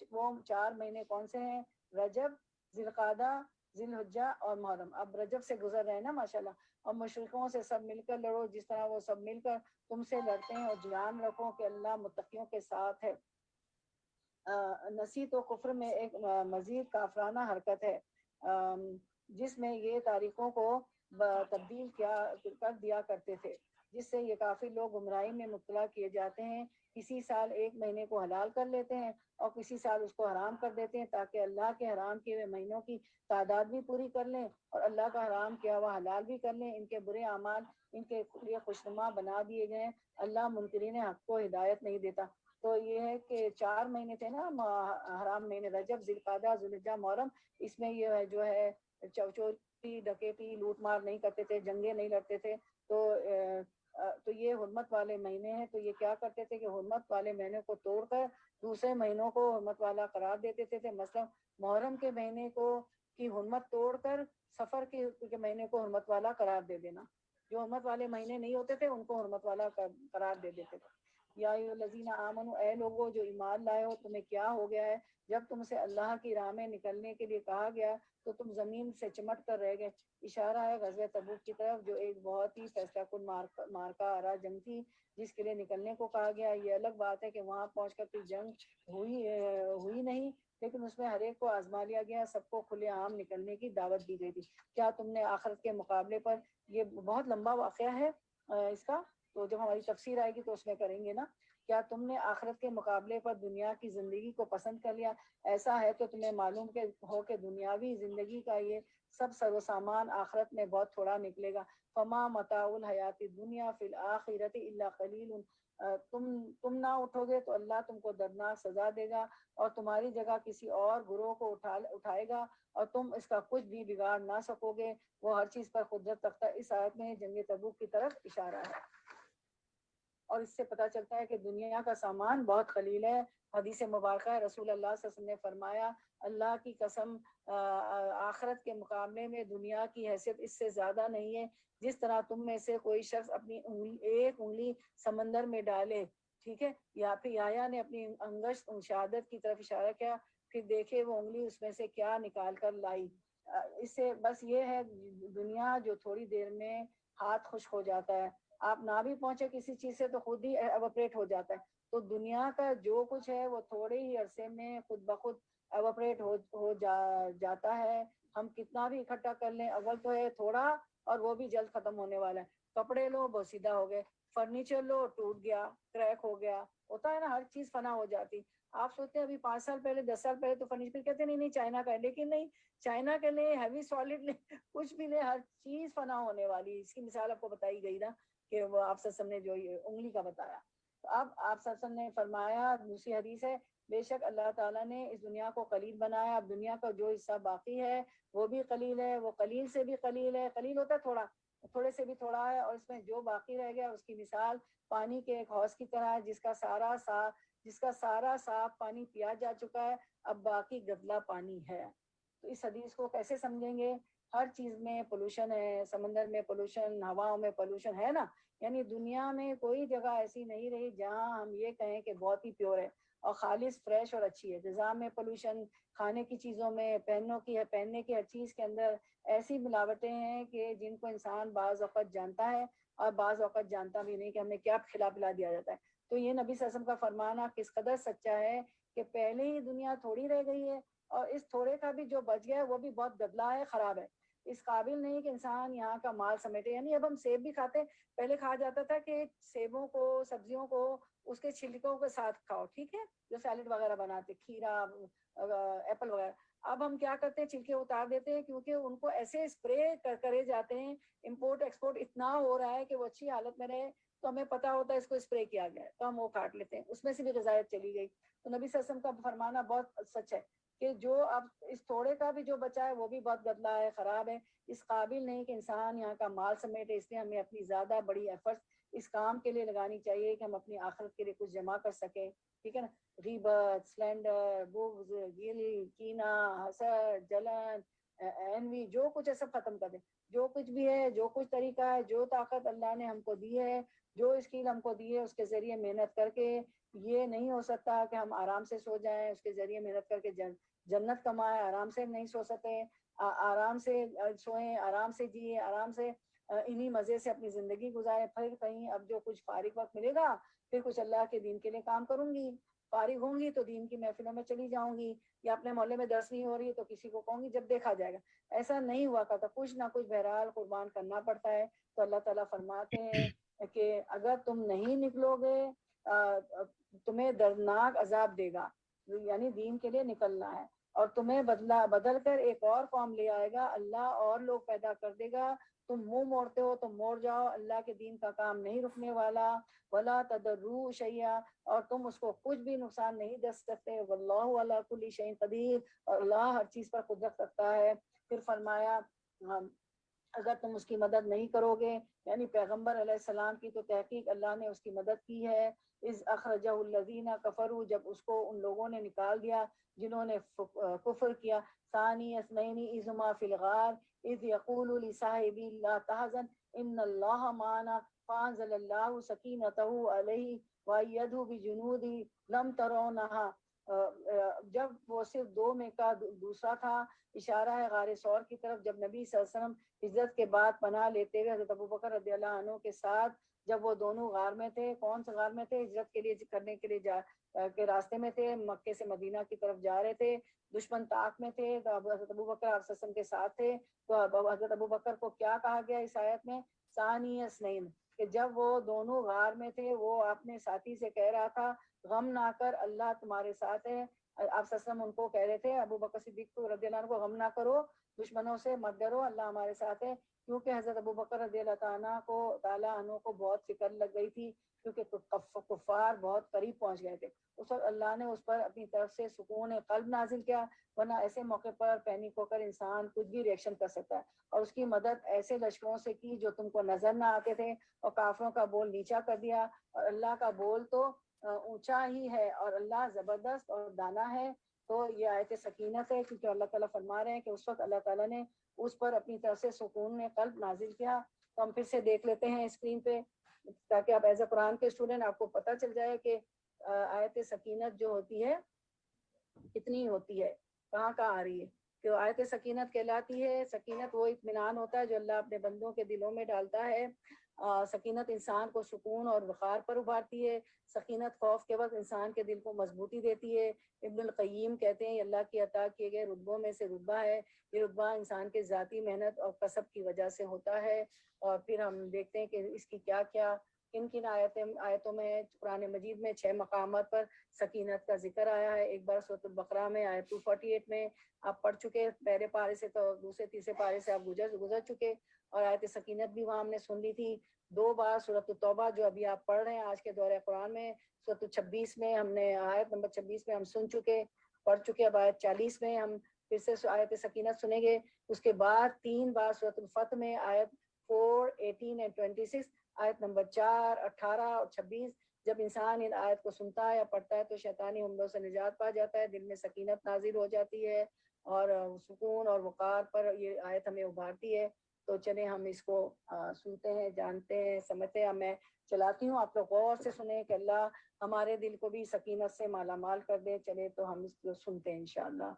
4 مہینے کون سے ہیں؟ رجب، ذی القعدہ، ذی الحجہ اور محرم۔ اب رجب سے گزر رہے ہیں نا ماشاءاللہ، اور مشرکوں سے سب مل کر لڑو جس طرح وہ سب مل کر تم سے لڑتے ہیں، اور جان رکھو کہ اللہ متقیوں کے ساتھ ہے۔ نسیت و کفر میں ایک مزید کافرانہ حرکت ہے جس میں یہ تاریخوں کو تبدیل کر دیا کرتے تھے، جس سے یہ کافی لوگ گمراہی میں مبتلا کیے جاتے ہیں۔ کسی سال ایک مہینے کو حلال کر لیتے ہیں اور کسی سال اس کو حرام کر دیتے ہیں تاکہ اللہ کے حرام کیے ہوئے مہینوں کی تعداد بھی پوری کر لیں اور اللہ کا حرام کیا ہوا حلال بھی کر لیں۔ ان کے برے اعمال ان کے لیے خوشنما بنا دیے گئے ہیں۔ اللہ منکرین حق کو ہدایت نہیں دیتا۔ تو یہ ہے کہ 4 مہینے تھے نا حرام مہینے، رجب، ذی القعدہ، ذی الحجہ، محرم۔ اس میں یہ ہے جو ہے چوری ڈکیتی لوٹ مار نہیں کرتے تھے، جنگیں نہیں لڑتے تھے، تو یہ حرمت والے مہینے ہیں۔ تو یہ کیا کرتے تھے کہ حرمت والے مہینے کو توڑ کر دوسرے مہینوں کو حرمت والا قرار دیتے تھے۔ مثلا محرم کے مہینے کی حرمت توڑ کر سفر کے مہینے کو حرمت والا قرار دے دینا، جو حرمت والے مہینے نہیں ہوتے تھے ان کو حرمت والا قرار دے دیتے تھے۔ یا ایھا الذین آمنوا، اے لوگو جو ایمان لائے ہو، تمہیں کیا ہو گیا ہے جب تم سے اللہ کی راہ میں نکلنے کے لیے کہا گیا تو تم زمین سے چمٹ کر رہ گئے۔ اشارہ ہے غزوہ تبوک کی طرف، جو ایک بہت ہی فیصلہ کن مارکہ آرا جنگ تھی جس کے لیے نکلنے کو کہا گیا۔ یہ الگ بات ہے کہ وہاں پہنچ کر کوئی جنگ ہوئی نہیں، لیکن اس میں ہر ایک کو آزما لیا گیا، سب کو کھلے عام نکلنے کی دعوت دی گئی تھی۔ کیا تم نے آخرت کے مقابلے پر، یہ بہت لمبا واقعہ ہے اس کا، تو جب ہماری تفسیر آئے گی تو اس میں کریں گے نا۔ کیا تم نے آخرت کے مقابلے پر دنیا کی زندگی کو پسند کر لیا؟ ایسا ہے تو تمہیں معلوم ہو کہ دنیاوی زندگی کا یہ سب سر و سامان آخرت میں بہت تھوڑا نکلے گا۔ فما متاع الحیات الدنیا فی الآخرۃ الا قلیل۔ تم نہ اٹھو گے تو اللہ تم کو دردناک سزا دے گا اور تمہاری جگہ کسی اور گروہ کو اٹھائے گا اور تم اس کا کچھ بھی بگاڑ نہ سکو گے، وہ ہر چیز پر قدرت رکھتا ہے۔ اس آیت میں جنگ تبوک کی طرف اشارہ ہے، اور اس سے پتہ چلتا ہے کہ دنیا کا سامان بہت قلیل ہے۔ حدیث مبارکہ ہے، رسول اللہ صلی اللہ علیہ وسلم نے فرمایا اللہ کی قسم آخرت کے مقابلے میں دنیا کی حیثیت اس سے زیادہ نہیں ہے۔ جس طرح تم میں سے کوئی شخص اپنی ایک انگلی سمندر میں ڈالے، ٹھیک ہے، یا پھر یحییٰ نے اپنی انگشت شہادت کی طرف اشارہ کیا، پھر دیکھے وہ انگلی اس میں سے کیا نکال کر لائی، اس سے بس یہ ہے دنیا جو تھوڑی دیر میں ہاتھ خشک ہو جاتا ہے، آپ نہ بھی پہنچے کسی چیز سے تو خود ہی ایوپریٹ ہو جاتا ہے. تو دنیا کا جو کچھ ہے وہ تھوڑے ہی عرصے میں خود بخود ایوپریٹ جاتا ہے. ہم کتنا بھی اکٹھا کر لیں، اول تو ہے تھوڑا اور وہ بھی جلد ختم ہونے والا ہے. کپڑے لو وہ سیدھا ہو گئے، فرنیچر لو ٹوٹ گیا، کریک ہو گیا، ہوتا ہے نا، ہر چیز فنا ہو جاتی. آپ سوچتے ہیں ابھی 5 سال پہلے 10 سال پہلے تو فرنیچر کہتے ہیں نہیں چائنا کا ہے، لیکن نہیں، چائنا کے لیں، ہیوی سالڈ لیں، کچھ بھی لیں، ہر چیز فنا ہونے والی. اس کی مثال آپ کو بتائی گئی نا کہ وہ آپ سسم نے جو یہ انگلی کا بتایا. تو اب آپ سسم نے فرمایا، دوسری حدیث ہے، بے شک اللہ تعالیٰ نے اس دنیا کو قلیل بنایا. اب دنیا کا جو حصہ باقی ہے وہ بھی قلیل ہے، وہ قلیل سے بھی قلیل ہے. قلیل ہوتا ہے تھوڑا، تھوڑے سے بھی تھوڑا ہے. اور اس میں جو باقی رہ گیا اس کی مثال پانی کے ایک حوض کی طرح ہے جس کا سارا صاف پانی پیا جا چکا ہے، اب باقی گدلا پانی ہے. تو اس حدیث کو کیسے سمجھیں گے؟ ہر چیز میں پولوشن ہے، سمندر میں پولوشن، ہواؤں میں پولوشن ہے نا. یعنی دنیا میں کوئی جگہ ایسی نہیں رہی جہاں ہم یہ کہیں کہ بہت ہی پیور ہے اور خالص فریش اور اچھی ہے. غذا میں پولوشن، کھانے کی چیزوں میں، پہننے کی ہر چیز کے اندر ایسی ملاوٹیں ہیں کہ جن کو انسان بعض اوقات جانتا ہے اور بعض اوقات جانتا بھی نہیں کہ ہمیں کیا کھلا پلا دیا جاتا ہے. تو یہ نبی صلی اللہ علیہ وسلم کا فرمانا کس قدر سچا ہے کہ پہلے ہی دنیا تھوڑی رہ گئی ہے اور اس تھوڑے کا بھی جو بچ گیا ہے وہ بھی بہت گدلا ہے، خراب ہے، اس قابل نہیں کہ انسان یہاں کا مال سمیٹے. یعنی اب ہم سیب بھی کھاتے، پہلے کھا جاتا تھا کہ سیبوں کو، سبزیوں کو اس کے چھلکوں کے ساتھ کھاؤ، ٹھیک ہے، جو سیلڈ وغیرہ بناتے، کھیرا، ایپل وغیرہ. اب ہم کیا کرتے ہیں، چھلکے اتار دیتے ہیں کیونکہ ان کو ایسے اسپرے کرے جاتے ہیں. امپورٹ ایکسپورٹ اتنا ہو رہا ہے کہ وہ اچھی حالت میں رہے تو ہمیں پتا ہوتا ہے اس کو اسپرے کیا گیا ہے تو ہم وہ کاٹ لیتے ہیں، اس میں سے بھی غذائیت چلی گئی. تو نبی صلی اللہ علیہ وسلم کا فرمانا بہت سچ ہے کہ جو اب اس تھوڑے کا بھی جو بچا ہے وہ بھی بہت گدلا ہے، خراب ہے، اس قابل نہیں کہ انسان یہاں کا مال سمیٹے. اس لیے ہمیں اپنی زیادہ بڑی ایفرٹس اس کام کے لیے لگانی چاہیے کہ ہم اپنی آخرت کے لیے کچھ جمع کر سکیں. ٹھیک ہے نا. غیبت، سلینڈر، بغض، گل، کینہ، حسد، جلن، انوی، جو کچھ ہے سب ختم کر دیں. جو کچھ بھی ہے، جو کچھ طریقہ ہے، جو طاقت اللہ نے ہم کو دی ہے، جو اسکل ہم کو دی ہے، اس کے ذریعے محنت کر کے. یہ نہیں ہو سکتا کہ ہم آرام سے سو جائیں، اس کے ذریعے محنت کر کے جنت کمائے. آرام سے نہیں سو سکے، آرام سے سوئیں، آرام سے جیے، آرام سے انہی مزے سے اپنی زندگی گزارے. پھر کہیں اب جو کچھ فارغ وقت ملے گا پھر کچھ اللہ کے دین کے لیے کام کروں گی. فارغ ہوں گی تو دین کی محفلوں میں چلی جاؤں گی، یا اپنے محلے میں درس نہیں ہو رہی تو کسی کو کہوں گی، جب دیکھا جائے گا. ایسا نہیں ہوا کرتا، کچھ نہ کچھ بہرحال قربان کرنا پڑتا ہے. تو اللہ تعالیٰ فرماتے ہیں کہ اگر تم نہیں نکلو گے تمہیں دردناک عذاب دے گا، یعنی دین کے لیے نکلنا ہے، اور تمہیں بدل کر ایک اور قوم لے آئے گا، اللہ اور لوگ پیدا کر دے گا. تم منہ موڑتے ہو تو موڑ جاؤ، اللہ کے دین کا کام نہیں رکنے والا. ولا تضروا شیئا، اور تم اس کو کچھ بھی نقصان نہیں دے سکتے. واللہ علی کل شیء قدیر، اور اللہ ہر چیز پر قدرت رکھتا ہے. پھر فرمایا اگر تم اس کی مدد نہیں کرو گے، یعنی پیغمبر علیہ السلام کی، تو تحقیق اللہ نے اس کی مدد کی ہے. اذ اخرجہ الذین کفروا، جب اس کو ان لوگوں نے نکال دیا جنہوں نے کفر کیا. ثانی اثنین اذ ہما فی الغار اذ یقول لصاحبہ لا تحزن ان اللہ معنا فانزل اللہ سکینتہ علیہ وایدہ بجنود لم ترونہا. جب وہ صرف 2 میں کا دوسرا تھا، اشارہ ہے غار ثور کی طرف. جب نبی صلی اللہ علیہ وسلم ہجرت کے بعد پناہ لیتے ہوئے حضرت ابوبکر رضی اللہ عنہ کے ساتھ جب وہ دونوں غار میں تھے، کون سے غار میں تھے؟ ہجرت کے لیے کرنے کے لیے کے راستے میں تھے، مکے سے مدینہ کی طرف جا رہے تھے. دشمن طاق میں تھے تو حضرت ابوبکر آپ وسلم کے ساتھ تھے. تو حضرت ابوبکر کو کیا کہا گیا اس آیت میں؟ ثانی اثنین، کہ جب وہ دونوں غار میں تھے وہ اپنے ساتھی سے کہہ رہا تھا غم نہ کر، اللہ تمہارے ساتھ ہے. آپ وسلم ان کو کہہ رہے تھے، ابوبکر صدیق رضی اللہ عنہ کو، غم نہ کرو، دشمنوں سے مت ڈرو، اللہ ہمارے ساتھ ہے. کیونکہ حضرت ابوبکر رضی اللہ تعالیٰ عنہ کو بہت فکر لگ گئی تھی، کیونکہ کفار بہت قریب پہنچ گئے تھے. اس وقت اللہ نے اس پر اپنی طرف سے سکون قلب نازل کیا، ورنہ ایسے موقع پر پینک ہو کر انسان کچھ بھی ریئیکشن کر سکتا ہے. اور اس کی مدد ایسے لشکروں سے کی جو تم کو نظر نہ آتے تھے، اور کافروں کا بول نیچا کر دیا. اور اللہ کا بول تو اونچا ہی ہے، اور اللہ زبردست اور دانا ہے. تو یہ آیت سکینت ہے، کیونکہ اللہ تعالیٰ فرما رہے ہیں کہ اس وقت اللہ تعالیٰ نے اس پر اپنی طرف سے سکون قلب نازل کیا. تو ہم پھر سے دیکھ لیتے ہیں اسکرین پہ، تاکہ آپ ایز اے قرآن کے اسٹوڈنٹ آپ کو پتہ چل جائے کہ آیت سکینت جو ہوتی ہے کتنی ہوتی ہے، کہاں آ رہی ہے. تو آیت سکینت کہلاتی ہے. سکینت وہ اطمینان ہوتا ہے جو اللہ اپنے بندوں کے دلوں میں ڈالتا ہے. سکینت انسان کو سکون اور وقار پر ابھارتی ہے. سکینت خوف کے وقت انسان کے دل کو مضبوطی دیتی ہے. ابن القیم کہتے ہیں یہ اللہ کی عطا کیے گئے رتبوں میں سے رتبہ ہے. یہ رتبہ انسان کے ذاتی محنت اور کسب کی وجہ سے ہوتا ہے. اور پھر ہم دیکھتے ہیں کہ اس کی کیا کیا کن کن آیتوں میں قرآن مجید میں 6 مقامات پر سکینت کا ذکر آیا ہے. ایک بار سورۃ البقرہ میں آیت 248 میں آپ پڑھ چکے پہلے پارے سے، تو دوسرے تیسرے پارے سے آپ گزر چکے، اور آیت سکینت بھی وہاں ہم نے سن لی تھی. 2 بار سورۃ التوبہ جو ابھی آپ پڑھ رہے ہیں آج کے دورہ قرآن میں، سورۃ 26 میں ہم نے آیت نمبر 26 میں ہم پڑھ چکے. اب آیت 40 میں ہم پھر سے آیت سکینت سنیں گے. اس کے بعد 3 بار سورۃ الفتح میں آیت 4، 18 اور 26، آیت نمبر 4، 18 اور 26. جب انسان ان آیت کو سنتا ہے یا پڑھتا ہے تو شیطانی حملوں سے نجات پا جاتا ہے، دل میں سکینت نازل ہو جاتی ہے، اور سکون اور وقار پر یہ آیت ہمیں ابھارتی ہے. تو چلیں ہم اس کو سنتے ہیں، جانتے ہیں، سمجھتے ہیں. میں چلاتی ہوں، آپ لوگ غور سے سنیں کہ اللہ ہمارے دل کو بھی سکینت سے مالا مال کر دے. چلے تو ہم اس کو سنتے ہیں انشاءاللہ.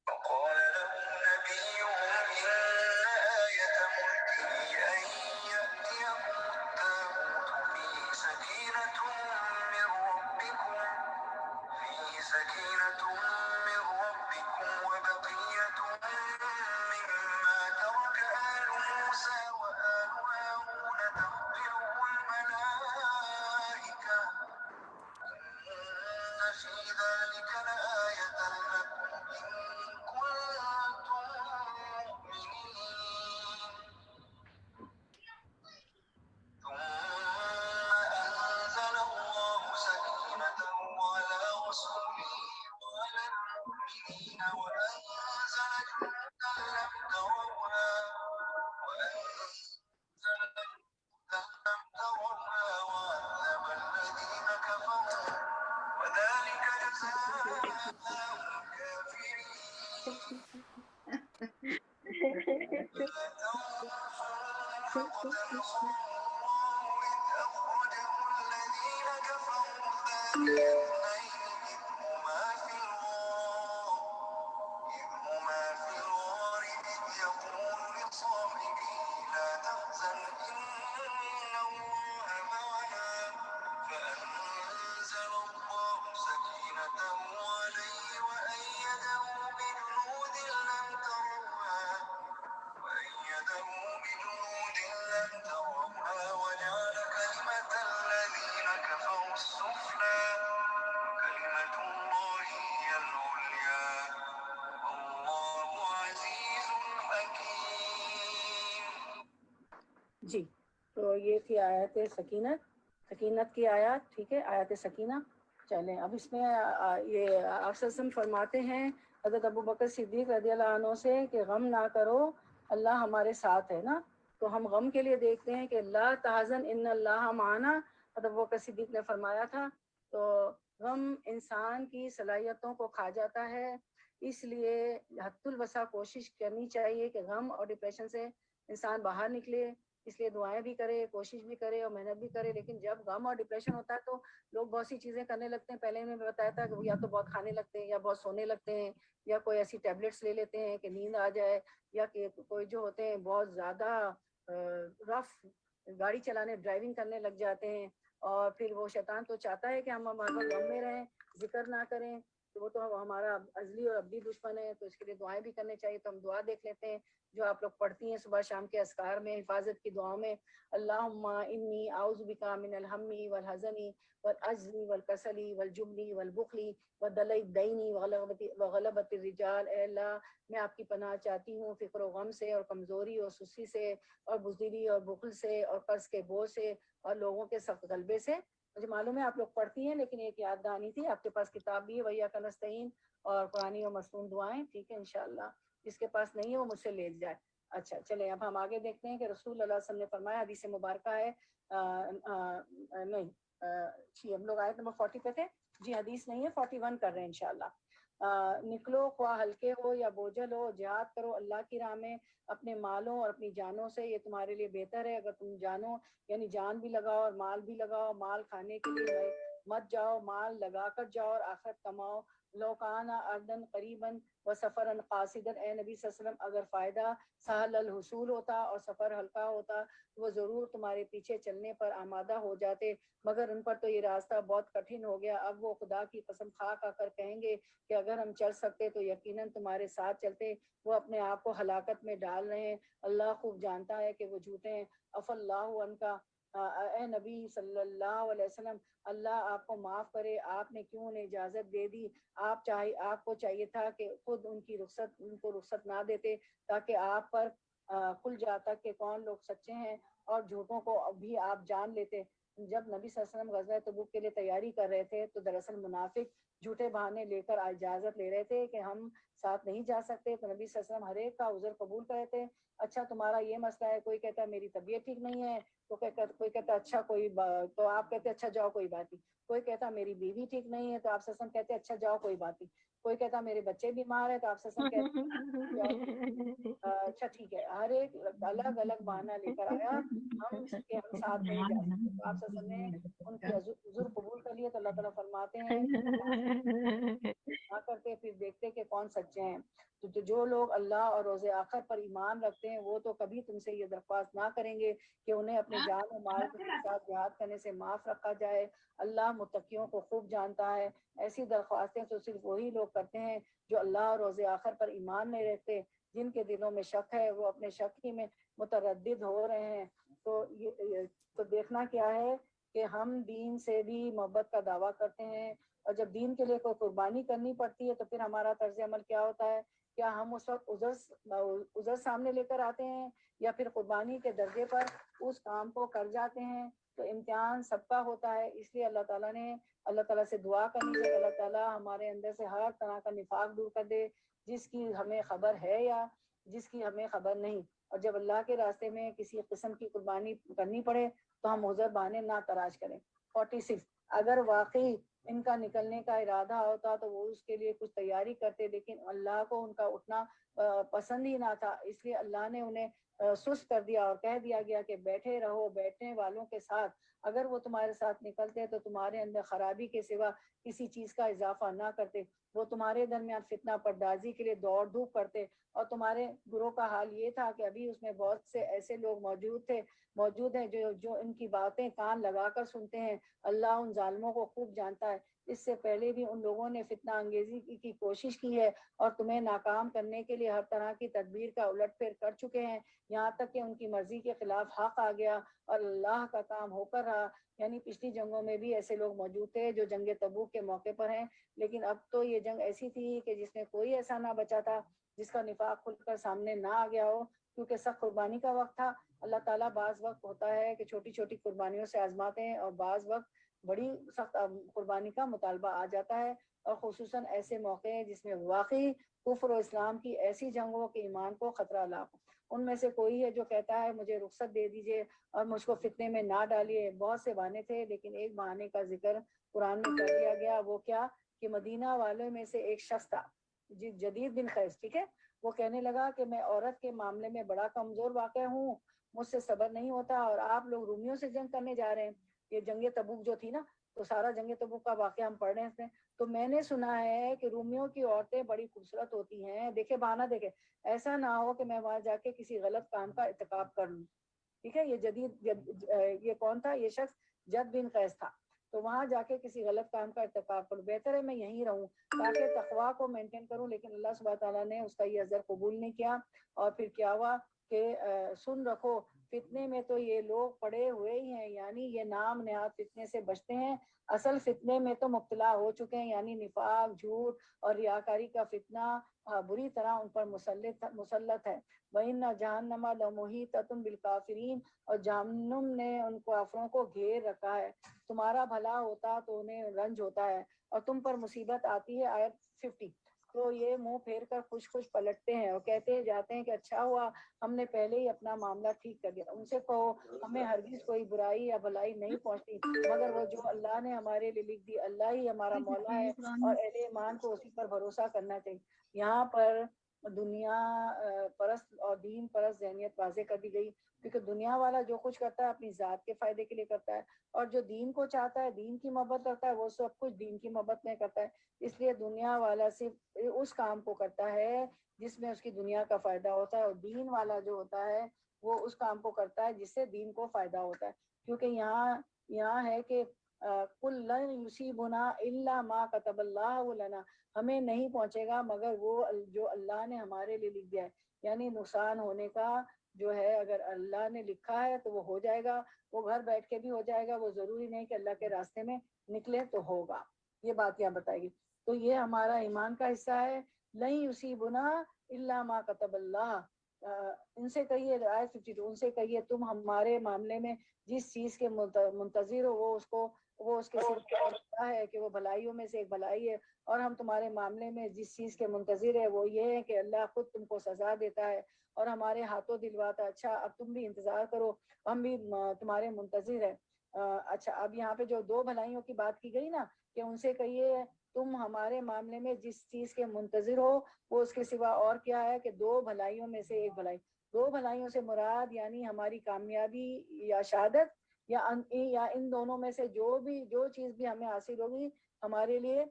وقال لهم نبيهم إن آية ملكه أن يأتيكم التابوت فيه سكينة من ربكم وبقية مما ترك آل موسى وآل هارون تحمله الملائكة إن في ذلك لآية لكم إن كنتم مؤمنين. ثم أنزل الله سكينته على رسوله وعلى المؤمنين وأنزل جنودا لم تروها وعذب الذين كفروا وذلك جزاء الكافرين. إلا تنصروا فقد نصره الله إذ أخرجه الذين كفروا ثاني اثنين إذ هما في الغار إذ يقول لصاحبه لا تحزن إن الله معنا فأنزل الله سكينته عليه وأيده بجنود لم تروها وجعل كلمة الذين كفروا السفلى وكلمة الله هي العليا والله عزيز حكيم. جی تو یہ تھی آیت سکینت کی آیات. ٹھیک ہے، آیت سکینہ. چلیں اب اس میں یہ آپ صلی اللہ علیہ وسلم فرماتے ہیں حضرت ابو بکر صدیق رضی اللہ عنہ سے کہ غم نہ کرو، اللہ ہمارے ساتھ ہے نا. تو ہم غم کے لیے دیکھتے ہیں کہ لا تحزن ان اللہ معنا، حضرت ابو بکر صدیق نے فرمایا تھا. تو غم انسان کی صلاحیتوں کو کھا جاتا ہے، اس لیے حد الوسع کوشش کرنی چاہیے کہ غم اور ڈپریشن سے انسان باہر نکلے. اس لیے دعائیں بھی کرے، کوشش بھی کرے اور محنت بھی کرے. لیکن جب غم اور ڈپریشن ہوتا ہے تو لوگ بہت سی چیزیں کرنے لگتے ہیں. پہلے میں بتایا تھا کہ یا تو بہت کھانے لگتے ہیں، یا بہت سونے لگتے ہیں، یا کوئی ایسی ٹیبلٹس لے لیتے ہیں کہ نیند آ جائے، یا کہ کوئی جو ہوتے ہیں بہت زیادہ رف گاڑی چلانے ڈرائیونگ کرنے لگ جاتے ہیں. اور پھر وہ شیطان تو چاہتا ہے کہ ہم ہمارے غم میں رہیں، ذکر نہ کریں، تو وہ تو ہمارا ازلی اور ابدی دشمن ہے. تو اس کے لیے دعائیں بھی کرنے چاہیے. تو ہم دعا دیکھ لیتے ہیں جو آپ لوگ پڑھتی ہیں صبح شام کے اذکار میں، حفاظت کی دعاؤں میں. اللہم انی اعوذ بک من الہم والحزن والعجز والکسل والجبن والبخل ودلع الدین وغلبۃ الرجال. اے اللہ میں آپ کی پناہ چاہتی ہوں فکر و غم سے اور کمزوری اور سستی سے اور بزدلی اور بخل سے اور قرض کے بوجھ سے اور لوگوں کے سخت غلبے سے. مجھے معلوم ہے آپ لوگ پڑھتی ہیں، لیکن ایک یاد دہانی تھی. آپ کے پاس کتاب بھی ہے وَإِيَّاكَ نَسْتَعِينُ اور قرآنی اور مصنون دعائیں. ٹھیک ہے انشاءاللہ، جس کے پاس نہیں ہے وہ مجھ سے لے جائے. اچھا چلیں اب ہم آگے دیکھتے ہیں کہ رسول اللہ صلی اللہ علیہ وسلم نے فرمایا، حدیث مبارکہ ہے نہیں جی ہم لوگ آیت نمبر 40 پہ تھے. جی حدیث نہیں ہے، 41 کر رہے ہیں انشاءاللہ. نکلو خواہ ہلکے ہو یا بوجھل ہو، جہاد کرو اللہ کی راہ میں اپنے مالوں اور اپنی جانوں سے، یہ تمہارے لیے بہتر ہے اگر تم جانو یعنی جان بھی لگاؤ اور مال بھی لگاؤ، مال کھانے کے لیے مت جاؤ، مال لگا کر جاؤ اور آخرت کماؤ۔ لوکانہ اردن قریباً و سفراً قاصداً، اے نبی صلی اللہ علیہ وسلم اگر فائدہ سہل الحصول ہوتا اور سفر ہلکا ہوتا تو وہ ضرور تمہارے پیچھے چلنے پر آمادہ ہو جاتے، مگر ان پر تو یہ راستہ بہت کٹھن ہو گیا۔ اب وہ خدا کی قسم کھا کر کہیں گے کہ اگر ہم چل سکتے تو یقیناً تمہارے ساتھ چلتے، وہ اپنے آپ کو ہلاکت میں ڈال رہے ہیں، اللہ خوب جانتا ہے کہ وہ جھوٹے ہیں۔ اف اللہ عنہ کا، اے نبی صلی اللہ علیہ وسلم اللہ آپ کو معاف کرے، آپ نے کیوں انہیں اجازت دے دی؟ آپ کو چاہیے تھا کہ خود ان کو رخصت نہ دیتے تاکہ آپ پر کھل جاتا کہ کون لوگ سچے ہیں اور جھوٹوں کو بھی آپ جان لیتے۔ جب نبی صلی اللہ علیہ وسلم غزوہ تبوک کے لیے تیاری کر رہے تھے تو دراصل منافق جھوٹے بہانے لے کر اجازت لے رہے تھے کہ ہم ساتھ نہیں جا سکتے، تو نبی صلی اللہ علیہ وسلم ہر ایک کا عذر قبول کر رہے تھے۔ اچھا تمہارا یہ مسئلہ ہے، کوئی کہتا ہے میری طبیعت ٹھیک نہیں ہے، تو کوئی کہتا ہے اچھا تو آپ کہتے اچھا جاؤ کوئی بات نہیں، کوئی کہتا میری بیوی ٹھیک نہیں ہے تو آپ صلی اللہ علیہ وسلم کہتے اچھا جاؤ کوئی بات نہیں، کوئی کہتا میرے بچے بیمار ہیں تو آپ صلی اللہ علیہ وسلم کہتے جاؤ اچھا ٹھیک ہے، ہر ایک الگ الگ بہانہ لے کر آیا کہ ہم ساتھ نہیں جا سکتے، تو آپ صلی اللہ علیہ وسلم نے ان کی عذر قبول کر لیے، تو اللہ تعالیٰ فرماتے ہیں نہ کرتے پھر دیکھتے کہ کون سچے ہیں۔ تو جو لوگ اللہ اور روز آخر پر ایمان رکھتے ہیں وہ تو کبھی تم سے یہ درخواست نہ کریں گے کہ انہیں اپنے جان و مال کے ساتھ جہاد کرنے سے معاف رکھا جائے، اللہ متقیوں کو خوب جانتا ہے۔ ایسی درخواستیں تو صرف وہی لوگ کرتے ہیں جو اللہ اور روز آخر پر ایمان نہیں رکھتے، جن کے دلوں میں شک ہے، وہ اپنے شک ہی میں متردد ہو رہے ہیں۔ تو دیکھنا کیا ہے کہ ہم دین سے بھی محبت کا دعویٰ کرتے ہیں، اور جب دین کے لیے کوئی قربانی کرنی پڑتی ہے تو پھر ہمارا طرز عمل کیا ہوتا ہے؟ کیا ہم اس وقت عذر سامنے لے کر آتے ہیں یا پھر قربانی کے درجے پر اس کام کو کر جاتے ہیں؟ تو امتحان سب کا ہوتا ہے، اس لیے اللہ تعالیٰ سے دعا کرنی چاہیے اللہ تعالیٰ ہمارے اندر سے ہر طرح کا نفاق دور کر دے، جس کی ہمیں خبر ہے یا جس کی ہمیں خبر نہیں۔ اور جب اللہ کے راستے میں کسی قسم کی قربانی کرنی پڑے تو ہم عذر بہانے نہ تلاش کریں۔ 46 اگر واقعی ان کا نکلنے کا ارادہ ہوتا تو وہ اس کے لیے کچھ تیاری کرتے، لیکن اللہ کو ان کا اٹھنا پسند ہی نہ تھا، اس لیے اللہ نے انہیں سست کر دیا اور کہہ دیا گیا کہ بیٹھے رہو بیٹھنے والوں کے ساتھ، اگر وہ تمہارے ساتھ نکلتے تو تمہارے اندر خرابی کے سوا کسی چیز کا اضافہ نہ کرتے، وہ تمہارے درمیان فتنہ پردازی کے لیے دوڑ دھوپ کرتے، اور تمہارے گروہ کا حال یہ تھا کہ ابھی اس میں بہت سے ایسے لوگ موجود ہیں جو ان کی باتیں کان لگا کر سنتے ہیں، اللہ ان ظالموں کو خوب جانتا ہے۔ اس سے پہلے بھی ان لوگوں نے فتنہ انگیزی کی کوشش کی ہے اور تمہیں ناکام کرنے کے لیے ہر طرح کی تدبیر کا الٹ پھیر کر چکے ہیں، یہاں تک کہ ان کی مرضی کے خلاف حق آ گیا اور اللہ کا کام ہو کر رہا۔ یعنی پچھلی جنگوں میں بھی ایسے لوگ موجود تھے جو جنگ تبوک کے موقع پر ہیں، لیکن اب تو یہ جنگ ایسی تھی کہ جس میں کوئی ایسا نہ بچا تھا جس کا نفاق کھل کر سامنے نہ آ گیا ہو، کیونکہ سخت قربانی کا وقت تھا۔ اللہ تعالیٰ بعض وقت ہوتا ہے کہ چھوٹی چھوٹی قربانیوں سے آزماتے ہیں اور بعض وقت بڑی سخت قربانی کا مطالبہ آ جاتا ہے، اور خصوصاً ایسے موقع ہیں جس میں واقعی کفر و اسلام کی ایسی جنگ ہو کہ ایمان کو خطرہ لاحق۔ ان میں سے کوئی ہے جو کہتا ہے مجھے رخصت دے دیجئے اور مجھ کو فتنے میں نہ ڈالیے۔ بہت سے بہانے تھے لیکن ایک بہانے کا ذکر قرآن میں کر دیا گیا، وہ کیا کہ مدینہ والوں میں سے ایک شخص تھا جدید بن قیس، ٹھیک ہے، وہ کہنے لگا کہ میں عورت کے معاملے میں بڑا کمزور واقع ہوں، مجھ سے صبر نہیں ہوتا، اور آپ لوگ رومیوں سے جنگ کرنے جا رہے ہیں۔ یہ جنگ تبوک جو تھی نا، تو سارا جنگ تبوک کا واقعہ ہم پڑھ رہے ہیں اس میں، تو میں نے سنا ہے کہ رومیوں کی عورتیں بڑی خوبصورت ہوتی ہیں، دیکھے بہانہ دیکھے، ایسا نہ ہو کہ میں وہاں جا کے کسی غلط کام کا ارتکاب کر لوں، ٹھیک ہے۔ یہ کون تھا؟ یہ شخص جد بن قیس تھا، تو وہاں جا کے کسی غلط کام کا ارتکاب کروں، بہتر ہے میں یہیں رہوں تاکہ تقویٰ کو مینٹین کروں، لیکن اللہ سبحانہ تعالیٰ نے اس کا یہ عذر قبول نہیں کیا، اور پھر کیا ہوا کہ سن رکھو، فتنے میں تو یہ لوگ پڑے ہوئے ہی ہیں، یعنی یہ نام نہاد فتنے سے بچتے ہیں، اصل فتنے میں تو مبتلا ہو چکے ہیں، یعنی نفاق، جھوٹ اور ریاکاری کا فتنہ بری طرح ان پر مسلط ہے۔ وَإِنَّ جَهَنَّمَ لَمُحِيطَةٌ بِالْكَافِرِينَ، اور جہنم نے ان کافروں کو گھیر رکھا ہے۔ تمہارا بھلا ہوتا تو انہیں رنج ہوتا ہے اور تم پر مصیبت آتی ہے۔ آیت 50، تو یہ منہ پھیر کر خوش خوش پلٹتے ہیں اور کہتے جاتے ہیں کہ اچھا ہوا ہم نے پہلے ہی اپنا معاملہ ٹھیک کر دیا. ان سے کہو ہمیں ہرگز کوئی برائی یا بھلائی نہیں پہنچتی مگر وہ جو اللہ نے ہمارے لیے لکھ دی. اللہ ہی ہمارا مولا ہے اور اہل ایمان کو اسی پر بھروسہ کرنا چاہیے. یہاں پر دنیا پرست اور دین پرست ذہنیت واضح کر دی گئی، کیونکہ دنیا والا جو کچھ کرتا ہے اپنی ذات کے فائدے کے لیے کرتا ہے، اور جو دین کو چاہتا ہے، دین کی محبت کرتا ہے، وہ سب کچھ دین کی محبت میں کرتا ہے. اس لیے دنیا والا صرف اس کام کو کرتا ہے جس میں اس کی دنیا کا فائدہ ہوتا ہے، اور دین والا جو ہوتا ہے وہ اس کام کو کرتا ہے جس سے دین کو فائدہ ہوتا ہے. کیونکہ یہاں ہے کہ کل لن یصیبنا الا ما كتب اللہ لنا، ہمیں نہیں پہنچے گا مگر وہ جو اللہ نے ہمارے لیے لکھ دیا ہے. یعنی نقصان ہونے کا جو ہے اگر اللہ نے لکھا ہے تو وہ ہو جائے گا، وہ گھر بیٹھ کے بھی ہو جائے گا، وہ ضروری نہیں کہ اللہ کے راستے میں نکلے تو ہوگا. یہ بات یہاں بتائے گی. تو یہ ہمارا ایمان کا حصہ ہے. لن یصیبنا الا ما كتب اللہ. ان سے کہیے آیت 52، ان سے کہیے تم ہمارے معاملے میں جس چیز کے منتظر ہو وہ اس کے سوا ہے کہ وہ بھلائیوں میں سے ایک بھلائی ہے، اور ہم تمہارے معاملے میں جس چیز کے منتظر ہے وہ یہ ہے کہ اللہ خود تم کو سزا دیتا ہے اور ہمارے ہاتھوں دلواتا ہے. اچھا اب تم بھی انتظار کرو، ہم بھی تمہارے منتظر ہیں. اچھا اب یہاں پہ جو دو بھلائیوں کی بات کی گئی نا کہ ان سے کہیے تم ہمارے معاملے میں جس چیز کے منتظر ہو وہ اس کے سوا اور کیا ہے کہ دو بھلائیوں میں سے ایک بھلائی. دو بھلائیوں سے مراد یعنی ہماری کامیابی یا شہادت یا ان دونوں میں سے جو چیز بھی ہمیں حاصل ہوگی ہمارے لیے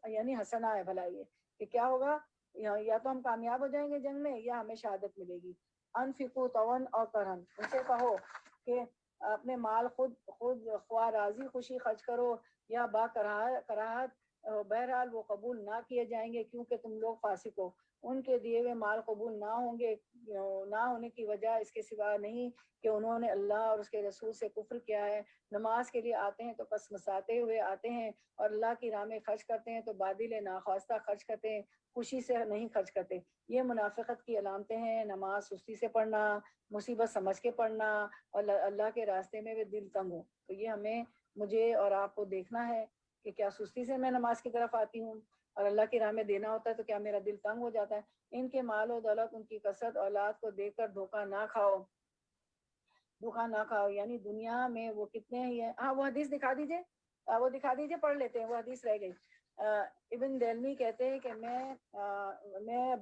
یعنی حسنا ہے، بھلائی ہے. کہ کیا ہوگا؟ یا تو ہم کامیاب ہو جائیں گے جنگ میں یا ہمیں شہادت ملے گی. انفقوا طوعا او کرہا، ان سے کہو کہ اپنے مال خود خواہ راضی خوشی خرچ کرو یا با کراہت. بہرحال وہ قبول نہ کیے جائیں گے کیونکہ تم لوگ فاسق ہو. ان کے دیے ہوئے مال قبول نہ ہوں گے نہ ہونے کی وجہ اس کے سوا نہیں کہ انہوں نے اللہ اور اس کے رسول سے کفر کیا ہے. نماز کے لیے آتے ہیں تو کسمساتے ہوئے آتے ہیں اور اللہ کی راہ میں خرچ کرتے ہیں تو بادل ناخواستہ خرچ کرتے ہیں، خوشی سے نہیں خرچ کرتے. یہ منافقت کی علامتیں ہیں. نماز سستی سے پڑھنا، مصیبت سمجھ کے پڑھنا، اور اللہ کے راستے میں دل تنگ ہو. تو یہ مجھے اور آپ کو دیکھنا ہے کہ کیا سستی سے میں نماز کی طرف آتی ہوں اور اللہ کی راہ میں دینا ہوتا ہے تو کیا میرا دل تنگ ہو جاتا ہے. ان کے مال و دولت، ان کی کثرت اولاد کو دیکھ کر دھوکہ نہ کھاؤ. یعنی دنیا میں وہ کتنے ہی ہیں. ہاں وہ حدیث دکھا دیجئے، وہ دکھا دیجئے، پڑھ لیتے ہیں. وہ حدیث رہ گئی. ابن دلمی کہتے ہیں کہ میں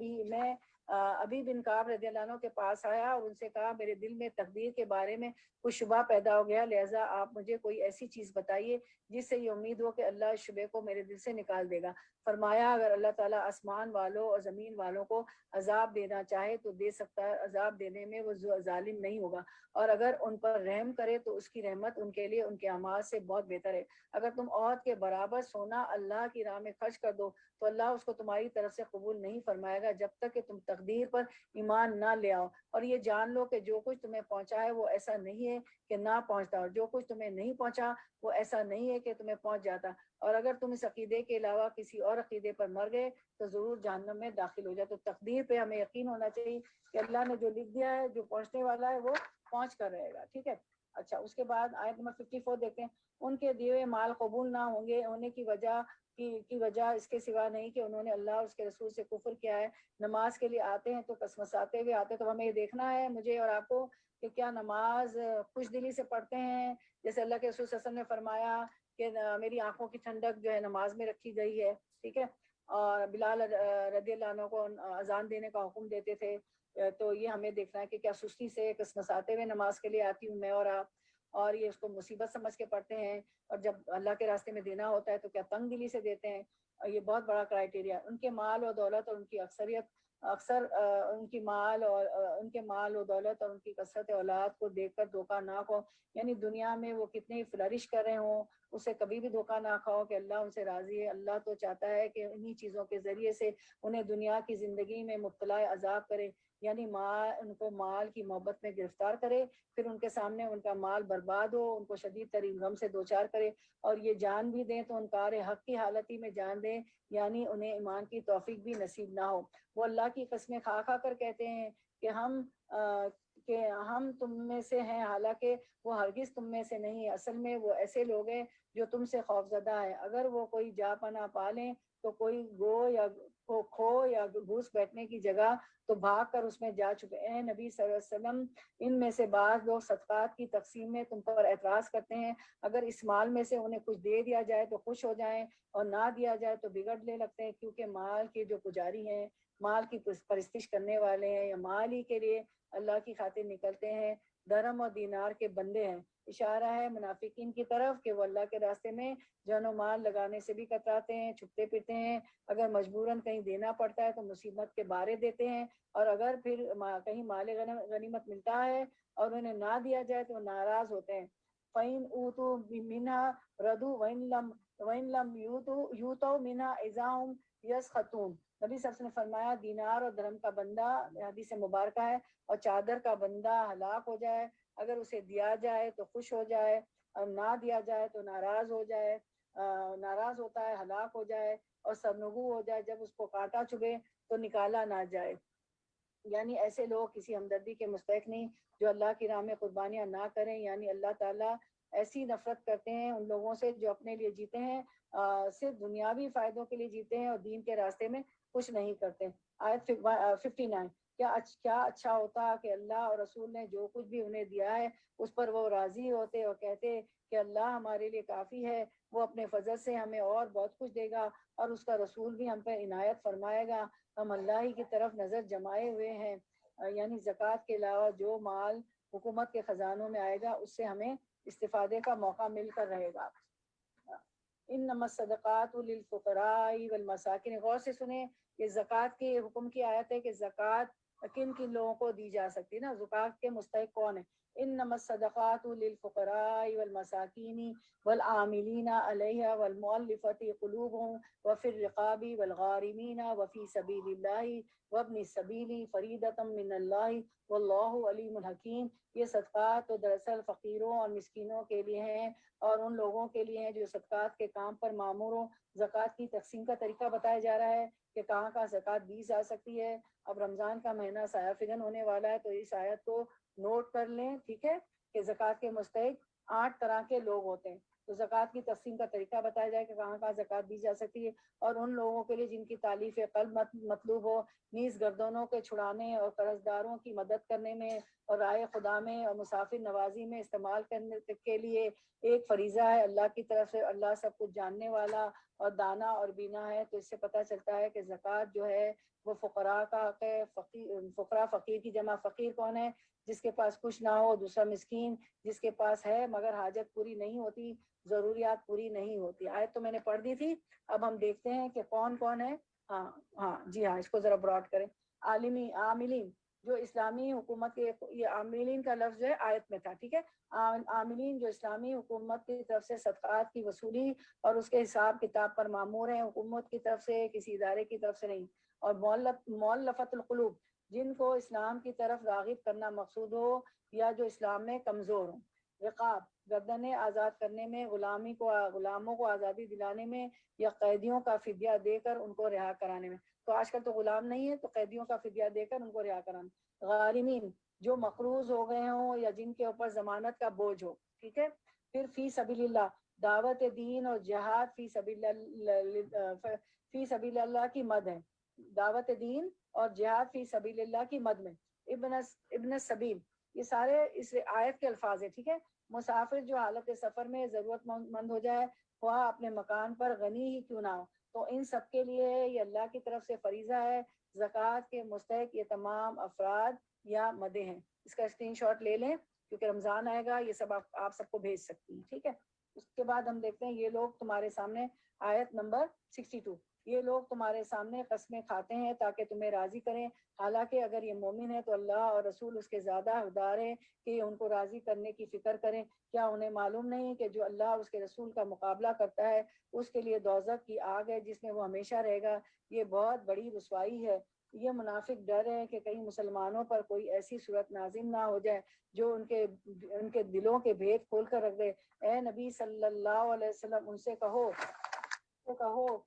ابی بن کعب رضی اللہ عنہ کے پاس آیا اور ان سے کہا میرے دل میں تقدیر کے بارے میں کچھ شبہ پیدا ہو گیا، لہٰذا آپ مجھے کوئی ایسی چیز بتائیے جس سے یہ امید ہو کہ اللہ اس شبے کو میرے دل سے نکال دے گا. فرمایا اگر اللہ تعالیٰ آسمان والوں اور زمین والوں کو عذاب دینا چاہے تو دے سکتا ہے، عذاب دینے میں وہ ظالم نہیں ہوگا، اور اگر ان پر رحم کرے تو اس کی رحمت ان کے لیے ان کے اعمال سے بہت بہتر ہے. اگر تم عہد کے برابر سونا اللہ کی راہ میں خرچ کر دو تو اللہ اس کو تمہاری طرف سے قبول نہیں فرمائے گا جب تک کہ تم تقدیر پر ایمان نہ لے آؤ. اور یہ جان لو کہ جو کچھ تمہیں پہنچا ہے وہ ایسا نہیں ہے کہ نہ پہنچتا، اور جو کچھ تمہیں نہیں پہنچا وہ ایسا نہیں ہے کہ تمہیں پہنچ جاتا. اور اگر تم اس عقیدے کے علاوہ کسی اور عقیدے پر مر گئے تو ضرور جہنم میں داخل ہو جائے. تو تقدیر پہ ہمیں یقین ہونا چاہیے کہ اللہ نے جو لکھ دیا ہے، جو پہنچنے والا ہے وہ پہنچ کر رہے گا. ٹھیک ہے. اچھا اس کے بعد آیت نمبر 54 دیکھتے ہیں. ان کے دیے ہوئے مال قبول نہ ہونے کی وجہ اس کے سوا نہیں کہ انہوں نے اللہ اور اس کے رسول سے کفر کیا ہے. نماز کے لیے آتے ہیں تو کسمساتے ہوئے آتے ہیں. تو ہمیں یہ دیکھنا ہے مجھے اور آپ کو کہ کیا نماز خوش دلی سے پڑھتے ہیں جیسے اللہ کے رسول صلی اللہ علیہ وسلم نے فرمایا کہ میری آنکھوں کی ٹھنڈک جو ہے نماز میں رکھی گئی ہے. ٹھیک ہے. اور بلال رضی اللہ عنہ کو اذان دینے کا حکم دیتے تھے. تو یہ ہمیں دیکھنا ہے کہ کیا سستی سے کسمساتے ہوئے نماز کے لیے آتی ہوں میں اور آپ، اور یہ اس کو مصیبت سمجھ کے پڑھتے ہیں، اور جب اللہ کے راستے میں دینا ہوتا ہے تو کیا تنگ دلی سے دیتے ہیں. اور یہ بہت بڑا کرائٹیریا. ان کے مال و دولت اور ان کی ان کے مال و دولت اور ان کی کثرت اولاد کو دیکھ کر دھوکہ نہ کھاؤ. یعنی دنیا میں وہ کتنے فلرش کر رہے ہوں اسے کبھی بھی دھوکہ نہ کھاؤ کہ اللہ ان سے راضی ہے. اللہ تو چاہتا ہے کہ انہی چیزوں کے ذریعے سے انہیں دنیا کی زندگی میں مبتلا عذاب کرے، یعنی ان کو مال کی محبت میں گرفتار کرے، پھر ان کے سامنے ان کا مال برباد ہو، ان کو شدید ترین غم سے دوچار کرے، اور یہ جان بھی دیں تو انکار حق کی حالت ہی میں جان دیں، یعنی انہیں ایمان کی توفیق بھی نصیب نہ ہو. وہ اللہ کی قسمیں کھا کھا کر کہتے ہیں کہ ہم تم میں سے ہیں، حالانکہ وہ ہرگز تم میں سے نہیں. اصل میں وہ ایسے لوگ ہیں جو تم سے خوف زدہ ہے۔ اگر وہ کوئی جا پناہ پا لیں تو کوئی کھو یا گھس بیٹھنے کی جگہ تو بھاگ کر اس میں جا چھپے۔ اے نبی صلی اللہ علیہ وسلم، ان میں سے بعض لوگ صدقات کی تقسیم میں تم پر اعتراض کرتے ہیں، اگر اس مال میں سے انہیں کچھ دے دیا جائے تو خوش ہو جائیں اور نہ دیا جائے تو بگڑنے لگتے ہیں، کیونکہ مال کے جو پجاری ہیں، مال کی پرستش کرنے والے ہیں یا مال ہی کے لیے اللہ کی خاطر نکلتے ہیں، درہم اور دینار کے بندے ہیں۔ اشارہ ہے منافقین کی طرف کہ وہ اللہ کے راستے میں جان و مال لگانے سے بھی کتراتے ہیں، چھپتے پھرتے ہیں، اگر مجبوراً کہیں دینا پڑتا ہے تو مصیبت کے بارے دیتے ہیں، اور اگر پھر کہیں مال غنیمت ملتا ہے اور انہیں نہ دیا جائے تو ناراض ہوتے ہیں۔ فَإِنْ أُوتُوا مِنْهَا رَضُوا وَإِنْ لَمْ يُؤْتَوْا مِنْهَا إِذَا هُمْ يَسْخَطُونَ۔ نبی صلی اللہ علیہ وسلم نے فرمایا دینار اور درہم کا بندہ حدیث مبارکہ ہے اور چادر کا بندہ ہلاک ہو جائے، اگر اسے دیا جائے تو خوش ہو جائے اور نہ دیا جائے تو ناراض ہو جائے، ناراض ہوتا ہے، ہلاک ہو جائے اور سرنگو ہو جائے، جب اس کو کاٹا چبھے تو نکالا نہ جائے۔ یعنی ایسے لوگ کسی ہمدردی کے مستحق نہیں جو اللہ کی راہ میں قربانیاں نہ کریں، یعنی اللہ تعالیٰ ایسی نفرت کرتے ہیں ان لوگوں سے جو اپنے لیے جیتے ہیں، صرف دنیاوی فائدوں کے لیے جیتے ہیں اور دین کے راستے میں کچھ نہیں کرتے۔ آیت 59، کیا اچھا ہوتا کہ اللہ اور رسول نے جو کچھ بھی انہیں دیا ہے اس پر وہ راضی ہوتے اور کہتے کہ اللہ ہمارے لیے کافی ہے، وہ اپنے فضل سے ہمیں اور بہت کچھ دے گا اور اس کا رسول بھی ہم پہ عنایت فرمائے گا، ہم اللہ ہی کی طرف نظر جمائے ہوئے ہیں۔ یعنی زکوٰۃ کے علاوہ جو مال حکومت کے خزانوں میں آئے گا اس سے ہمیں استفادے کا موقع مل کر رہے گا۔ انما الصدقات للفقراء والمساکین، غور سے سنیں، یہ زکوٰۃ کے حکم کی آیت ہے کہ زکوٰۃ کن کن لوگوں کو دی جا سکتی ہے نا، زکوٰۃ کے مستحق کون ہے۔ انما الصدقات للفقراء والمساکین والعاملین علیہا والمؤلفۃ قلوبهم وفی الرقاب والغارمین وفی سبیل اللہ وابن السبیل فریضۃ من اللہ واللہ علیم حکیم۔ یہ صدقات تو دراصل فقیروں اور مسکینوں کے لیے ہیں اور ان لوگوں کے لیے ہیں جو صدقات کے کام پر مامور ہوں۔ زکوٰۃ کی تقسیم کا طریقہ بتایا جا رہا ہے کہ کہاں کہاں زکوٰۃ دی جا سکتی ہے۔ اب رمضان کا مہینہ سایہ فگن ہونے والا ہے تو اس آیت کو نوٹ کر لیں، ٹھیک ہے، کہ زکوٰۃ کے مستحق 8 طرح کے لوگ ہوتے ہیں۔ تو زکوٰۃ کی تقسیم کا طریقہ بتایا جائے کہ کہاں کہاں زکوٰۃ دی جا سکتی ہے، اور ان لوگوں کے لیے جن کی تالیف قلب مطلوب ہو، نیز گردنوں کے چھڑانے اور قرض داروں کی مدد کرنے میں اور رائے خدا میں اور مسافر نوازی میں استعمال کرنے کے لیے ایک فریضہ ہے اللہ کی طرف سے۔ اللہ سب کچھ جاننے والا اور دانا اور بینا ہے۔ تو اس سے پتہ چلتا ہے کہ زکوٰۃ جو ہے وہ فقراء کا حق ہے۔ فقراء، فقیر کی جمع فقیر کون ہے؟ جس کے پاس کچھ نہ ہو، دوسرا مسکین جس کے پاس ہے مگر حاجت پوری نہیں ہوتی، ضروریات پوری نہیں ہوتی۔ آیت تو میں نے پڑھ دی تھی، اب ہم دیکھتے ہیں کہ کون کون ہے۔ جی ہاں، اس کو ذرا براڈ کریں۔ عاملین، جو اسلامی حکومت کے، یہ عاملین کا لفظ جو ہے آیت میں تھا، ٹھیک ہے، عاملین جو اسلامی حکومت کی طرف سے صدقات کی وصولی اور اس کے حساب کتاب پر مامور ہیں، حکومت کی طرف سے، کسی ادارے کی طرف سے نہیں۔ اور مؤلفۃ القلوب، جن کو اسلام کی طرف راغب کرنا مقصود ہو یا جو اسلام میں کمزور ہوں۔ رقاب، گردنیں آزاد کرنے میں، غلاموں کو آزادی دلانے میں یا قیدیوں کا فدیہ دے کر ان کو رہا کرانے میں۔ تو آج کل تو غلام نہیں ہے تو قیدیوں کا فدیہ دے کر ان کو رہا کرانا۔ غارمین، جو مقروض ہو گئے ہوں یا جن کے اوپر ضمانت کا بوجھ ہو، ٹھیک ہے۔ پھر فی سبیل اللہ، دعوت دین اور جہاد فی سبیل اللہ کی مد ہے، دعوت دین اور جہاد فی سبیل اللہ کی مد میں۔ ابن السبیل، یہ سارے اس آیت کے الفاظ ہیں، ٹھیک ہے۔ مسافر جو حالت سفر میں ضرورت مند ہو جائے، خواہ اپنے مکان پر غنی ہی کیوں نہ ہو، تو ان سب کے لیے یہ اللہ کی طرف سے فریضہ ہے۔ زکوٰۃ کے مستحق یہ تمام افراد یا مدیں ہیں۔ اس کا اسکرین شاٹ لے لیں کیونکہ رمضان آئے گا، یہ سب آپ سب کو بھیج سکتی ہیں، ٹھیک ہے۔ اس کے بعد ہم دیکھتے ہیں یہ لوگ تمہارے سامنے، آیت نمبر 62، یہ لوگ تمہارے سامنے قسمیں کھاتے ہیں تاکہ تمہیں راضی کریں، حالانکہ اگر یہ مومن ہے تو اللہ اور رسول اس کے زیادہ حقدار ہیں کہ ان کو راضی کرنے کی فکر کریں۔ کیا انہیں معلوم نہیں کہ جو اللہ اور اس کے رسول کا مقابلہ کرتا ہے اس کے لیے دوزخ کی آگ ہے جس میں وہ ہمیشہ رہے گا، یہ بہت بڑی رسوائی ہے۔ یہ منافق ڈر ہے کہ کہیں مسلمانوں پر کوئی ایسی صورت نازل نہ ہو جائے جو ان کے دلوں کے بھید کھول کر رکھ دے۔ اے نبی صلی اللہ علیہ وسلم، ان سے کہو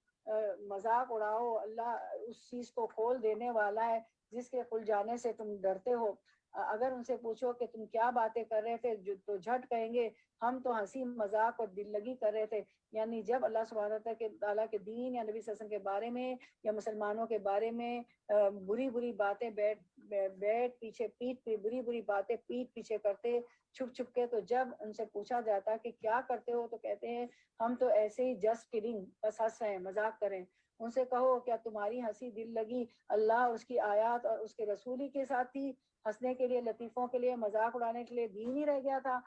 مذاق اڑاؤ، اللہ اس چیز کو کھول دینے والا ہے جس کے کھل جانے سے تم ڈرتے ہو۔ اگر ان سے پوچھو کہ تم کیا باتیں کر رہے تھے تو جھٹ کہیں گے ہم تو ہنسی مذاق اور دل لگی کر رہے تھے. یعنی جب اللہ سبحانہ تعالیٰ کے دین یا نبی صلی اللہ علیہ وسلم کے بارے میں یا مسلمانوں کے بارے میں بری بری باتیں بیٹھ پیچھے بری بری باتیں پیٹھ پیچھے کرتے چھپ چھپ کے، تو جب ان سے پوچھا جاتا کہ کیا کرتے ہو تو کہتے ہیں ہم تو ایسے ہی جسٹ کڈنگ، بس ہنس رہے ہیں، مذاق کریں. ان سے کہو کیا تمہاری ہنسی دل لگی اللہ اور اس کی آیات اور اس کے رسول ہی کے ساتھ تھی؟ ہنسنے کے لیے، لطیفوں کے لیے، مذاق اڑانے کے لیے دین ہی رہ گیا تھا.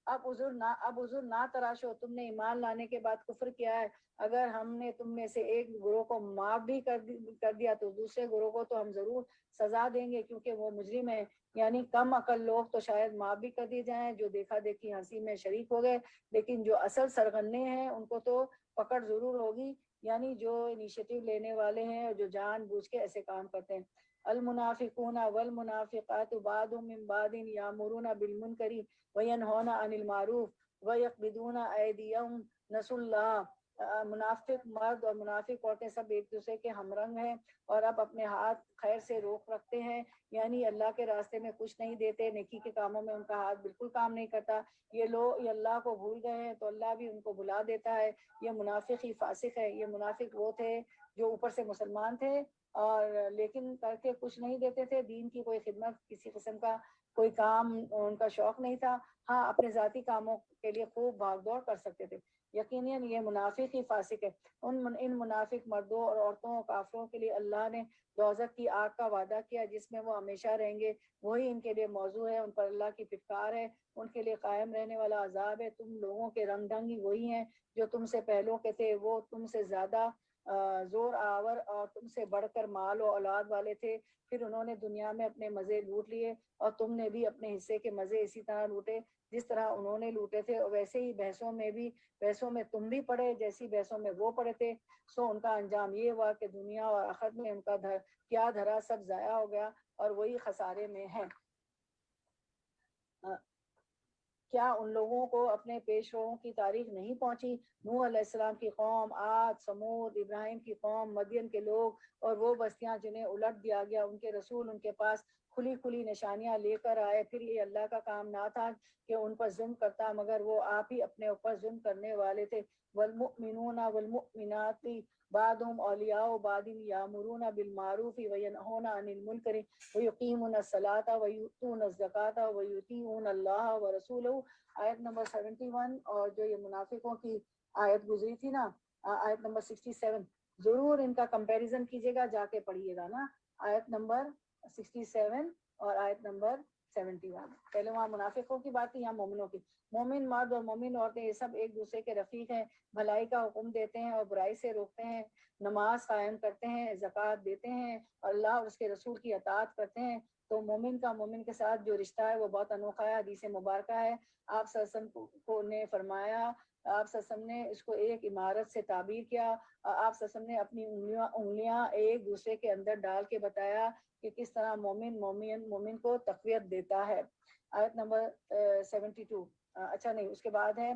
اب عذر نہ تراشو، تم نے ایمان لانے کے بعد کفر کیا ہے. اگر ہم نے تم میں سے ایک گروہ کو معاف بھی کر دیا تو دوسرے گروہ کو تو ہم ضرور سزا دیں گے کیونکہ وہ مجرم ہے. یعنی کم عقل لوگ تو شاید معاف بھی کر دیے جائیں جو دیکھا دیکھی ہنسی میں شریک ہو گئے، لیکن جو اصل سرغنے ہیں ان کو تو پکڑ ضرور ہوگی، یعنی جو انیشیٹو لینے والے ہیں اور جو جان بوجھ کے ایسے کام کرتے ہیں. المنافقون والمنافقات بعضهم من بعض یامرون بالمنکر وینہون عن المعروف ویقبضون ایدیہم نسوا اللہ. منافق مرد اور منافق عورتیں سب ایک دوسرے کے ہم رنگ ہیں اور اب اپنے ہاتھ خیر سے روک رکھتے ہیں، یعنی اللہ کے راستے میں کچھ نہیں دیتے، نیکی کے کاموں میں ان کا ہاتھ بالکل کام نہیں کرتا. یہ لوگ یہ اللہ کو بھول گئے ہیں تو اللہ بھی ان کو بھلا دیتا ہے. یہ منافق ہی فاسق ہے. یہ منافق وہ تھے جو اوپر سے مسلمان تھے اور لیکن کر کے کچھ نہیں دیتے تھے، دین کی کوئی خدمت، کسی قسم کا کوئی کام ان کا شوق نہیں تھا. ہاں اپنے ذاتی کاموں کے لیے خوب بھاگ دوڑ کر سکتے تھے. یقیناً یہ منافق ہی فاسق ہے. ان منافق مردوں اور عورتوں اور کافروں کے لیے اللہ نے دوزخ کی آگ کا وعدہ کیا جس میں وہ ہمیشہ رہیں گے. وہی ان کے لیے موضوع ہے، ان پر اللہ کی پھٹکار ہے، ان کے لیے قائم رہنے والا عذاب ہے. تم لوگوں کے رنگ ڈھنگ ہی وہی ہیں جو تم سے پہلوں کے تھے. وہ تم سے زیادہ زور آور اور تم سے بڑھ کر مال و اولاد والے تھے. پھر انہوں نے دنیا میں اپنے مزے لوٹ لیے اور تم نے بھی اپنے حصے کے مزے اسی طرح لوٹے جس طرح انہوں نے لوٹے تھے، اور ویسے ہی بحثوں میں تم بھی پڑے جیسی بحثوں میں وہ پڑے تھے. سو ان کا انجام یہ ہوا کہ دنیا اور آخرت میں ان کا کیا دھرا سب ضائع ہو گیا اور وہی خسارے میں ہیں. کیا ان لوگوں کو اپنے پیشروؤں کی تاریخ نہیں پہنچی؟ نوح علیہ السلام کی قوم، عاد، سمود، ابراہیم کی قوم، مدین کے لوگ اور وہ بستیاں جنہیں الٹ دیا گیا. ان کے رسول ان کے پاس کھلی نشانیاں لے کر آئے. پھر یہ اللہ کا کام نہ تھا کہ ان پر ظلم کرتا مگر وہ آپ ہی اپنے اوپر ظلم کرنے والے تھے. والمؤمنون والمؤمنات بعضهم اولیاء بعض یامرون بالمعروف وینہون عن المنکر ویقیمون الصلاۃ ویؤتون الزکاۃ ویطیعون اللہ ورسولہ. آیت نمبر 71 اور جو یہ منافقوں کی آیت گزری تھی نا، آیت نمبر 67، ضرور ان کا کمپیریزن کیجیے گا، جا کے پڑھیے گا نا. آیت نمبر 67 اور آیت نمبر 71. پہلے وہاں منافقوں کی بات تھی، یہاں مومنوں کی. مومن مرد اور مومن عورتیں یہ سب ایک دوسرے کے رفیق ہیں. بھلائی کا حکم دیتے ہیں اور برائی سے روکتے ہیں، نماز قائم کرتے ہیں، زکوٰۃ دیتے ہیں اور اللہ اور اس کے رسول کی اطاعت کرتے ہیں. تو مومن کا مومن کے ساتھ جو رشتہ ہے وہ بہت انوکھا ہے. حدیث مبارکہ ہے، آپ صلی اللہ علیہ وسلم کو نے فرمایا، آپ صلی اللہ علیہ وسلم نے اس کو ایک عمارت سے تعبیر کیا. آپ صلی اللہ علیہ وسلم نے اپنی انگلیاں ایک دوسرے کے اندر ڈال کے بتایا کہ کس طرح مومن کو تقویت دیتا ہے. آیت نمبر 72. اچھا نہیں، اس کے بعد ہے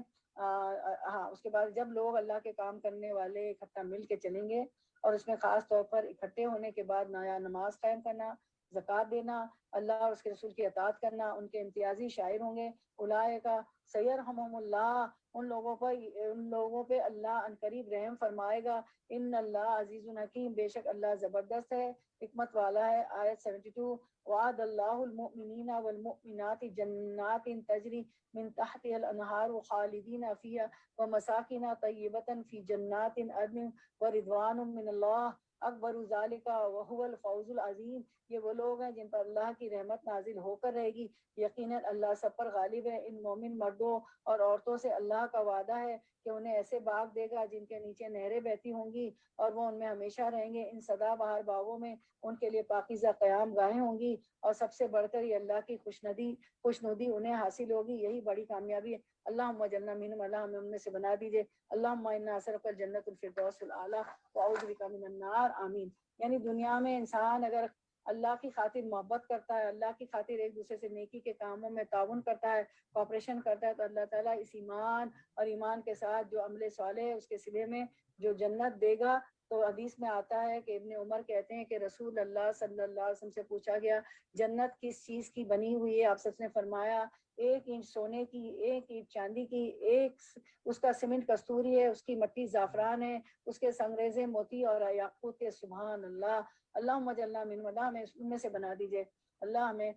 اس کے بعد جب لوگ اللہ کے کام کرنے والے اکٹھا مل کے چلیں گے اور اس میں خاص طور پر اکٹھے ہونے کے بعد نیا نماز قائم کرنا، زکوٰۃ دینا، اللہ اور اس کے رسول کی اطاعت کرنا ان کے امتیازی شاعر ہوں گے. اولئک سیرحمہم اللہ، ان لوگوں پہ اللہ عنقریب رحم فرمائے گا. ان اللہ عزیز حکیم، بے شک اللہ زبردست ہے، حکمت والا ہے. آیت 72. وعد اللہ المؤمنین والمؤمنات جنات تجری من تحتها الانہار خالدین فیہا ومساکن طیبۃ فی جنات عدن ورضوان من اللہ اکبر ذالک وہو الفوز العظیم. یہ وہ لوگ ہیں جن پر اللہ کی رحمت نازل ہو کر رہے گی، یقیناً اللہ سب پر غالب ہے. ان مومن مردوں اور عورتوں سے اللہ کا وعدہ ہے کہ انہیں ایسے باغ دے گا جن کے نیچے نہریں بہتی ہوں گی اور وہ ان میں ہمیشہ رہیں گے. ان سدا بہار باغوں میں ان کے لیے پاکیزہ قیام گاہیں ہوں گی اور سب سے بڑھ کر یہ اللہ کی خوشنودی انہیں حاصل ہوگی. یہی بڑی کامیابی ہے. اللہم اجعلنا منہم، اللہ ہمیں ان میں سے بنا دیجئے. اللہم انا نسألک الجنۃ الفردوس الاعلی واعوذ بک من النار، آمین. یعنی دنیا میں انسان اگر اللہ کی خاطر محبت کرتا ہے، اللہ کی خاطر ایک دوسرے سے نیکی کے کاموں میں تعاون کرتا ہے، کوآپریشن کرتا ہے، تو اللہ تعالیٰ اس ایمان اور ایمان کے ساتھ جو عمل صالح ہے اس کے صلے میں جو جنت دے گا تو حدیث میں آتا ہے کہ ابن عمر کہتے ہیں کہ رسول اللہ صلی اللہ علیہ وسلم سے پوچھا گیا جنت کس چیز کی بنی ہوئی ہے؟ آپ سب نے فرمایا 1 انچ سونے کی، 1 انچ چاندی کی، ایک اس کا سیمنٹ کستوری ہے، اس کی مٹی زعفران ہے، اس کے سنگریزے موتی اور یاقوت کے۔ سبحان اللہ، اللہم اجعلنا من، اللہ ہمیں ان میں سے بنا دیجئے، اللہ ہمیں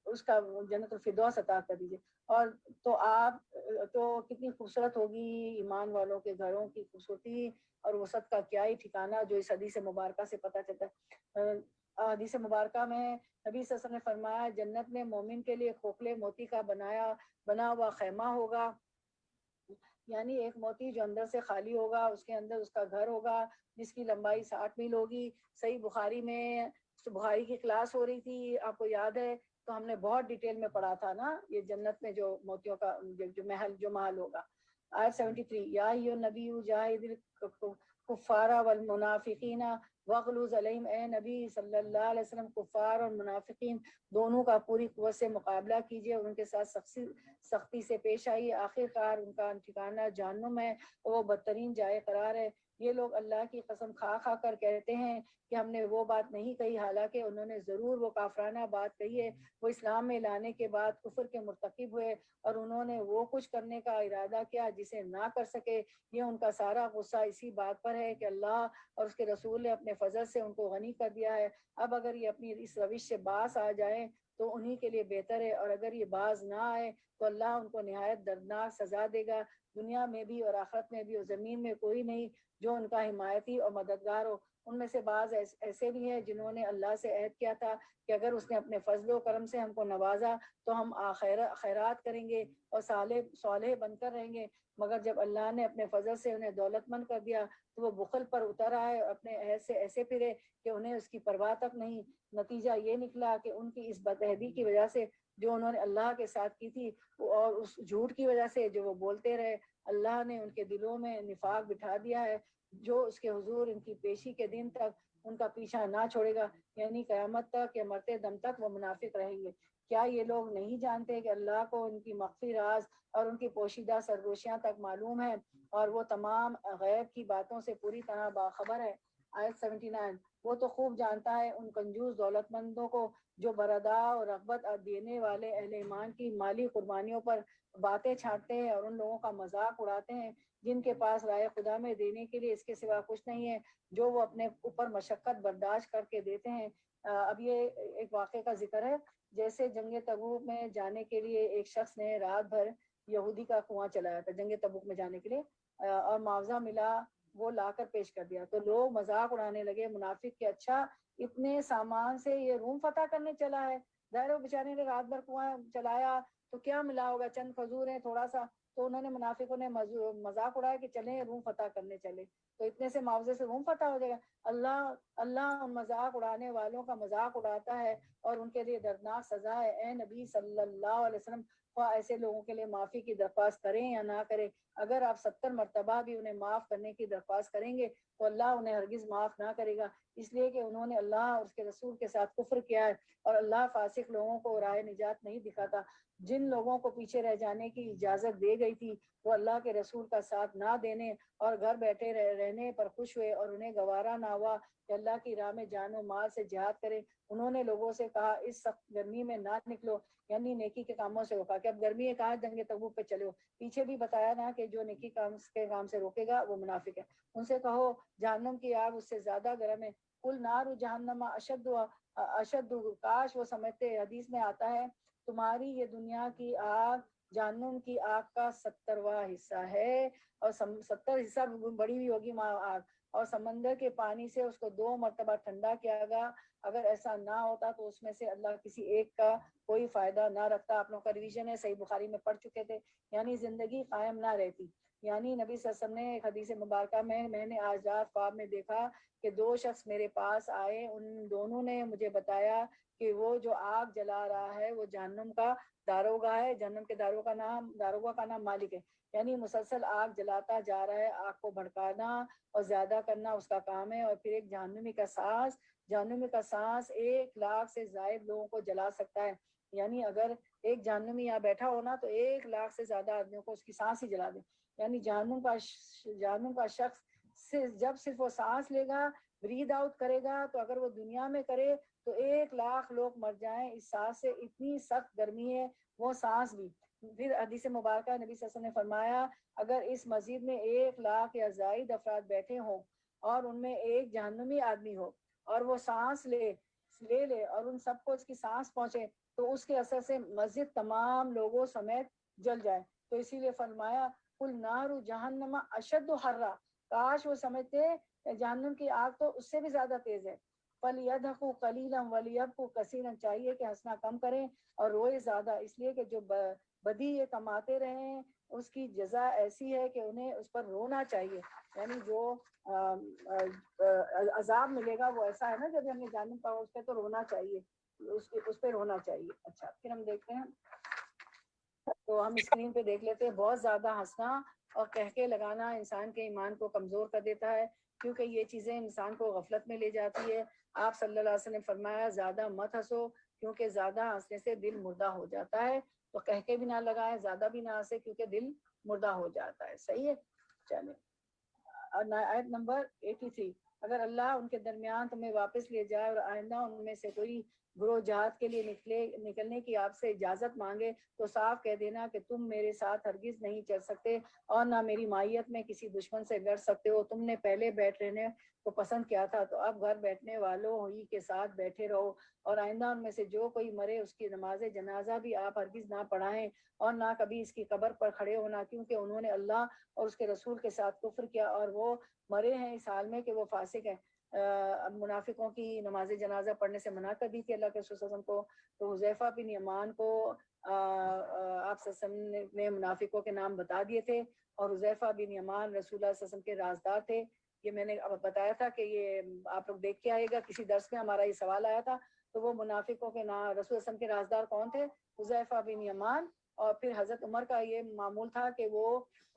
اس کا جنت الفردوس عطا کر دیجئے۔ اور تو آپ تو کتنی خوبصورت ہوگی ایمان والوں کے گھروں کی خوبصورتی اور وسعت کا کیا ہی ٹھکانہ، جو اس حدیث مبارکہ سے پتہ چلتا ہے۔ حدیث مبارکہ میں نبی صلی اللہ علیہ وسلم نے فرمایا جنت میں مومن کے لیے کھوکھلے موتی کا بنا ہوا خیمہ ہوگا، یعنی ایک موتی جو اندر سے خالی ہوگا، اس کے اندر اس کا گھر ہوگا جس کی لمبائی 60 میل ہوگی۔ صحیح بخاری میں بخاری کی کلاس ہو رہی تھی، آپ کو یاد ہے، تو ہم نے بہت ڈیٹیل میں پڑھا تھا نا یہ جنت میں جو موتیوں کا جو محل ہوگا۔ آیت 73 یا ایھا النبی جاہد الکفار والمنافقین وغلظ علیہم، اے نبی صلی اللہ علیہ وسلم کفار اور منافقین دونوں کا پوری قوت سے مقابلہ کیجیے اور ان کے ساتھ سختی سے پیش آئیے، آخر کار ان کا ٹھکانہ جہنم ہے، وہ بدترین جائے قرار ہے۔ یہ لوگ اللہ کی قسم کھا کھا کر کہتے ہیں کہ ہم نے وہ بات نہیں کہی، حالانکہ انہوں نے ضرور وہ کافرانہ بات کہی ہے۔ وہ اسلام میں لانے کے بعد کفر کے مرتکب ہوئے اور انہوں نے وہ کچھ کرنے کا ارادہ کیا جسے نہ کر سکے۔ یہ ان کا سارا غصہ اسی بات پر ہے کہ اللہ اور اس کے رسول نے اپنے فضل سے ان کو غنی کر دیا ہے۔ اب اگر یہ اپنی اس روش سے باز آ جائیں تو انہی کے لیے بہتر ہے، اور اگر یہ باز نہ آئے تو اللہ ان کو نہایت دردناک سزا دے گا، دنیا میں بھی اور آخرت میں بھی، اور زمین میں کوئی نہیں جو ان کا حمایتی اور مددگار ہو۔ ان میں سے بعض ایسے بھی ہیں جنہوں نے اللہ سے عہد کیا تھا کہ اگر اس نے اپنے فضل و کرم سے ہم کو نوازا تو ہم خیرات کریں گے اور صالح بن کر رہیں گے، مگر جب اللہ نے اپنے فضل سے انہیں دولت مند کر دیا تو وہ بخل پر اتر آئے اور اپنے عہد سے ایسے پھرے کہ انہیں اس کی پرواہ تک نہیں۔ نتیجہ یہ نکلا کہ ان کی اس بدعہدی کی وجہ سے جو انہوں نے اللہ کے ساتھ کی تھی اور اس جھوٹ کی وجہ سے جو وہ بولتے رہے، اللہ نے ان کے دلوں میں نفاق بٹھا دیا ہے، جو اس کے حضور ان کی پیشی کے دن تک ان کا پیچھا نہ چھوڑے گا، یعنی قیامت تک یا مرتے دم تک وہ منافق رہیں گے۔ کیا یہ لوگ نہیں جانتے کہ اللہ کو ان کی مخفی راز اور ان کی پوشیدہ سرگوشیاں تک معلوم ہے اور وہ تمام غیب کی باتوں سے پوری طرح باخبر ہے۔ آیت 79 وہ تو خوب جانتا ہے ان کنجوس دولت مندوں کو جو بردا اور رغبت دینے والے اہل ایمان کی مالی قربانیوں پر باتیں چھاٹتے ہیں اور ان لوگوں کا مذاق اڑاتے ہیں جن کے پاس رائے خدا میں دینے کے لیے اس کے سوا کچھ نہیں ہے، جو وہ اپنے اوپر مشقت برداشت کر کے دیتے ہیں۔ اب یہ ایک واقعے کا ذکر ہے، جیسے جنگ تبوک میں جانے کے لیے ایک شخص نے رات بھر یہودی کا کنواں چلایا تھا جنگ تبوک میں جانے کے لیے، اور معاوضہ ملا وہ لا کر پیش کر دیا، تو لوگ مذاق اڑانے لگے منافق کہ اچھا اتنے سامان سے یہ روم فتح کرنے چلا ہے، ظاہر بیچارے نے رات بھر کنواں چلایا تو کیا ملا ہوگا، چند کھجور ہیں تھوڑا سا، تو انہوں نے منافقوں نے مذاق اڑایا کہ چلیں روم فتح کرنے چلے، تو اتنے سے معاوضے سے روم فتح ہو جائے گا۔ اللہ ان مذاق اڑانے والوں کا مذاق اڑاتا ہے اور ان کے لیے دردناک سزا ہے۔ اے نبی صلی اللہ علیہ وسلم، خواہ ایسے لوگوں کے لیے معافی کی درخواست کریں یا نہ کریں، اگر آپ 70 مرتبہ بھی انہیں معاف کرنے کی درخواست کریں گے تو اللہ انہیں ہرگز معاف نہ کرے گا، اس لیے کہ انہوں نے اللہ اور اس کے رسول کے ساتھ کفر کیا ہے، اور اللہ فاسق لوگوں کو راہ نجات نہیں دکھاتا۔ جن لوگوں کو پیچھے رہ جانے کی اجازت دے گئی تھی وہ اللہ کے رسول کا ساتھ نہ دینے اور گھر بیٹھے رہنے پر خوش ہوئے، اور انہیں گوارا نہ ہوا کہ اللہ کی راہ میں جان و مال سے جہاد کرے۔ انہوں نے لوگوں سے کہا اس سخت گرمی میں نہ نکلو، یعنی نیکی کے کاموں سے روکا کہ اب گرمی ہے، کہا جنگ تبوک پہ چلو، پیچھے بھی بتایا نا کہ جو نیکی کے کام سے روکے گا وہ منافق ہے۔ ان سے کہو جہنم کی آگ اس سے زیادہ گرم ہے، کل نار جہنم اشد، کاش وہ سمجھتے۔ حدیث میں آتا ہے تمہاری یہ دنیا کی آگ جہنم کی آگ کا 70واں حصہ ہے، اور 70 حصہ بڑی ہوئی ہوگی آگ، اور سمندر کے پانی سے اس کو 2 مرتبہ ٹھنڈا کیا گیا، اگر ایسا نہ ہوتا تو اس میں سے اللہ کسی ایک کا کوئی فائدہ نہ رکھتا۔ آپ لوگوں کا ریویژن ہے، صحیح بخاری میں پڑھ چکے تھے، یعنی زندگی قائم نہ رہتی۔ یعنی نبی صلی اللہ علیہ وسلم نے ایک حدیث مبارکہ میں نے آج رات خواب میں دیکھا کہ 2 شخص میرے پاس آئے، ان دونوں نے مجھے بتایا کہ وہ جو آگ جلا رہا ہے وہ جہنم کا داروغہ ہے، جہنم کے داروغہ کا نام مالک ہے، یعنی مسلسل آگ جلاتا جا رہا ہے، آگ کو بھڑکانا اور زیادہ کرنا اس کا کام ہے، اور پھر ایک جہنمی کا سانس 1 لاکھ سے زائد لوگوں کو جلا سکتا ہے، یعنی اگر ایک جہنمی یہاں بیٹھا ہونا تو 1 لاکھ سے زیادہ آدمیوں کو اس کی سانس ہی جلا دے، یعنی جہنم کا شخص جب صرف وہ سانس لے گا، بریدھ آؤٹ کرے گا، تو اگر وہ دنیا میں کرے تو 1,00,000 لوگ مر جائیں اس سانس سے، اتنی سخت گرمی ہے وہ سانس بھی۔ پھر حدیث مبارکہ نبی صلی اللہ علیہ وسلم نے فرمایا اگر اس مسجد میں 1,00,000 یا زائد افراد بیٹھے ہوں اور ان میں ایک جہنمی آدمی ہو اور وہ سانس لے اور ان سب کو اس کی سانس پہنچے تو اس کے اثر سے مسجد تمام لوگوں سمیت جل جائے۔ تو اسی لیے فرمایا کل نار جہنم اشد حرا، کاش وہ سمجھتے جہنم کی آگ تو اس سے بھی زیادہ تیز ہے۔ فَلْيَضْحَكُوا قَلِيلًا وَلْيَبْكُوا كَثِيرًا، چاہیے کہ ہنسنا کم کریں اور روئے زیادہ، اس لیے کہ جو بدی یہ کماتے رہے ہیں اس کی جزا ایسی ہے کہ انہیں اس پر رونا چاہیے، یعنی جو عذاب ملے گا وہ ایسا ہے نا جب ہمیں جہنم پاؤ اس پہ تو رونا چاہیے، اس پہ رونا چاہیے۔ اچھا پھر ہم دیکھتے ہیں، تو ہم اسکرین پہ دیکھ لیتے ہیں، بہت زیادہ ہنسنا اور کہکے لگانا انسان کے ایمان کو کمزور کر دیتا ہے، کیونکہ یہ چیزیں انسان کو غفلت میں لے جاتی ہے۔ آپ صلی اللہ علیہ وسلم نے فرمایا زیادہ مت ہنسو کیونکہ زیادہ ہنسنے سے دل مردہ ہو جاتا ہے، تو کہکے بھی نہ لگائیں، زیادہ بھی نہ ہنسے کیونکہ دل مردہ ہو جاتا ہے۔ صحیح ہے، چلیں آیت نمبر 83، اگر اللہ ان کے درمیان تمہیں واپس لے جائے اور آئندہ ان میں سے کوئی گروہ جہاد کے لیے نکلنے کی آپ سے اجازت مانگے تو صاف کہہ دینا کہ تم میرے ساتھ ہرگز نہیں چل سکتے اور نہ میری مائیت میں کسی دشمن سے لڑ سکتے ہو، تم نے پہلے بیٹھ رہنے کو پسند کیا تھا تو اب گھر بیٹھنے والوں ہی کے ساتھ بیٹھے رہو، اور آئندہ ان میں سے جو کوئی مرے اس کی نماز جنازہ بھی آپ ہرگز نہ پڑھائیں اور نہ کبھی اس کی قبر پر کھڑے ہونا، کیونکہ انہوں نے اللہ اور اس کے رسول کے ساتھ کفر کیا اور وہ مرے ہیں اس حال میں کہ وہ فاسق ہیں۔ منافقوں کی نماز جنازہ پڑھنے سے منع کر دی تھی اللہ کے رسول صلی اللہ علیہ وسلم کو، تو حذیفہ بن یمان کو آپ صلی اللہ علیہ وسلم نے منافقوں کے نام بتا دیے تھے، اور حذیفہ بن یمان رسول اللہ صلی اللہ علیہ وسلم کے رازدار تھے۔ یہ میں نے اب بتایا تھا کہ یہ آپ لوگ دیکھ کے آئے گا، کسی درس میں ہمارا یہ سوال آیا تھا، تو وہ منافقوں کے نام رسول اللہ علیہ وسلم کے رازدار کون تھے؟ حذیفہ بن یمان، اور پھر حضرت عمر کا یہ معمول تھا کہ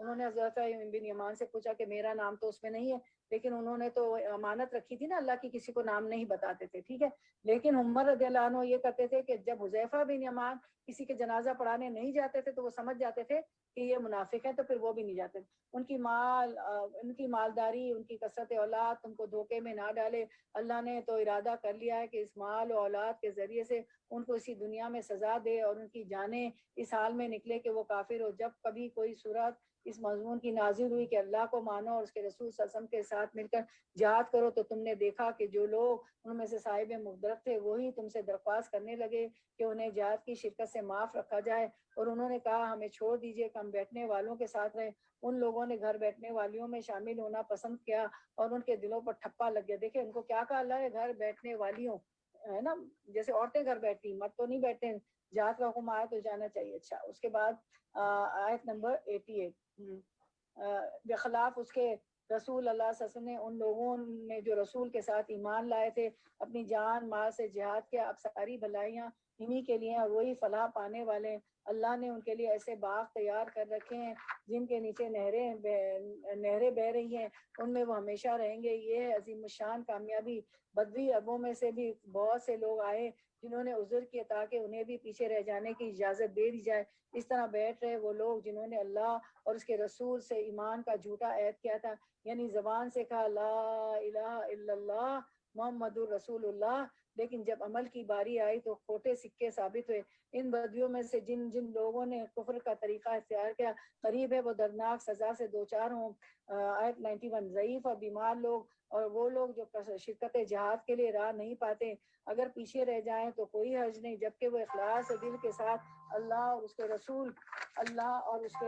انہوں نے حضرت بن یمان سے پوچھا کہ میرا نام تو اس میں نہیں ہے، لیکن انہوں نے تو امانت رکھی تھی نا اللہ کی، کسی کو نام نہیں بتاتے تھے، ٹھیک ہے، لیکن عمر رضی اللہ عنہ یہ کرتے تھے کہ جب حذیفہ بن یمان کسی کے جنازہ پڑھانے نہیں جاتے تھے تو وہ سمجھ جاتے تھے کہ یہ منافق ہیں، تو پھر وہ بھی نہیں جاتے تھے۔ ان کی مالداری، ان کی کثرت اولاد تم کو دھوکے میں نہ ڈالے، اللہ نے تو ارادہ کر لیا ہے کہ اس مال و اولاد کے ذریعے سے ان کو اسی دنیا میں سزا دے اور ان کی جانیں اس حال میں نکلے کہ وہ کافر ہو۔ جب کبھی کوئی صورت اس مضمون کی نازل ہوئی کہ اللہ کو مانو اور اس کے رسول صلی اللہ علیہ وسلم کے ساتھ مل کر جہاد کرو، تو تم نے دیکھا کہ جو لوگ ان میں سے صاحب مقدرت تھے وہی تم سے درخواست کرنے لگے کہ انہیں جہاد کی شرکت سے معاف رکھا جائے، اور انہوں نے کہا ہمیں چھوڑ دیجئے کہ ہم بیٹھنے والوں کے ساتھ رہیں۔ ان لوگوں نے گھر بیٹھنے والیوں میں شامل ہونا پسند کیا اور ان کے دلوں پر ٹھپا لگ گیا۔ دیکھیں ان کو کیا کہا اللہ نے، گھر بیٹھنے والیوں، ہے نا، جیسے عورتیں گھر بیٹھتی، مرد تو نہیں بیٹھتے، جہاد کا حکم آیا تو جانا چاہیے۔ اچھا اس کے بعد آیت نمبر 88، بخلاف اس کے رسول اللہ صلی اللہ علیہ وسلم نے ان لوگوں نے جو رسول کے ساتھ ایمان لائے تھے اپنی جان مال سے جہاد کیا، اب ساری بھلائیاں انہی کے لیے اور وہی فلاح پانے والے ہیں۔ اللہ نے ان کے لیے ایسے باغ تیار کر رکھے ہیں جن کے نیچے نہریں بہ رہی ہیں، ان میں وہ ہمیشہ رہیں گے، یہ ہے عظیم الشان کامیابی۔ بدوی عربوں میں سے بھی بہت سے لوگ آئے جنہوں نے عذر کیا تاکہ انہیں بھی پیچھے رہ جانے کی اجازت دے دی جائے۔ اس طرح بیٹھ رہے وہ لوگ جنہوں نے اللہ اور اس کے رسول سے ایمان کا جھوٹا عہد کیا تھا، یعنی زبان سے کہا لا الہ الا اللہ محمد الرسول اللہ، لیکن جب عمل کی باری آئی تو کھوٹے سکے ثابت ہوئے۔ ان بدیوں میں سے جن جن لوگوں نے کفر کا طریقہ اختیار کیا قریب ہے وہ دردناک سزا سے دوچار ہوں۔ آیت 91، ضعیف اور بیمار لوگ اور وہ لوگ جو شرکت جہاد کے لیے راہ نہیں پاتے اگر پیچھے رہ جائیں تو کوئی حرج نہیں، جبکہ وہ اخلاص دل کے ساتھ اللہ اور اس کے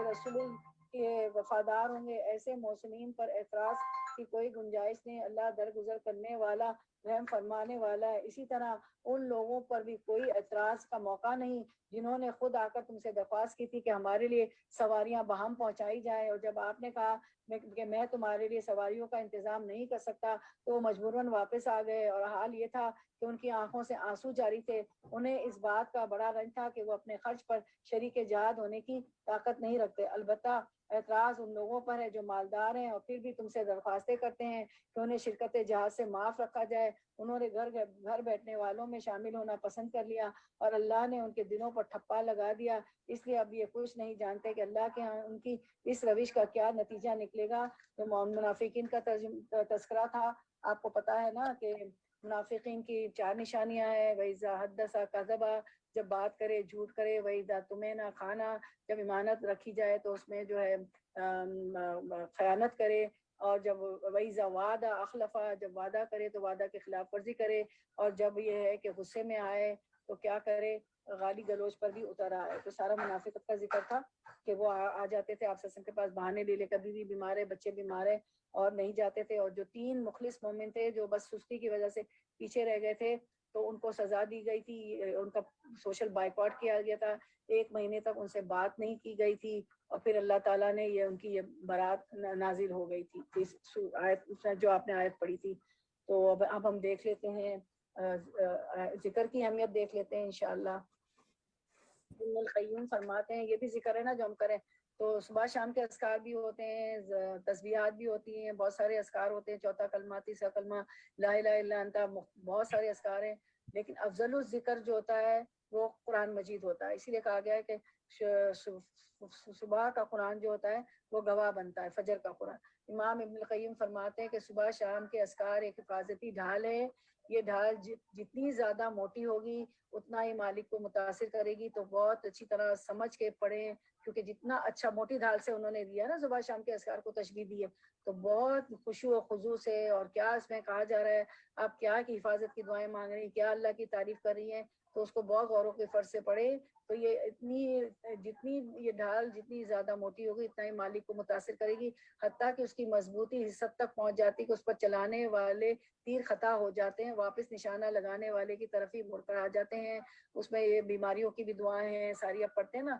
رسول کے وفادار ہوں گے۔ ایسے محسنین پر اعتراض کی کوئی گنجائش نہیں، اللہ درگزر کرنے والا رحم فرمانے والا ہے۔ اسی طرح ان لوگوں پر بھی کوئی اعتراض کا موقع نہیں جنہوں نے خود آ کر تم سے درخواست کی تھی کہ ہمارے لیے سواریاں باہم پہنچائی جائیں، اور جب آپ نے کہا کہ میں تمہارے لیے سواریوں کا انتظام نہیں کر سکتا تو وہ مجبوراً واپس آ گئے، اور حال یہ تھا کہ ان کی آنکھوں سے آنسو جاری تھے۔ انہیں اس بات کا بڑا رنج تھا کہ وہ اپنے خرچ پر شریک جہاد ہونے کی طاقت نہیں رکھتے۔ البتہ اعتراض ان لوگوں پر ہے جو مالدار ہیں اور پھر بھی تم سے درخواستیں کرتے ہیں کہ انہیں شرکت جہاد سے معاف رکھا جائے. انہوں نے گھر بیٹھنے والوں میں شامل ہونا پسند کر لیا اور اللہ نے ان کے دلوں پر ٹھپا لگا دیا. اس لیے اب یہ کچھ نہیں جانتے کہ اللہ کے ہاں ان کی اس روش کا کیا نتیجہ نکلے گا. جو منافقین کا تذکرہ تھا، آپ کو پتا ہے نا کہ منافقین کی 4 نشانیاں ہیں. وَإِذَا حَدَّثَ كَذَبَ، جب بات کرے جھوٹ کرے. وَإِذَا اؤْتُمِنَ خَانَ، جب امانت رکھی جائے تو اس میں جو ہے خیانت کرے. اور جب وَإِذَا وَعَدَ أَخْلَفَ، جب وعدہ کرے تو وعدہ کی خلاف ورزی کرے. اور جب یہ ہے کہ غصے میں آئے تو کیا کرے، گالی گلوچ پر بھی اتر آئے. تو سارا منافقت کا ذکر تھا کہ وہ آ جاتے تھے آپ کے پاس بہانے لے لے کر، بیوی بیمار ہے، بچے بیمار ہے، اور نہیں جاتے تھے. اور جو 3 مخلص مومن تھے جو بس سستی کی وجہ سے پیچھے رہ گئے تھے تو ان کو سزا دی گئی تھی، ان کا سوشل بائیکاٹ کیا گیا تھا. 1 مہینے تک ان سے بات نہیں کی گئی تھی، اور پھر اللہ تعالیٰ نے ان کی یہ برات نازل ہو گئی تھی. آیت جو آپ نے آیت پڑھی تھی. تو اب ہم دیکھ لیتے ہیں ذکر کی اہمیت دیکھ لیتے ہیں انشاءاللہ. ابن القیم فرماتے ہیں یہ بھی ذکر ہے نا جو ہم کریں تو صبح شام کے اذکار بھی ہوتے ہیں، تسبیحات بھی ہوتی ہیں، بہت سارے اذکار ہوتے ہیں، 4 کلمہ، 3 کلمہ، لا الہ الا انت، بہت سارے اذکار ہیں. لیکن افضل الذکر جو ہوتا ہے وہ قرآن مجید ہوتا ہے. اسی لیے کہا گیا ہے کہ صبح کا قرآن جو ہوتا ہے وہ گواہ بنتا ہے فجر کا قرآن. امام ابن القیم فرماتے ہیں کہ صبح شام کے اذکار ایک حفاظتی ڈھال ہے. یہ ڈھال جتنی زیادہ موٹی ہوگی اتنا ہی مالک کو متاثر کرے گی. تو بہت اچھی طرح سمجھ کے پڑھیں، کیونکہ جتنا اچھا موٹی ڈھال سے انہوں نے دیا نا صبح شام کے اذکار کو تشبیہ دی ہے، تو بہت خشوع و خضوع سے. اور کیا اس میں کہا جا رہا ہے، آپ کیا کی حفاظت کی دعائیں مانگ رہی ہیں، کیا اللہ کی تعریف کر رہی ہیں، تو اس کو بہت غور و فکر سے پڑھے. تو یہ جتنی یہ ڈھال جتنی زیادہ موٹی ہوگی اتنا ہی مالک کو متاثر کرے گی، حتیٰ کہ اس کی مضبوطی اس حد تک پہنچ جاتی کہ اس پر چلانے والے تیر خطا ہو جاتے ہیں، واپس نشانہ لگانے والے کی طرف ہی مڑ کر آ جاتے ہیں. اس میں یہ بیماریوں کی بھی دعائیں ہیں ساری، اب پڑھتے ہیں نا،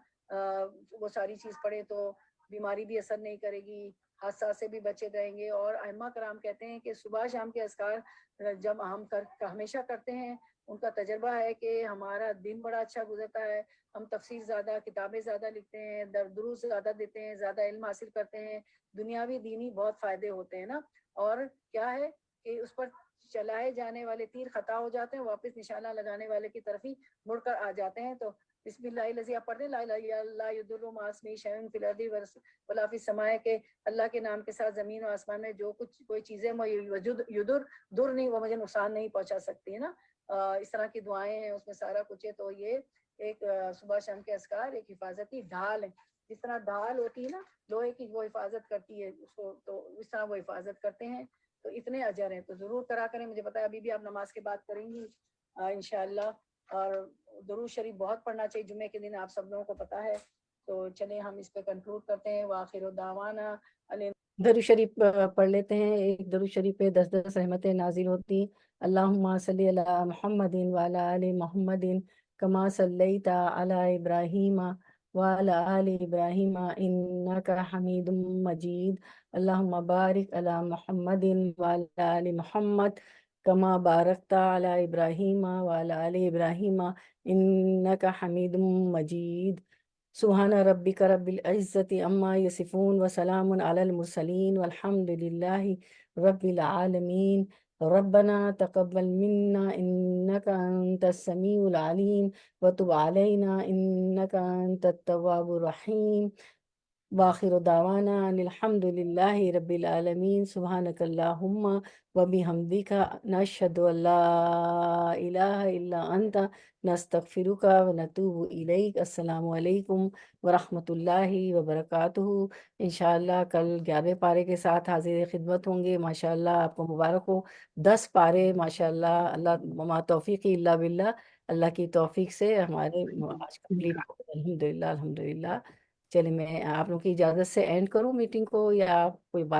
وہ ساری چیز پڑھے تو بیماری بھی اثر نہیں کرے گی، حادثات سے بھی بچے رہیں گے. اور ائمہ کرام کہتے ہیں کہ صبح شام کے اذکار جب ہم ہمیشہ کرتے ہیں، ان کا تجربہ ہے کہ ہمارا دن بڑا اچھا گزرتا ہے. ہم تفسیر زیادہ، کتابیں زیادہ لکھتے ہیں، دروس زیادہ دیتے ہیں، زیادہ علم حاصل کرتے ہیں، دنیاوی دینی بہت فائدے ہوتے ہیں نا. اور کیا ہے کہ اس پر چلائے جانے والے تیر خطا ہو جاتے ہیں، واپس نشانہ لگانے والے کی طرف ہی مڑ کر آ جاتے ہیں. تو بسم اللہ الذی، آپ پڑھتے ہیں لا الہ الا اللہ یضر مع اسمہ شیء فی الارض ولا فی السماء، کہ اللہ کے نام کے ساتھ زمین و آسمان میں جو کچھ کوئی چیزیں در نہیں، وہ مجھے نقصان نہیں پہنچا سکتی ہے نا. اس طرح کی دعائیں ہیں، اس میں سارا کچھ ہے. تو یہ ایک صبح شام کے اذکار ایک حفاظتی ڈھال ہے. جس طرح ڈھال ہوتی ہے نا لوہے کی، وہ حفاظت کرتی ہے اس کو، تو اس طرح وہ حفاظت کرتے ہیں. تو اتنے اجر ہیں، تو ضرور کرا کریں. مجھے پتا ہے ابھی بھی آپ نماز کے بعد کریں گی انشاءاللہ. اور درود شریف بہت پڑھنا چاہیے جمعے کے دن، آپ سب لوگوں کو پتا ہے. تو چلیں ہم اس پہ کنکلوڈ کرتے ہیں. وآخر دعوانا درود شریف پڑھ لیتے ہیں. ایک درود شریف پہ 10 رحمتیں نازل ہوتی. اللہم صلی علی محمد وعلی آل محمد کما صلیت علی ابراہیم وعلی آل ابراہیم انک حمید مجید. اللہم بارک علی محمد وعلی آل محمد کما بارکت علی ابراہیم وعلی آل ابراہیم انک حمید مجید. سبحان ربک رب العزت عما یصفون وسلام علی المرسلین والحمد للہ رب العالمین. ربنا تقبل منا انک انت السمیع العلیم وتب علینا انک انت التواب الرحیم. وآخر دعوانا ان الحمد للہ رب العالمین. سبحانک اللہم وبحمدک نشہد ان لا الہ الا انت نستغفرک ونتوب الیک. السلام علیکم ورحمۃ اللہ وبرکاتہ. انشاءاللہ کل 11 پارے کے ساتھ حاضر خدمت ہوں گے. ماشاءاللہ آپ کو مبارک ہو. 10 پارے ماشاءاللہ، اللہ وما توفیقی الا باللہ، اللہ کی توفیق سے ہمارے آج کمپلیٹ ہو گئے. الحمدللہ الحمدللہ. چلیں میں آپ لوگوں کی اجازت سے اینڈ کروں میٹنگ کو، یا کوئی بات؟